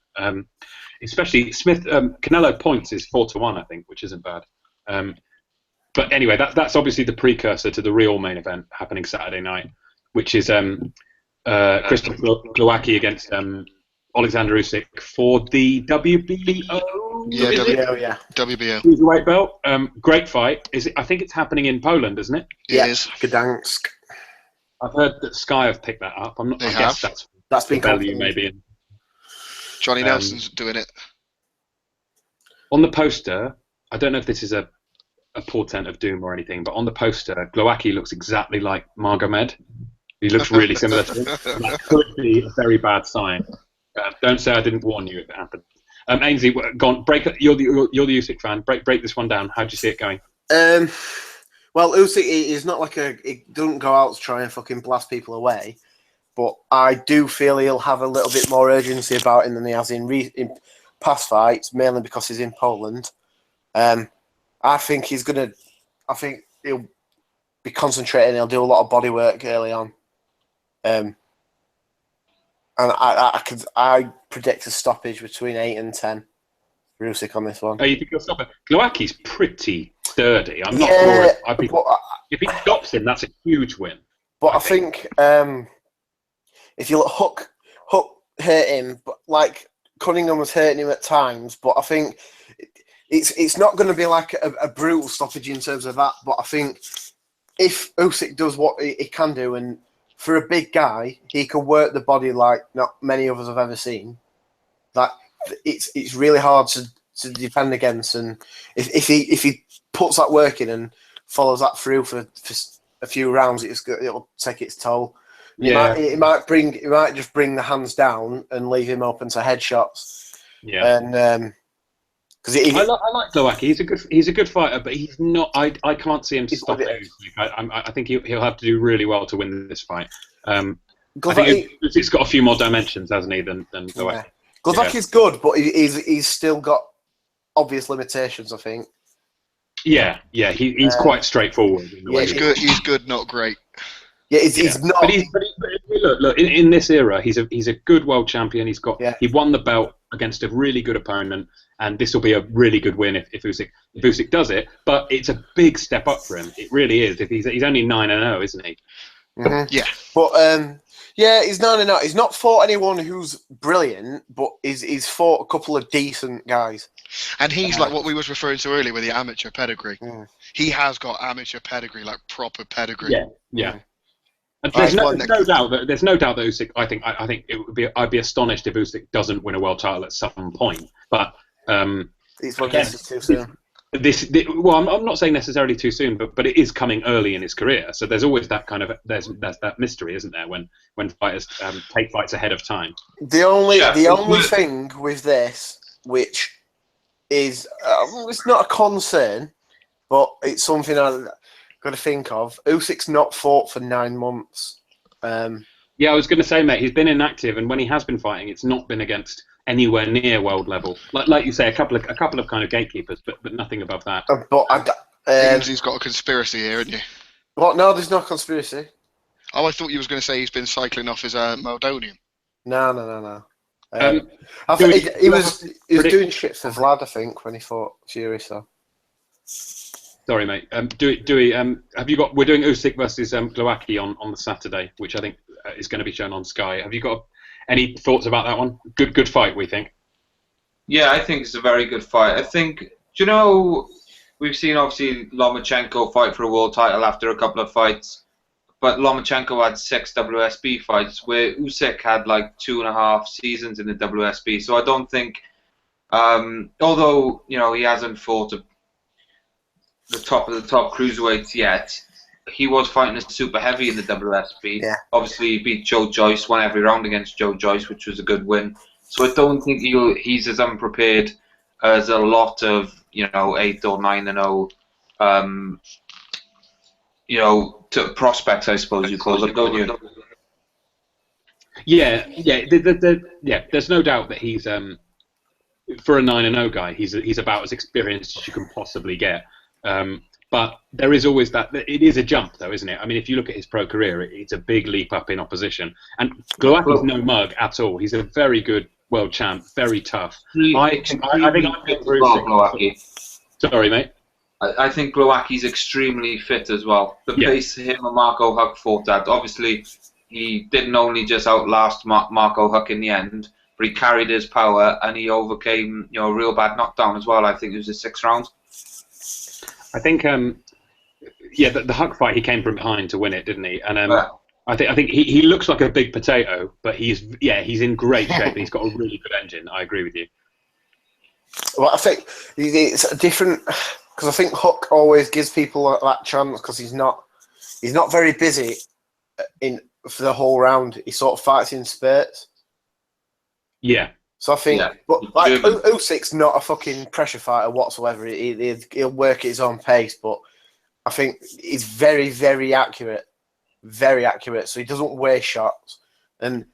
Especially Smith, Canelo points is 4-1, I think, which isn't bad. But anyway, that's obviously the precursor to the real main event happening Saturday night, which is Christopher Glowacki against Alexander Usyk for the WBO. Yeah, WBO. Cruiserweight belt. Great fight. I think it's happening in Poland, isn't it? It is. Gdansk. I've heard that Sky have picked that up. I guess that's been value maybe. Johnny Nelson's doing it. On the poster, I don't know if this is a a portent of doom or anything, but on the poster, Glowacki looks exactly like Magomed. He looks really similar to him. That could be a very bad sign. Don't say I didn't warn you if it happened. Ainsley, go on, you're the Usyk fan. Break this one down. How do you see it going? Well, Usyk is not like he doesn't go out to try and fucking blast people away, but I do feel he'll have a little bit more urgency about him than he has in past fights, mainly because he's in Poland. I think he'll be concentrating. He'll do a lot of body work early on, and I predict a stoppage between 8 and 10 for Usyk on this one. Oh, you think he'll stop it? Glowacki's pretty sturdy. I'm not sure if he stops him, that's a huge win. But I think if you hook hurt him, but like Cunningham was hurting him at times, but I think it's not going to be like a brutal stoppage in terms of that. But I think if Usyk does what he can do, and for a big guy, he can work the body like not many others have ever seen. That it's really hard to defend against, and if he puts that work in and follows that through for a few rounds, it'll take its toll. Yeah, it might just bring the hands down and leave him open to headshots. Yeah, and because I like Glowacki. He's a good fighter, but he's not. I can't see him stopping. I think he'll have to do really well to win this fight. I think it's got a few more dimensions, hasn't he, than Glowacki. Yeah. Glowacki's good, but he's still got obvious limitations, I think. Yeah, he's quite straightforward. He's good, not great. Yeah, he's not. But look. In this era, he's a good world champion. He won the belt against a really good opponent, and this will be a really good win if Usyk does it. But it's a big step up for him. It really is. If he's only 9-0, isn't he? Mm-hmm. Yeah. But he's 9-0. He's not fought anyone who's brilliant, but he's fought a couple of decent guys. And he's like what we was referring to earlier with the amateur pedigree. Mm. He has got amateur pedigree, like proper pedigree. Yeah. Mm. And there's no doubt that Usyk. I think it would be. I'd be astonished if Usyk doesn't win a world title at some point. But it's too soon. I'm not saying necessarily too soon, but it is coming early in his career. So there's always that kind of there's that mystery, isn't there? When fighters take fights ahead of time. The only thing with this, which is it's not a concern, but it's something I've got to think of. Usyk's not fought for 9 months. Yeah, I was going to say, mate, he's been inactive, and when he has been fighting, it's not been against anywhere near world level. Like you say, a couple of kind of gatekeepers, but nothing above that. He's got a conspiracy here, hasn't he? What? No, there's no conspiracy. Oh, I thought you was going to say he's been cycling off his Maldonian. No. I think he was doing shit for Vlad, I think, when he fought Fury. So. Sorry, mate. Have you got? We're doing Usyk versus Glowacki on the Saturday, which I think is going to be shown on Sky. Have you got any thoughts about that one? Good fight, we think. Yeah, I think it's a very good fight. I think. Do you know? We've seen obviously Lomachenko fight for a world title after a couple of fights, but Lomachenko had 6 WSB fights, where Usyk had like 2.5 seasons in the WSB. So I don't think, although he hasn't fought the top of the top cruiserweights yet, he was fighting a super heavy in the WSB. Yeah. Obviously, he beat Joe Joyce, won every round against Joe Joyce, which was a good win. So I don't think he's as unprepared as a lot of 8 or 9-0 to prospects, I suppose you call them, don't you? Yeah. There's no doubt that he's for a 9-0 guy, he's about as experienced as you can possibly get. But there is always that. It is a jump, though, isn't it? I mean, if you look at his pro career, it's a big leap up in opposition. And Glowacki's no mug at all. He's a very good world champ, very tough. I think Glowacki. Sorry, mate. I think Glowacki's extremely fit as well. The pace him and Marco Huck fought at, obviously, he didn't only just outlast Marco Huck in the end, but he carried his power and he overcame a real bad knockdown as well. I think it was the 6th round. I think, the Huck fight, he came from behind to win it, didn't he? And I think he looks like a big potato, but he's in great shape. He's got a really good engine. I agree with you. Well, I think it's a different. because I think Hook always gives people that chance because he's not very busy for the whole round. He sort of fights in spurts. Yeah. So I think, but like Usyk's not a fucking pressure fighter whatsoever. He'll work at his own pace, but I think he's very, very accurate. Very accurate. So he doesn't waste shots, and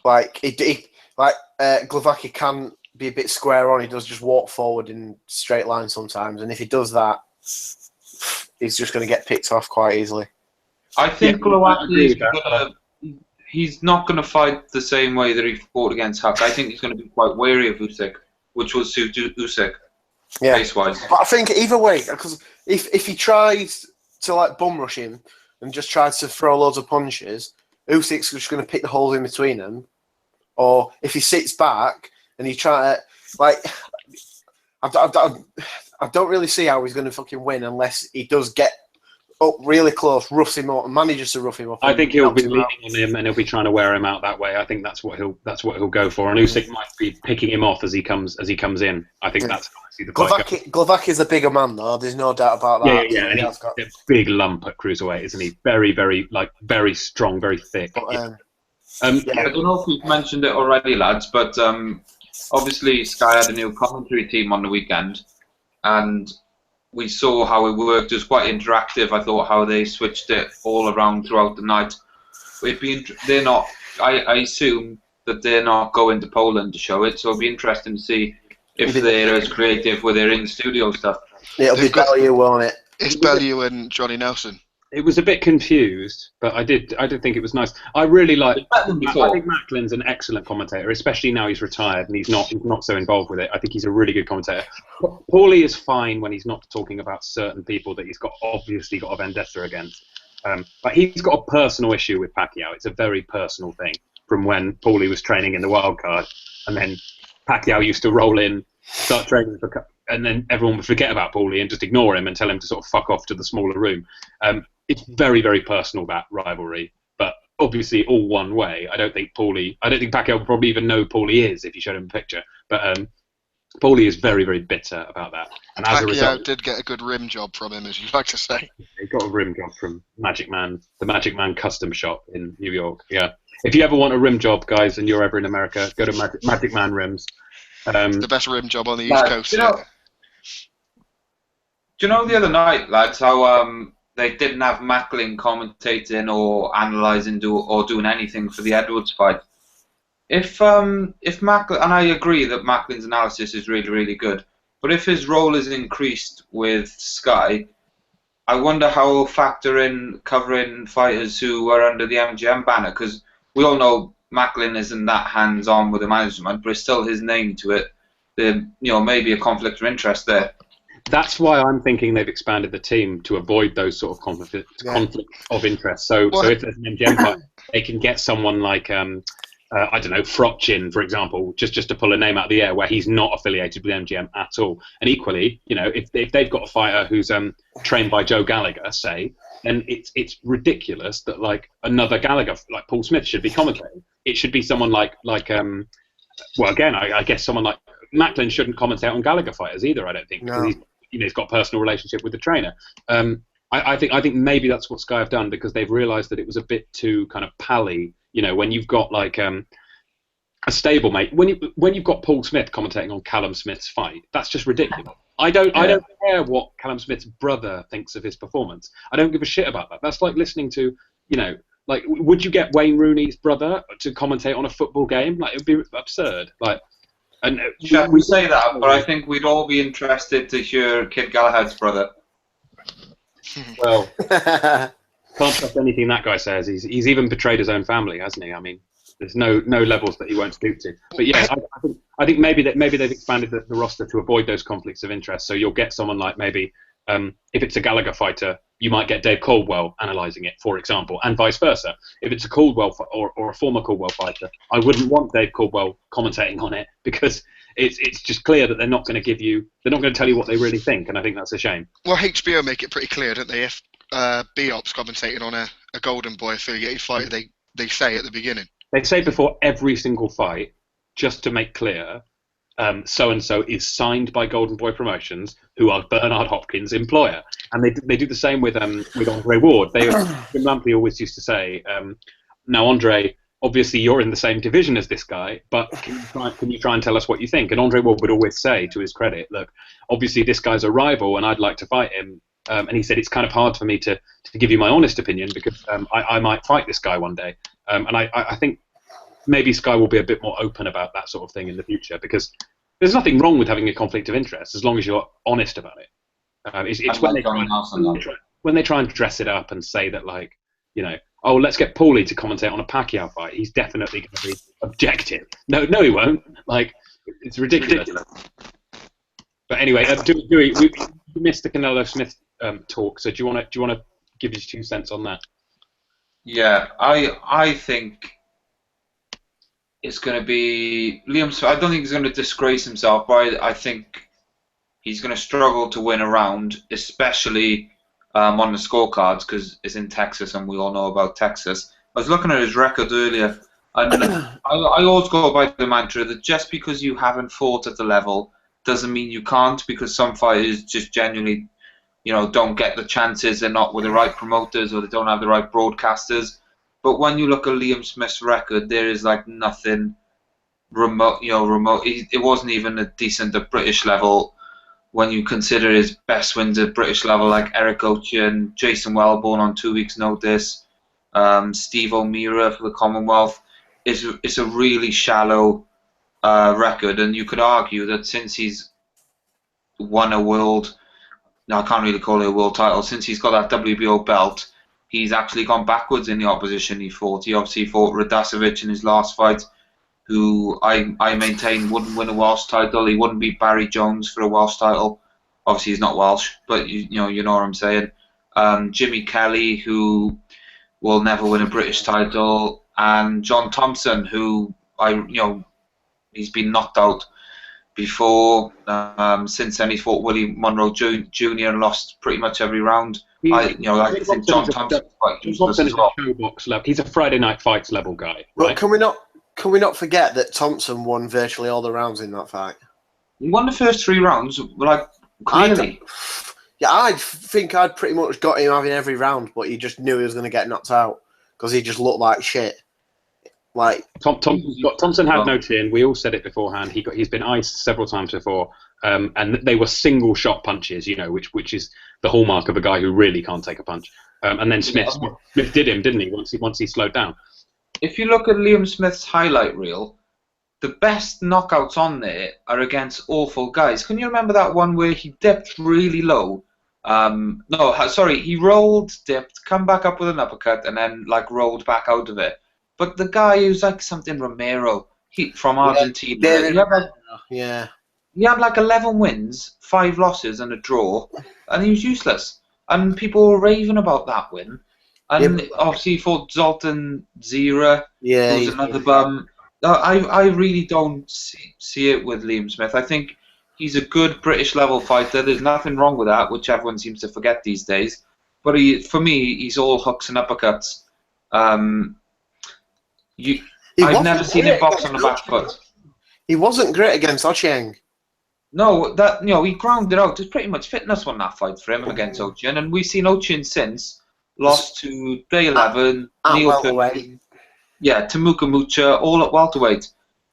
like Glowacki can be a bit square on. He does just walk forward in straight line sometimes, and if he does that, he's just going to get picked off quite easily. I think Glowacki he's not going to fight the same way that he fought against Huck. I think he's going to be quite wary of Usyk, which will suit Usyk, pace-wise. But I think either way, because if he tries to like bum rush him and just tries to throw loads of punches, Usyk's just going to pick the holes in between them. Or if he sits back and he try to like, I don't really see how he's going to fucking win unless he does get up really close, roughs him up, and manages to rough him up. I think he'll be leaning on him, and he'll be trying to wear him out that way. I think that's what he'll go for. And Usyk might be picking him off as he comes in. I think that's how I see the fight. Glowacki's a bigger man, though. There's no doubt about that. Yeah. And he's got a big lump at cruiserweight, isn't he? Very, very very strong, very thick. But, I don't know if we've mentioned it already, lads, but obviously Sky had a new commentary team on the weekend, and we saw how it worked. It was quite interactive. I thought how they switched it all around throughout the night. They're not. I assume that they're not going to Poland to show it, so it'll be interesting to see if they're as creative with their in-studio stuff. It'll be Bellew, won't it? It's Bellew and Johnny Nelson. It was a bit confused, but I did think it was nice. I really like. I think Macklin's an excellent commentator, especially now he's retired and he's not so involved with it. I think he's a really good commentator. Paulie is fine when he's not talking about certain people that he's obviously got a vendetta against. But he's got a personal issue with Pacquiao. It's a very personal thing from when Paulie was training in the wild card, and then Pacquiao used to roll in, start training and then everyone would forget about Paulie and just ignore him and tell him to sort of fuck off to the smaller room. It's very, very personal, that rivalry, but obviously all one way. I don't think Pacquiao would probably even know Paulie is if you showed him a picture, but Paulie is very, very bitter about that. And as a result, did get a good rim job from him, as you like to say. He got a rim job from Magic Man, the Magic Man custom shop in New York. Yeah, if you ever want a rim job, guys, and you're ever in America, go to Magic Man Rims. The best rim job on the East Coast. Do you know the other night, lads, how they didn't have Macklin commentating or analysing or doing anything for the Edwards fight? If Macklin, and I agree that Macklin's analysis is really, really good, but if his role is increased with Sky, I wonder how he'll factor in covering fighters who are under the MGM banner, because we all know Macklin isn't that hands-on with the management, but it's still his name to it. Maybe a conflict of interest there. That's why I'm thinking they've expanded the team to avoid those sort of conflicts of interest. So if there's an MGM fight, they can get someone like I don't know, Frotchin, for example, just to pull a name out of the air where he's not affiliated with MGM at all. And equally, if they've got a fighter who's trained by Joe Gallagher, say, then it's ridiculous that like another Gallagher, like Paul Smith, should be commentating. It should be someone like I guess someone like Macklin shouldn't commentate on Gallagher fighters either. I don't think. No. He's got a personal relationship with the trainer. I think maybe that's what Sky have done because they've realised that it was a bit too kind of pally. When you've got like a stablemate, when you've got Paul Smith commentating on Callum Smith's fight, that's just ridiculous. I don't care what Callum Smith's brother thinks of his performance. I don't give a shit about that. That's like listening to, like, would you get Wayne Rooney's brother to commentate on a football game? Like, it would be absurd. Like, and we say that, but I think we'd all be interested to hear Kid Galahad's brother. Well, can't trust anything that guy says. He's even betrayed his own family, hasn't he? I mean, there's no levels that he won't stoop to. But yeah, I think maybe they've expanded the roster to avoid those conflicts of interest. So you'll get someone like maybe if it's a Gallagher fighter, you might get Dave Caldwell analysing it, for example, and vice versa. If it's a Caldwell or a former Caldwell fighter, I wouldn't want Dave Caldwell commentating on it because it's just clear that they're not going to tell you what they really think, and I think that's a shame. Well, HBO make it pretty clear, don't they? If B-Op's commentating on a Golden Boy affiliated fighter, they say at the beginning. They say before every single fight, just to make clear, so-and-so is signed by Golden Boy Promotions, who are Bernard Hopkins' employer. And they do the same with Andre Ward. Jim Lampley always used to say, now, Andre, obviously you're in the same division as this guy, but can you try and tell us what you think? And Andre Ward would always say, to his credit, look, obviously this guy's a rival and I'd like to fight him. And he said, it's kind of hard for me to give you my honest opinion because I might fight this guy one day. And I think maybe Sky will be a bit more open about that sort of thing in the future, because there's nothing wrong with having a conflict of interest as long as you're honest about it. It's when they try and dress it up and say that, like, you know, oh, let's get Paulie to commentate on a Pacquiao fight. He's definitely going to be objective. No, he won't. Like, it's ridiculous. But anyway, Dewey, we missed the Canelo Smith talk. So do you want to give your 2 cents on that? Yeah, I think it's going to be Liam Smith. I don't think he's going to disgrace himself, but I think he's going to struggle to win a round, especially on the scorecards, because it's in Texas and we all know about Texas. I was looking at his record earlier, and I always go by the mantra that just because you haven't fought at the level doesn't mean you can't, because some fighters just genuinely, you know, don't get the chances. They're not with the right promoters or they don't have the right broadcasters. But when you look at Liam Smith's record, there is like nothing remote. It wasn't even a decent at British level. When you consider his best wins at British level, like Eric Ocean, Jason Wellborn on 2 weeks' notice, Steve O'Meara for the Commonwealth, it's a really shallow record. And you could argue that since he's won a world, now I can't really call it a world title, since he's got that WBO belt, he's actually gone backwards in the opposition he fought. He obviously fought Radacevic in his last fight, who I maintain wouldn't win a Welsh title. He wouldn't beat Barry Jones for a Welsh title. Obviously, he's not Welsh, but you know what I'm saying. Jimmy Kelly, who will never win a British title, and John Thompson, who he's been knocked out before. Since then, he fought Willie Monroe Jr. and lost pretty much every round. I think John Thompson's quite useless as well. He's a Friday Night Fights level guy. Well, right? Can we not forget that Thompson won virtually all the rounds in that fight? He won the first 3 rounds, like, clearly. I think I'd pretty much got him having every round, but he just knew he was going to get knocked out because he just looked like shit. Like Thompson had no chin. We all said it beforehand. He's been iced several times before, and they were single shot punches, you know, which is the hallmark of a guy who really can't take a punch. And then Smith did him, didn't he? Once he slowed down. If you look at Liam Smith's highlight reel, the best knockouts on there are against awful guys. Can you remember that one where he dipped really low? He rolled, dipped, come back up with an uppercut, and then like rolled back out of it. But the guy who's like something Romero, from Argentina, he had like 11 wins, 5 losses, and a draw, and he was useless. And people were raving about that win. And obviously he fought Zoltan Zira, who's another bum. I really don't see it with Liam Smith. I think he's a good British level fighter. There's nothing wrong with that, which everyone seems to forget these days. But for me, he's all hooks and uppercuts. I've never seen him box on the back foot. He wasn't great against Ochieng. No, he grounded out. It's pretty much fitness won that fight for him against Ochieng, and we've seen Ochieng since lost to Day 11, Neil Perry, Temuka Mucha, all at welterweight.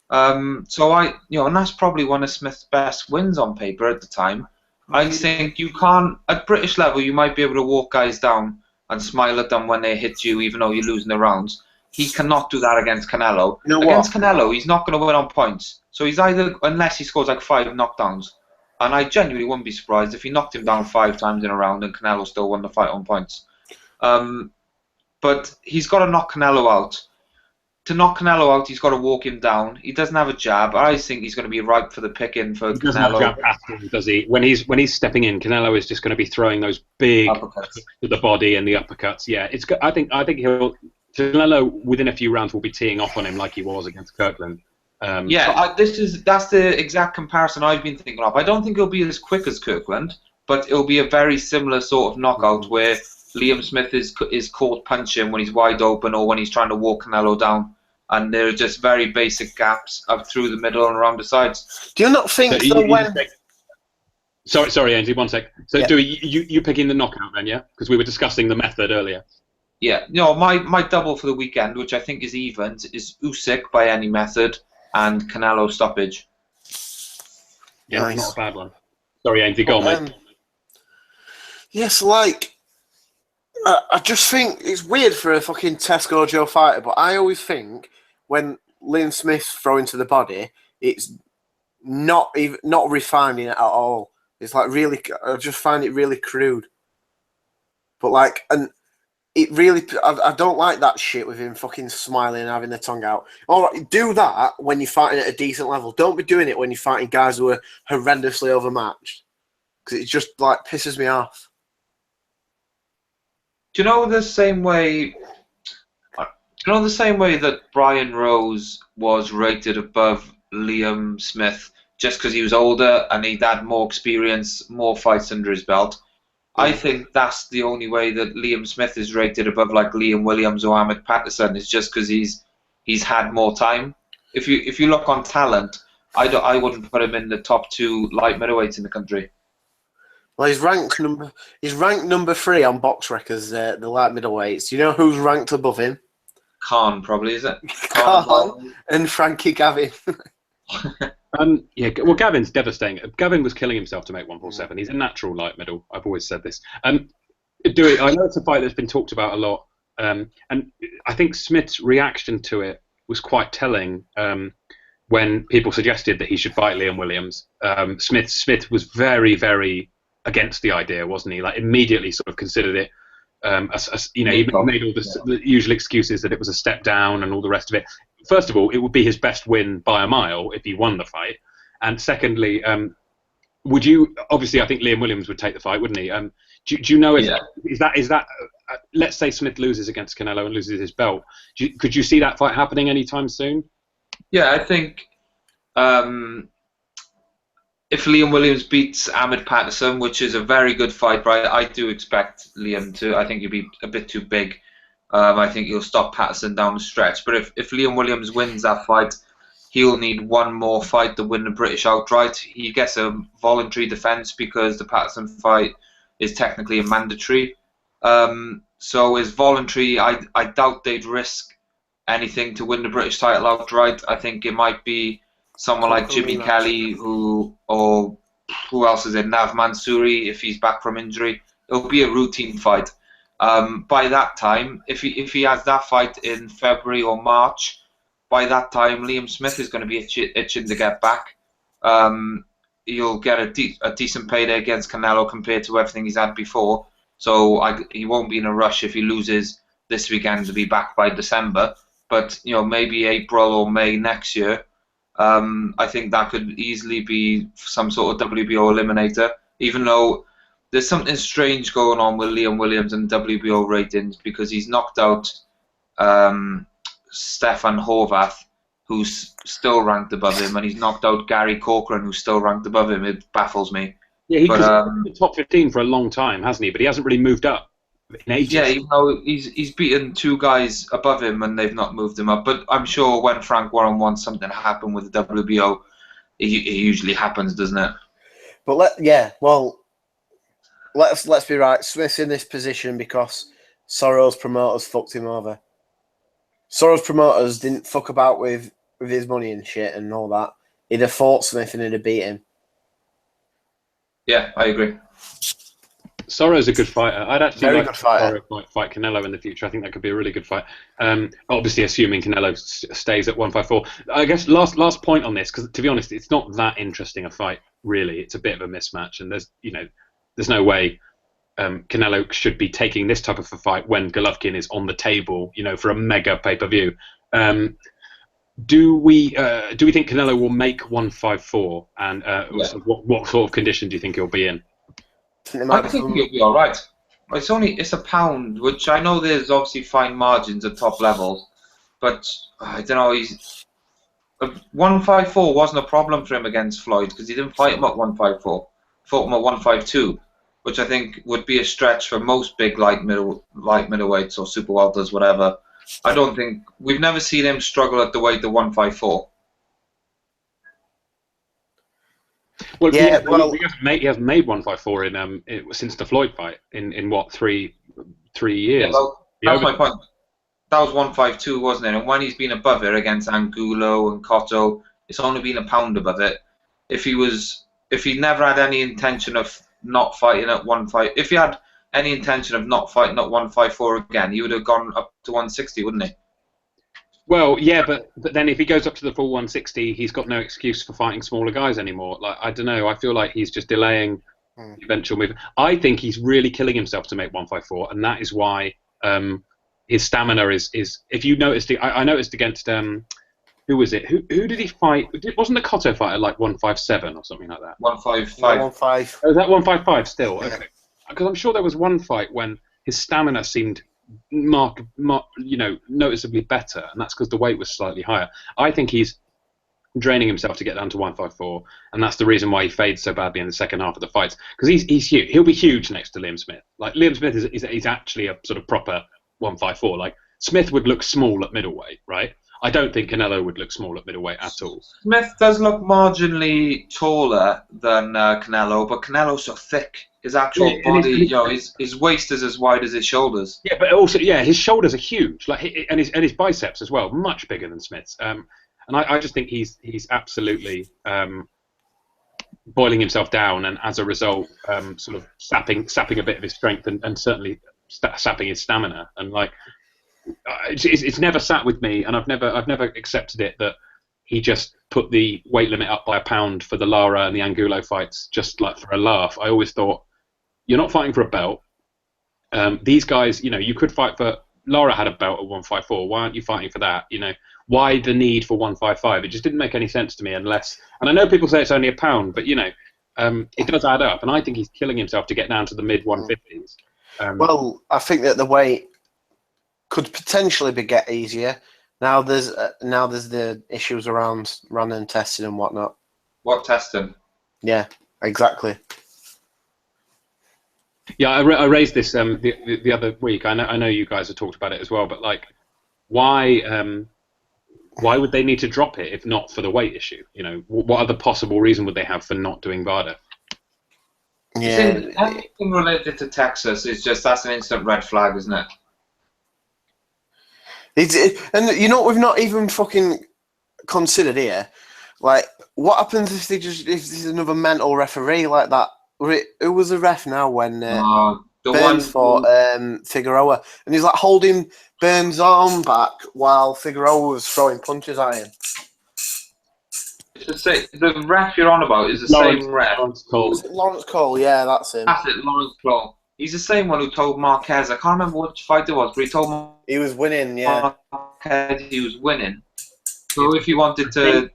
And that's probably one of Smith's best wins on paper at the time. I think you can't, at British level, you might be able to walk guys down and smile at them when they hit you, even though you're losing the rounds. He cannot do that against Canelo. Against Canelo, he's not going to win on points. So he's either, unless he scores like 5 knockdowns. And I genuinely wouldn't be surprised if he knocked him down 5 times in a round and Canelo still won the fight on points. But he's got to knock Canelo out. To knock Canelo out, he's got to walk him down. He doesn't have a jab. I think he's going to be ripe for the picking for Canelo. Doesn't have a jab after him, does he? When he's stepping in, Canelo is just going to be throwing those big uppercuts to the body and the uppercuts. Yeah, I think Canelo within a few rounds will be teeing off on him like he was against Kirkland. That's the exact comparison I've been thinking of. I don't think it'll be as quick as Kirkland, but it'll be a very similar sort of knockout where Liam Smith is caught punching when he's wide open or when he's trying to walk Canelo down, and there are just very basic gaps up through the middle and around the sides. Do you not think Sorry, Ainsley, 1 sec. So, Yeah. Dewey, you picking the knockout then, yeah? Because we were discussing the method earlier. Yeah, no, my double for the weekend, which I think is evens, is Usyk by any method and Canelo stoppage. Yeah, Nice. not a bad one. Sorry, Ainsley, go on, mate. Yes, like, I just think it's weird for a fucking Tesco Joe fighter, but I always think when Liam Smith's throwing to the body, it's not refining it at all. It's like really, I just find it really crude. But like, and it really, I don't like that shit with him fucking smiling and having the tongue out. All right, do that when you're fighting at a decent level. Don't be doing it when you're fighting guys who are horrendously overmatched. Because it just like pisses me off. Do you know the same way? That Brian Rose was rated above Liam Smith just because he was older and he'd had more experience, more fights under his belt? I think that's the only way that Liam Smith is rated above like Liam Williams or Ahmed Patterson, is just because he's had more time. If you look on talent, I wouldn't put him in the top 2 light middleweights in the country. Well, he's ranked number 3 on box records, the light middleweights. Do you know who's ranked above him? Khan, probably, is it? Khan and Frankie Gavin. Yeah, well, Gavin's devastating. Gavin was killing himself to make 147. He's a natural light middle. I've always said this. Dewey, I know it's a fight that's been talked about a lot, and I think Smith's reaction to it was quite telling. When people suggested that he should fight Liam Williams, Smith was very, very against the idea, wasn't he? Like immediately sort of considered it. He made all the usual excuses that it was a step down and all the rest of it. First of all, it would be his best win by a mile if he won the fight, and secondly, would you? Obviously, I think Liam Williams would take the fight, wouldn't he? Do you know if is that let's say Smith loses against Canelo and loses his belt? Could you see that fight happening anytime soon? Yeah, I think if Liam Williams beats Ahmed Patterson, which is a very good fight, right? I do expect Liam to. I think he'll be a bit too big. I think he'll stop Patterson down the stretch. But if Liam Williams wins that fight, he'll need one more fight to win the British outright. He gets a voluntary defence because the Patterson fight is technically a mandatory. So his voluntary, I doubt they'd risk anything to win the British title outright. I think it might be someone like Jimmy Kelly, or who else is it? Nav Mansouri, if he's back from injury. It'll be a routine fight. By that time, if he has that fight in February or March, by that time Liam Smith is going to be itching to get back. He'll get a decent payday against Canelo compared to everything he's had before. So he won't be in a rush if he loses this weekend to be back by December. But maybe April or May next year. I think that could easily be some sort of WBO eliminator, even though there's something strange going on with Liam Williams and WBO ratings, because he's knocked out Stefan Horvath, who's still ranked above him, and he's knocked out Gary Corcoran, who's still ranked above him. It baffles me. Yeah, he's been in the top 15 for a long time, hasn't he? But he hasn't really moved up in ages. Yeah, even though he's beaten 2 guys above him and they've not moved him up. But I'm sure when Frank Warren wants something to happen with the WBO, it usually happens, doesn't it? But let's be right. Smith's in this position because Sorrow's promoters fucked him over. Sorrow's promoters didn't fuck about with his money and shit and all that. He'd have fought Smith and he'd have beat him. Yeah, I agree. Sorrow's a good fighter. I'd actually Very like good to fighter. fight Canelo in the future. I think that could be a really good fight. Obviously, assuming Canelo stays at 154. I guess last point on this, because to be honest, it's not that interesting a fight. Really, it's a bit of a mismatch, and there's no way Canelo should be taking this type of a fight when Golovkin is on the table, for a mega pay-per-view. Do we think Canelo will make 154? And what sort of condition do you think he'll be in? I think he'll be all right. It's a pound, which I know there's obviously fine margins at top levels, but I don't know. 154 wasn't a problem for him against Floyd because he didn't fight him at 154. Fought him at 152, which I think would be a stretch for most big light middleweights or super welters, whatever. I don't think we've never seen him struggle at the weight of 154. Well, Yeah, he well- hasn't made 154 since the Floyd fight in what 3 years. Yeah, well, He that's over- my point. That was 152, wasn't it? And when he's been above it against Angulo and Cotto, it's only been a pound above it. If he never had any intention of not fighting at 155, if he had any intention of not fighting at 154 again, he would have gone up to 160, wouldn't he? Well, yeah, but then if he goes up to the full 160, he's got no excuse for fighting smaller guys anymore. Like, I don't know. I feel like he's just delaying the eventual move. I think he's really killing himself to make 154, and that is why his stamina is. If you noticed, I noticed against who was it? Who did he fight? Wasn't the Cotto fight at like 157 or something like that? 155. 1-5. Oh, is that 155 still? Yeah. Okay. Because I'm sure there was one fight when his stamina seemed noticeably better, and that's because the weight was slightly higher. I think he's draining himself to get down to 154, and that's the reason why he fades so badly in the second half of the fights. Because he's huge. He'll be huge next to Liam Smith. Like, Liam Smith is actually a sort of proper 154. Like, Smith would look small at middleweight, right? I don't think Canelo would look small at middleweight at all. Smith does look marginally taller than Canelo, but Canelo's so thick. His actual body, his waist is as wide as his shoulders. Yeah, but also, his shoulders are huge, and his biceps as well, much bigger than Smith's. And I just think he's absolutely boiling himself down, and as a result, sort of sapping a bit of his strength, and certainly sapping his stamina. And like, it's never sat with me, and I've never accepted it that he just put the weight limit up by a pound for the Lara and the Angulo fights just like for a laugh. I always thought, you're not fighting for a belt. These guys, you could fight for. Lara had a belt at 154. Why aren't you fighting for that? Why the need for 155? It just didn't make any sense to me unless. And I know people say it's only a pound, but it does add up. And I think he's killing himself to get down to the mid 150s. Well, I think that the weight could potentially get easier. Now there's the issues around random testing and whatnot. What testing? Yeah, exactly. Yeah, I raised this the other week. I know you guys have talked about it as well, but like, why would they need to drop it if not for the weight issue? What other possible reason would they have for not doing VADA? Yeah, Anything related to Texas is that's an instant red flag, isn't it? And we've not even fucking considered here. Like, what happens if there's another mental referee like that? Who was the ref now when Burns fought Figueroa, and he's like holding Burns' arm back while Figueroa was throwing punches at him. The ref you're on about is the same ref. Lawrence Cole. Lawrence Cole, yeah, that's him. That's it, Lawrence Cole. He's the same one who told Marquez. I can't remember which fight it was, but he told He was winning, yeah. Marquez he was winning. So if he wanted to,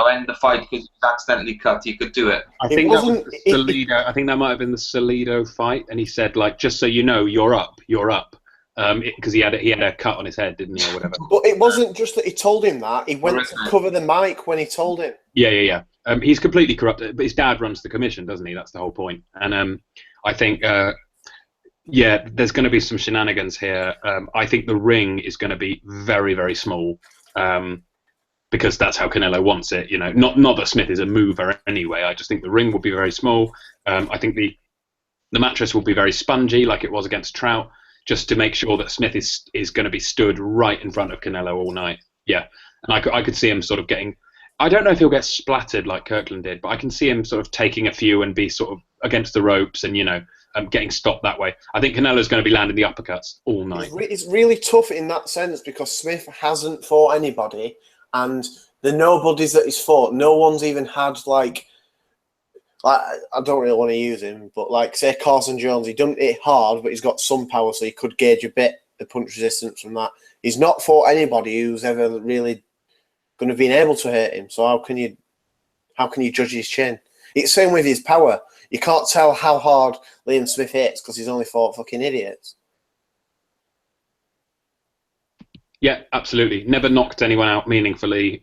end the fight because he was accidentally cut, he could do it. I think that was the Salido. I think that might have been the Salido fight, and he said, like, just so you know, you're up. Because he had a cut on his head, didn't he, or whatever. But it wasn't just that he told him that. He went to cover the mic when he told him. Yeah. He's completely corrupt, but his dad runs the commission, doesn't he? That's the whole point. And I think, there's going to be some shenanigans here. I think the ring is going to be very, very small, because that's how Canelo wants it. Not that Smith is a mover anyway. I just think the ring will be very small. I think the mattress will be very spongy, like it was against Trout, just to make sure that Smith is going to be stood right in front of Canelo all night. Yeah, and I could see him sort of getting. I don't know if he'll get splattered like Kirkland did, but I can see him sort of taking a few and be sort of against the ropes and getting stopped that way. I think Canelo's going to be landing the uppercuts all night. It's really tough in that sense because Smith hasn't fought anybody, and the nobodies that he's fought, no one's even had like I don't really want to use him, but like say Carson Jones, he doesn't hit hard, but he's got some power, so he could gauge a bit the punch resistance from that. He's not fought anybody who's ever really going to be able to hurt him. So how can you judge his chin? It's the same with his power. You can't tell how hard Liam Smith hits because he's only fought fucking idiots. Yeah, absolutely. Never knocked anyone out meaningfully.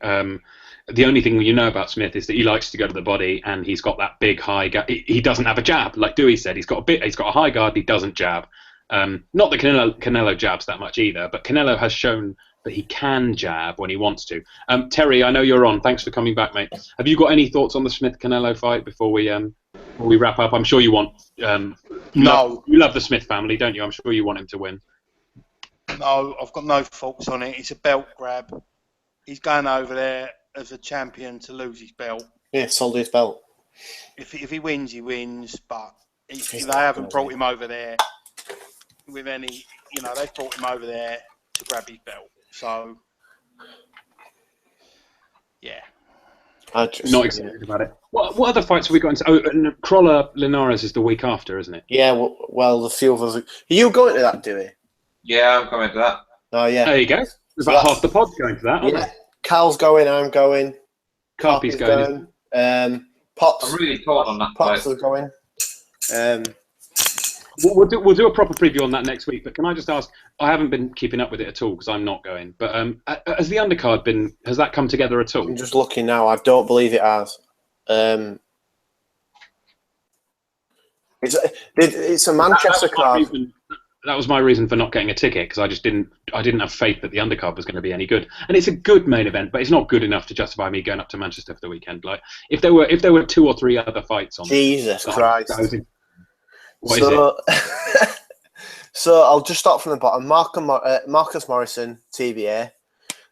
The only thing you know about Smith is that he likes to go to the body, and he's got that big high guard. He doesn't have a jab, like Dewey said. He's got a high guard. He doesn't jab. Not that Canelo jabs that much either, but Canelo has shown that he can jab when he wants to. Terry, I know you're on. Thanks for coming back, mate. Have you got any thoughts on the Smith-Canelo fight before we wrap up? I'm sure you want. No. You love the Smith family, don't you? I'm sure you want him to win. No, I've got no thoughts on it. It's a belt grab. He's going over there as a champion to lose his belt. Yeah, sold his belt. If he wins, he wins. But they haven't brought him over there with any. They've brought him over there to grab his belt. So, yeah. Not excited about it. What other fights have we got into? Oh, and Crawler Linares is the week after, isn't it? Yeah, well, the few of us. Are you going to that, Dewey? Yeah, I'm coming to that. Oh, yeah. There you go. There's about half the pod going to that, aren't yeah. Carl's going, I'm going. Carpy's going. Pops. I'm really torn on that Pops fight. is going. We'll do a proper preview on that next week, but can I just ask, I haven't been keeping up with it at all because I'm not going, but has the undercard has that come together at all? I'm just looking now, I don't believe it has. It's a Manchester card. That was my reason for not getting a ticket, because I didn't have faith that the undercard was going to be any good. And it's a good main event, but it's not good enough to justify me going up to Manchester for the weekend. Like if there were 2 or 3 other fights on. Jesus Christ. What is it? So I'll just start from the bottom. Marcus Morrison, TBA.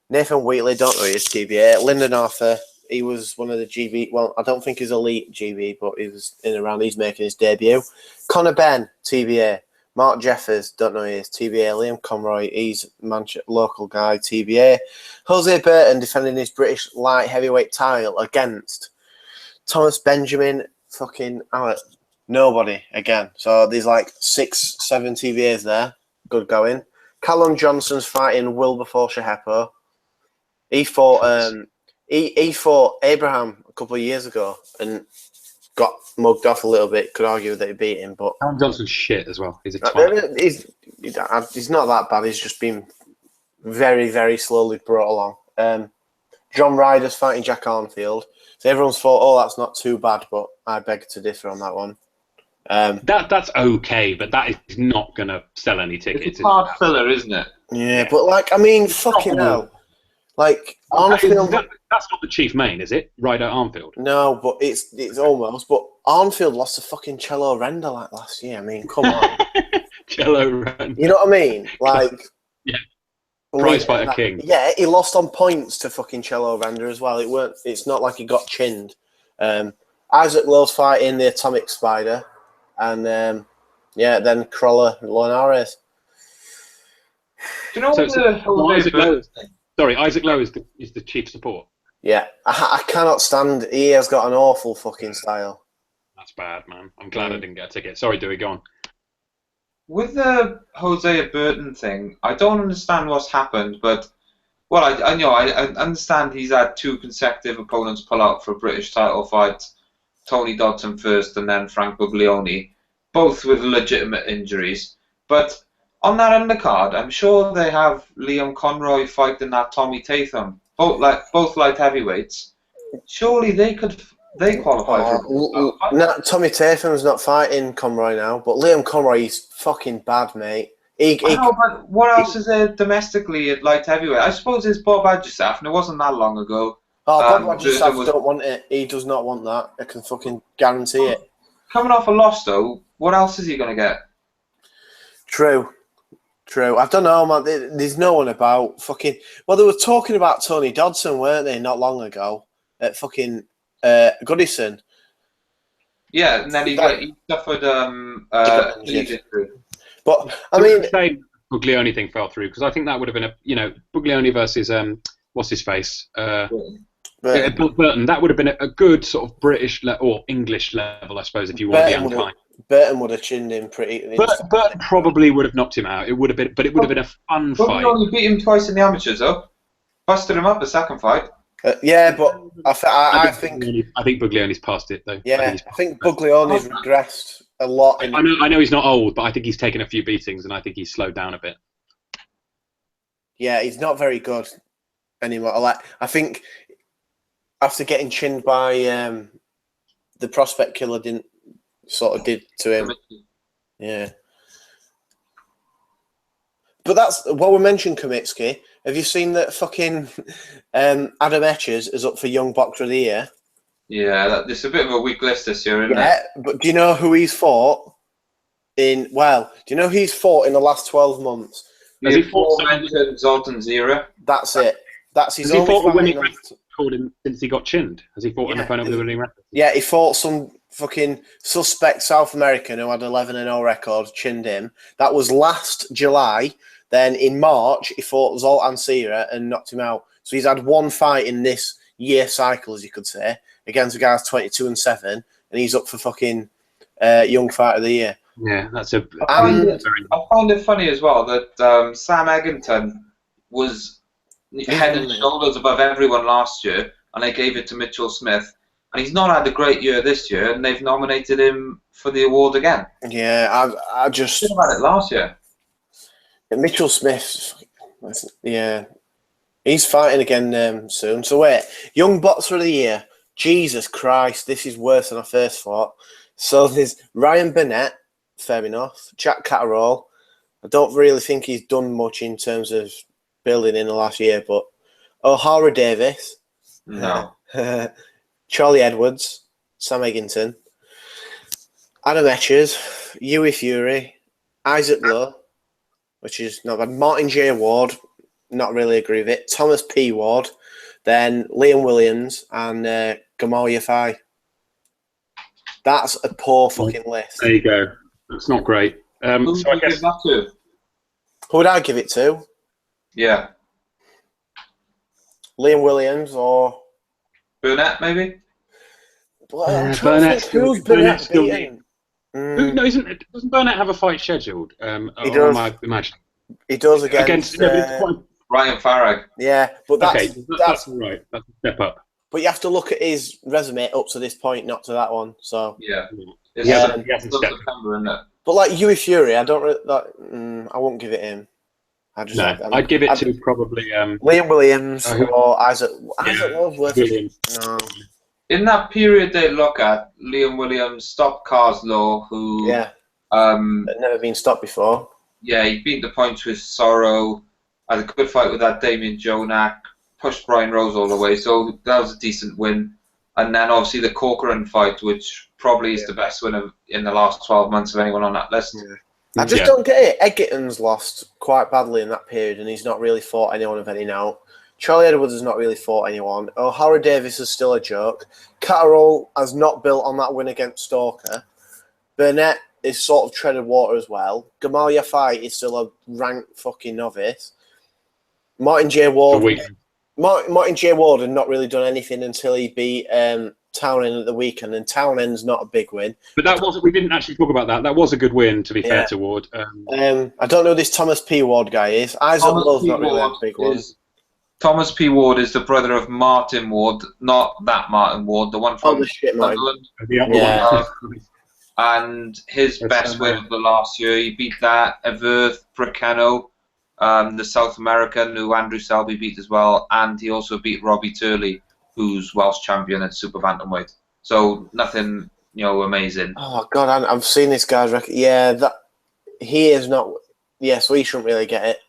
Nathan Wheatley, don't know his TBA. Lyndon Arthur, he was one of the GB. Well, I don't think he's elite GB, but he was in and around. He's making his debut. Conor Benn, TBA. Mark Jeffers, don't know his TBA. Liam Conroy, he's local guy, TBA. Jose Burton defending his British light heavyweight title against Thomas Benjamin, fucking nobody again. So there's like 6, 7 TBAs there. Good going. Callum Johnson's fighting Wilberforce Shehepo. He fought he fought Abraham a couple of years ago and got mugged off a little bit. Could argue that he beat him, but Callum Johnson's shit as well. He's a twat. He's not that bad. He's just been very, very slowly brought along. John Ryder's fighting Jack Arnfield. So everyone's thought, oh, that's not too bad, but I beg to differ on that one. That's okay, but that is not going to sell any tickets. It's a hard filler, isn't it? Yeah, but fucking hell. Like Arnfield, that's not the chief main, is it? Ryder Arnfield. No, but it's almost. But Arnfield lost to fucking Cello Render like last year. I mean, come on. Cello Render. You know what I mean? Like, yeah. Prize fighter king. Yeah, he lost on points to fucking Cello Render as well. It's not like he got chinned. Isaac Lowe's fighting the Atomic Spider, and then Crawler Linares. Do you know what Isaac Lowe? Sorry, Isaac Lowe is the chief support. Yeah, I cannot stand. He has got an awful fucking style. That's bad, man. I'm glad I didn't get a ticket. Sorry, Dewey, go on. With the Hosea Burton thing, I don't understand what's happened, but I understand he's had 2 consecutive opponents pull out for a British title fight. Tony Dodson first, and then Frank Buglioni, both with legitimate injuries. But on that undercard, I'm sure they have Liam Conroy fighting that Tommy Tatham, both light heavyweights. Surely they qualify for. No, Tommy Tatham's not fighting Conroy now, but Liam Conroy is fucking bad, mate. But what else is there domestically at light heavyweight? I suppose it's Bob Adjusaf, and it wasn't that long ago. Bob Adjusaf don't want it. He does not want that. I can fucking guarantee it. Coming off a loss, though, what else is he going to get? True. I don't know, man. There's no one about fucking. Well, they were talking about Tony Dodson, weren't they, not long ago at fucking Goodison. Yeah, and then he suffered injury. But I mean, the Buglioni thing fell through because I think that would have been Buglioni versus what's his face Burton. That would have been a good sort of British or English level, I suppose, if you want to be unkind. Burton would have chinned him pretty. Burton probably would have knocked him out. It would have been, but it would have been a fun fight. Buglioni beat him twice in the amateurs, though. Busted him up the second fight. Yeah, but I think Buglioni's past it though. Yeah, I think Buglioni's regressed a lot. I know he's not old, but I think he's taken a few beatings, and I think he's slowed down a bit. Yeah, he's not very good anymore. I think after getting chinned by the prospect killer did to him. Yeah. But that's while we mentioned Kamitsky. Have you seen that fucking Adam Etchers is up for Young Boxer of the Year? Yeah, it's a bit of a weak list this year, isn't it? Yeah, but do you know who he's fought in? Well, do you know who he's fought in the last 12 months? Has he fought mentioned Zoltan Zira? That's it. That's his Has he only fought a fight. winning record since he got chinned? Has he fought an opponent with a winning record? Yeah, he fought some fucking suspect South American who had 11-0 record, chinned him. That was last July. Then in March, he fought Zoltan Zira and knocked him out. So he's had one fight in this year cycle, as you could say, against a guy who's 22-7, and he's up for fucking Young Fight of the Year. Yeah, that's a. I find it funny as well that Sam Eggington was head and shoulders above everyone last year, and they gave it to Mitchell Smith. And he's not had a great year this year, and they've nominated him for the award again. Yeah, I just... Should have had it last year. Mitchell Smith, yeah, he's fighting again soon. So wait, Young Boxer of the Year. Jesus Christ, this is worse than I first thought. So there's Ryan Burnett, fair enough. Jack Catterall. I don't really think he's done much in terms of building in the last year, but O'Hara Davis. No. Charlie Edwards, Sam Eggington, Adam Etchers, Hughie Fury, Isaac Lowe, which is not bad. Martin J. Ward, not really agree with it. Thomas P. Ward, then Liam Williams and Gamal Yafai. That's a poor fucking list. There you go. It's not great. Who So I guess give that to? Who would I give it to? Yeah. Liam Williams or Burnett, maybe? Burnett's who's Burnett's Burnett still beating? No, doesn't Burnett have a fight scheduled? He does. I imagine He does against it's quite, Ryan Farag. yeah, but that's that's all right. That's a step up. but you have to look at his resume up to this point, not to that one. So, Yeah. It's He hasn't still stepped. September, isn't it? but like Hughie Fury, I don't I won't give it him. No, I'd give it to probably Liam Williams or Isaac. Isaac Yeah, Love's worth Williams. No. In that period they look at, Liam Williams stopped Carslow, who Yeah. Had never been stopped before. yeah, he beat the points with Sorrow, had a good fight with that Damien Jonak, pushed Brian Rose all the way, so that was a decent win. And then obviously the Corcoran fight, which probably is the best win in the last 12 months of anyone on that list. Yeah. I just don't get it. Egerton's lost quite badly in that period, and he's not really fought anyone of any note. Charlie Edwards has not really fought anyone. O'Hara Davis is still a joke. Catterall has not built on that win against Stalker. Burnett is sort of treaded water as well. Gamal Yafai is still a rank fucking novice. Martin J. Ward. Martin J. Ward had not really done anything until he beat Townend at the weekend, and Townend's not a big win. But we didn't actually talk about that. That was a good win, to be fair to Ward. I don't know who this Thomas P. Ward guy is. Isaac Lowe's not really a big one. Thomas P. Ward is the brother of Martin Ward, not that Martin Ward, the one from the shit, Martin. Sunderland. The other one. And his best win of the last year, he beat that Everth Bricano, the South American who Andrew Selby beat as well, and he also beat Robbie Turley, who's Welsh champion at super bantamweight. So nothing, amazing. Oh God, I've seen this guy's record. Yeah, he is not. Yeah, so he shouldn't really get it.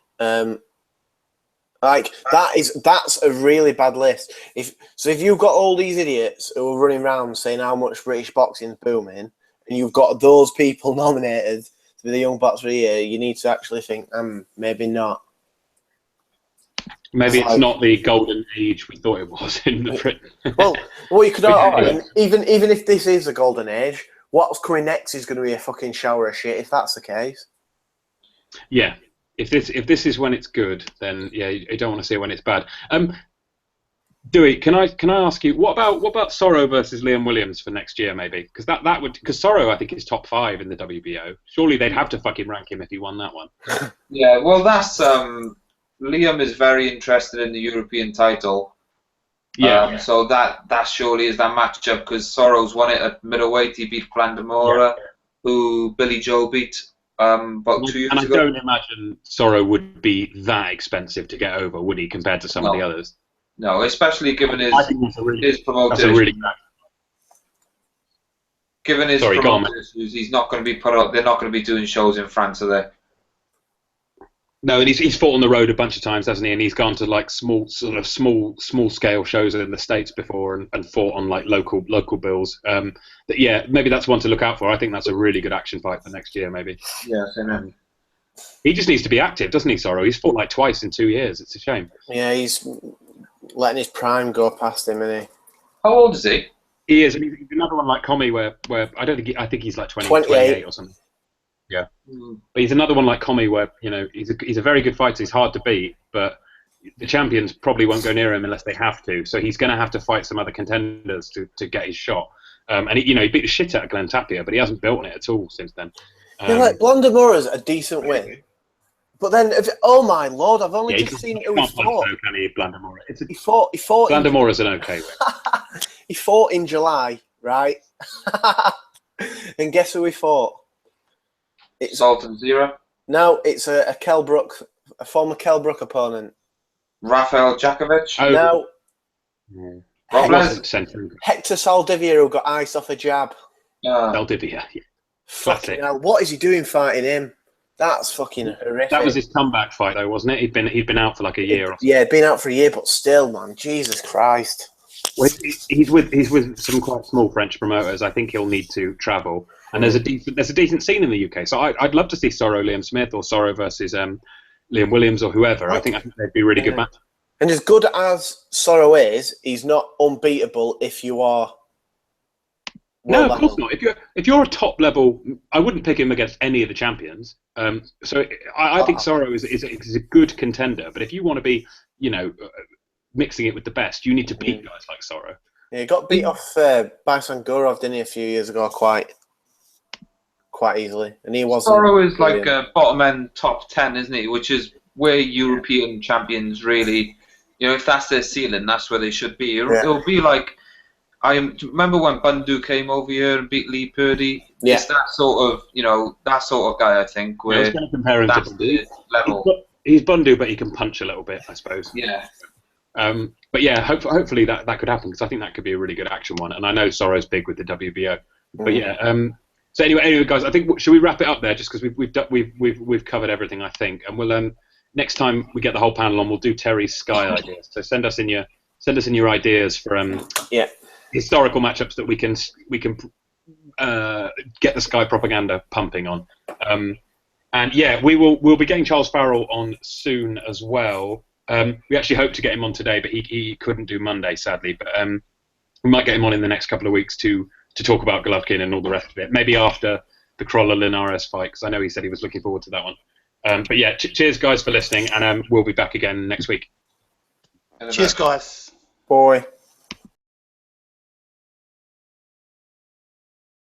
That's a really bad list. If you've got all these idiots who are running around saying how much British boxing's booming, and you've got those people nominated to be the Young Boxer of the Year, you need to actually think, maybe not. Maybe it's not the golden age we thought it was in Britain. well, you could argue, even if this is the golden age, what's coming next is going to be a fucking shower of shit. If that's the case, yeah. If this is when it's good, then yeah, you don't want to see it when it's bad. Dewey, can I ask you what about Sorrow versus Liam Williams for next year maybe? Because that would, because Sorrow I think is top 5 in the WBO. Surely they'd have to fucking rank him if he won that one. Yeah, well that's Liam is very interested in the European title. Yeah. So that surely is that matchup because Sorrow's won it at middleweight. He beat Plandemora, who Billy Joe beat about 2 years ago. And I don't imagine Sorrow would be that expensive to get over, would he, compared to some of the others? No, especially given his promoter. Given his promoter issues, he's not going to be put out. They're not going to be doing shows in France, are they? No, and he's fought on the road a bunch of times, hasn't he? And he's gone to like small scale shows in the States before and fought on like local bills. Yeah, maybe that's one to look out for. I think that's a really good action fight for next year, maybe. Yeah, same. He just needs to be active, doesn't he, Soro? He's fought like twice in 2 years. It's a shame. Yeah, he's letting his prime go past him, isn't he? How old is he? He is. And he's another one like Comey where I think he's like 28 or something. Yeah, but he's another one like Comey where he's a very good fighter. He's hard to beat, but the champions probably won't go near him unless they have to. So he's going to have to fight some other contenders to get his shot. And he beat the shit out of Glenn Tapia, but he hasn't built on it at all since then. Like Blandamora's a decent win, but then oh my lord, I've only just seen who he fought. Can he, Blandamora? He fought. Blandamora's an okay win. He fought in July, right? And guess who he fought? It's Sultan Zero. No, it's a former Kell Brook opponent. Rafael Djakovic. No. Robles. Hector Saldivia, who got iced off a jab. Saldivia, yeah. Classic. Now, what is he doing fighting him? That's fucking horrific. That was his comeback fight, though, wasn't it? He'd been out for like a year. Or yeah, he'd been out for a year, but still, man, Jesus Christ. Well, he's with some quite small French promoters. I think he'll need to travel. And there's a decent scene in the UK. So I'd love to see Soro Liam Smith or Soro versus Liam Williams or whoever. I think they'd be a really good match. And as good as Soro is, he's not unbeatable if you are. No, of course not. If you're a top level, I wouldn't pick him against any of the champions. So I think Soro is a good contender. But if you want to be, mixing it with the best, you need to beat guys like Soro. Yeah, he got beat off by Sangurov, didn't he, a few years ago, quite easily, and he wasn't. Soro is like a bottom end top 10, isn't he? Which is where European champions really, if that's their ceiling, that's where they should be. It'll be like. Remember when Bundu came over here and beat Lee Purdy? Yeah. It's that sort of guy, I think. Where I was going to compare him to Bundu. Level. He's Bundu, but he can punch a little bit, I suppose. Yeah. But yeah, hopefully that could happen, because I think that could be a really good action one. And I know Soro's big with the WBO. But yeah. So anyway, guys, I think should we wrap it up there? Just because we've covered everything, I think. And we'll next time we get the whole panel on, we'll do Terry's Sky ideas. So send us in your ideas for historical matchups that we can get the Sky propaganda pumping on. And yeah, we'll be getting Charles Farrell on soon as well. We actually hoped to get him on today, but he couldn't do Monday, sadly. But we might get him on in the next couple of weeks to talk about Golovkin and all the rest of it. Maybe after the Crolla-Linares fight, because I know he said he was looking forward to that one. But yeah, cheers guys for listening, and we'll be back again next week. Cheers guys. Boy.